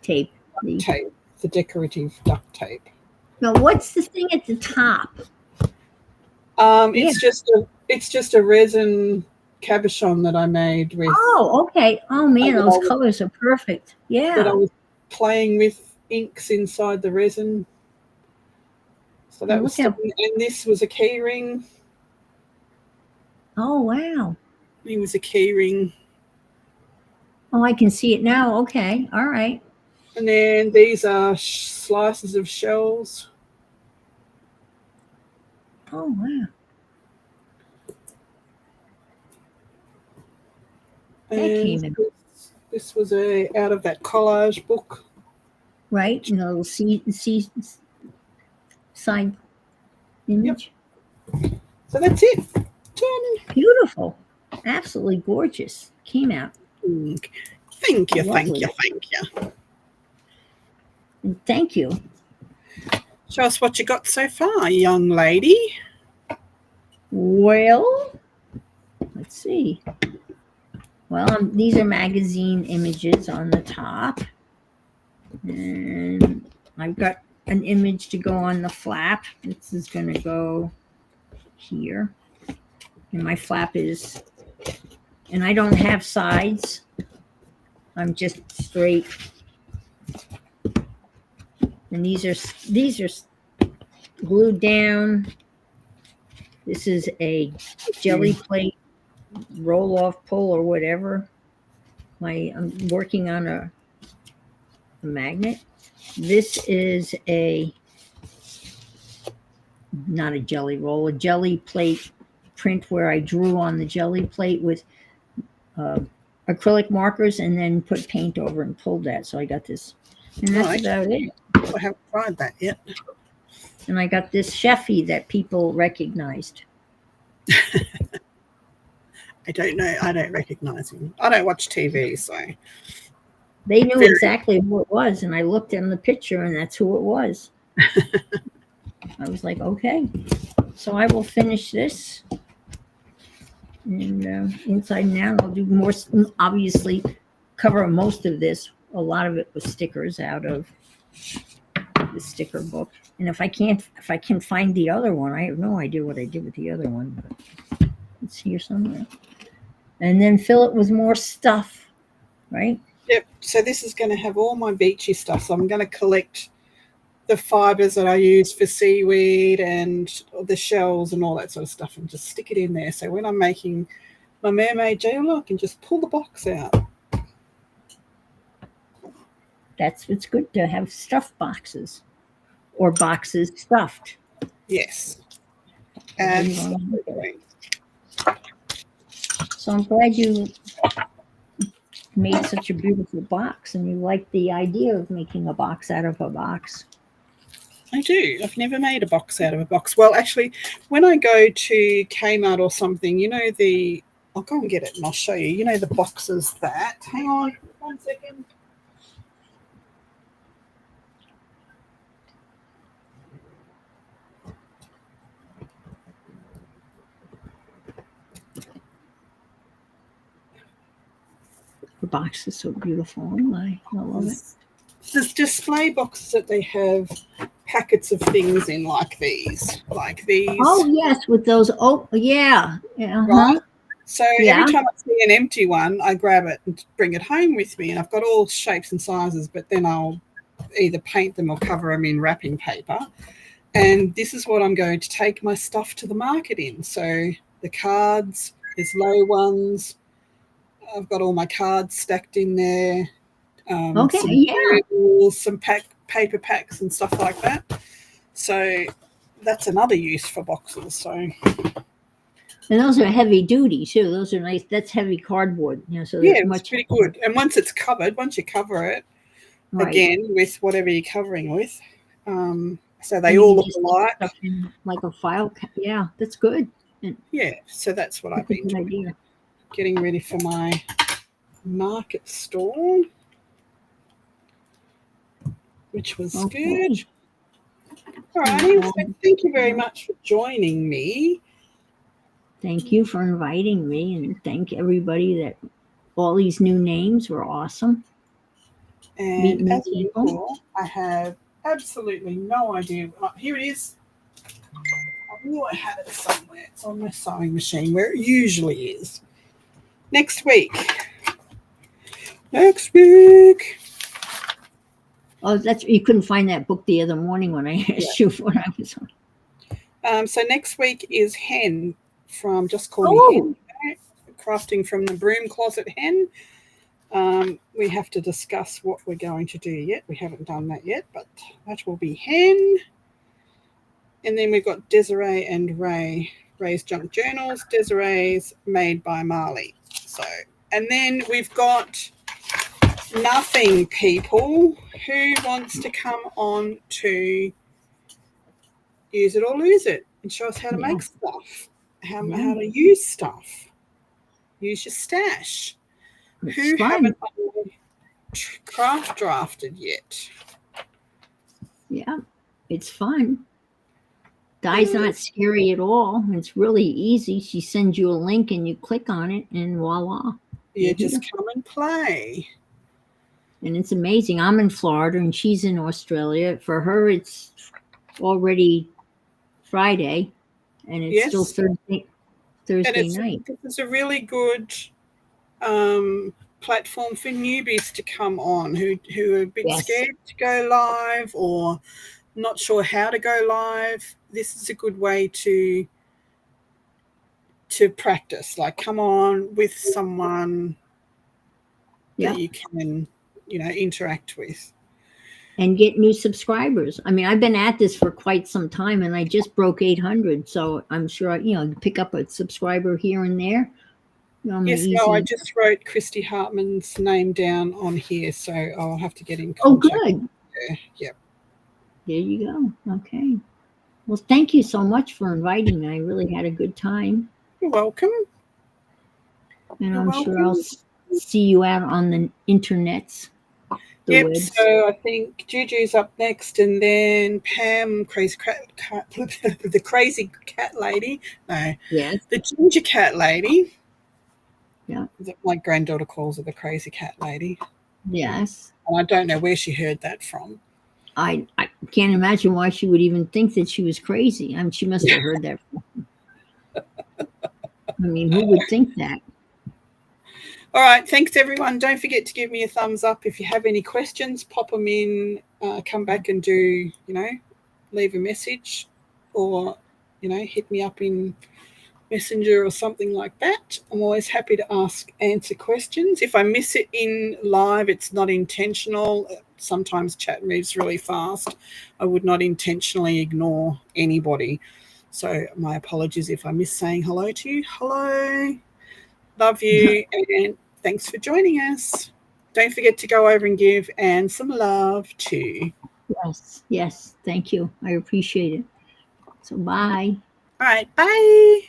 tape. The decorative duct tape. Now, what's the thing at the top? It's just a resin cabochon that I made with. Oh, okay. Oh man, those colors are perfect. Yeah. That I was playing with inks inside the resin. So that was, and this was a key ring. Oh wow. It was a key ring. Oh, I can see it now. Okay, all right. And then these are slices of shells. Oh wow. And this was out of that collage book. Right, and a little side image. Yep. So that's it. Done. Beautiful. Absolutely gorgeous. Came out. Thank you, lovely. Thank you. And thank you. Show us what you got so far, young lady. Well, let's see. Well, these are magazine images on the top. And I've got an image to go on the flap. This is going to go here. And my flap is, and I don't have sides. I'm just straight. And these are glued down. This is a jelly plate roll off pull or whatever. I'm working on a magnet. This is not a jelly roll, a jelly plate print where I drew on the jelly plate with acrylic markers and then put paint over and pulled that. So I got this, and that's about it. I haven't tried that yet. And I got this Sheffy that people recognized. I don't know. I don't recognize him. I don't watch TV, so. They knew exactly who it was, and I looked in the picture, and that's who it was. I was like, okay. So I will finish this. And inside and out, I'll do more, obviously, cover most of this. A lot of it was stickers out of the sticker book. And if I can find the other one, I have no idea what I did with the other one. But it's here somewhere. And then fill it with more stuff, right? Yep. So this is going to have all my beachy stuff. So I'm going to collect the fibers that I use for seaweed and the shells and all that sort of stuff, and just stick it in there. So when I'm making my mermaid journal, I can just pull the box out. It's good to have stuffed boxes or boxes stuffed. Yes. Absolutely. So I'm glad you made such a beautiful box and you like the idea of making a box out of a box. I do. I've never made a box out of a box. Well, actually, when I go to Kmart or something, I'll go and get it and I'll show you. You know the boxes that. Hang on 1 second. The box is so beautiful. I love it. There's display boxes that they have packets of things in like these. Oh, yes, with those. Oh, yeah. Right? So every time I see an empty one, I grab it and bring it home with me. And I've got all shapes and sizes, but then I'll either paint them or cover them in wrapping paper. And this is what I'm going to take my stuff to the market in. So the cards, there's low ones. I've got all my cards stacked in there. Some paper packs and stuff like that. So that's another use for boxes. So, and those are heavy duty too. Those are nice. That's heavy cardboard. So it's pretty good. And once it's covered, once you cover it again with whatever you're covering with, so they all look alike, like a file. Yeah, that's good. Yeah, so that's what I've been doing. Getting ready for my market stall, which was good. All right. So thank you very much for joining me. Thank you for inviting me, and thank everybody that all these new names were awesome. And as usual, I have absolutely no idea. Here it is. I knew I had it somewhere. It's on my sewing machine where it usually is. Next week. Oh, you couldn't find that book the other morning when I asked you what I was on. So next week is Hen from Just Call Me Hen. Crafting from the Broom Closet Hen. We have to discuss what we're going to do yet. We haven't done that yet, but that will be Hen. And then we've got Desiree and Ray. Ray's Junk Journals, Desiree's Made by Marley. So, and then we've got Nothing People. Who wants to come on to Use It or Lose It and show us how to make stuff, how to use stuff, use your stash. Who haven't craft drafted yet? Yeah, it's fun. Di's not scary at all. It's really easy. She sends you a link and you click on it and voila. You just come and play. And it's amazing. I'm in Florida and she's in Australia. For her, it's already Friday and it's still Thursday night. It's a really good platform for newbies to come on who are a bit scared to go live or not sure how to go live. This is a good way to practice. Like, come on with someone that you can, interact with. And get new subscribers. I mean, I've been at this for quite some time and I just broke 800. So I'm sure, pick up a subscriber here and there. I just wrote Christy Hartman's name down on here. So I'll have to get in contact. Oh, good. Yep. There you go. Okay. Well, thank you so much for inviting me. I really had a good time. You're welcome. And I'm sure I'll see you out on the internets. Yep, so I think Juju's up next, and then Pam, the crazy cat lady. No, the ginger cat lady. Yeah, my granddaughter calls her the crazy cat lady. Yes, and I don't know where she heard that from. I can't imagine why she would even think that she was crazy. I mean, she must have heard that from. I mean, who would think that? All right. Thanks, everyone. Don't forget to give me a thumbs up. If you have any questions, pop them in. Come back and do, leave a message, or, hit me up in Messenger or something like that. I'm always happy to answer questions. If I miss it in live, it's not intentional. Sometimes chat moves really fast. I would not intentionally ignore anybody. So my apologies if I miss saying hello to you. Hello. Love you, and thanks for joining us. Don't forget to go over and give Anne some love too. Yes. Thank you. I appreciate it. So bye. All right. Bye.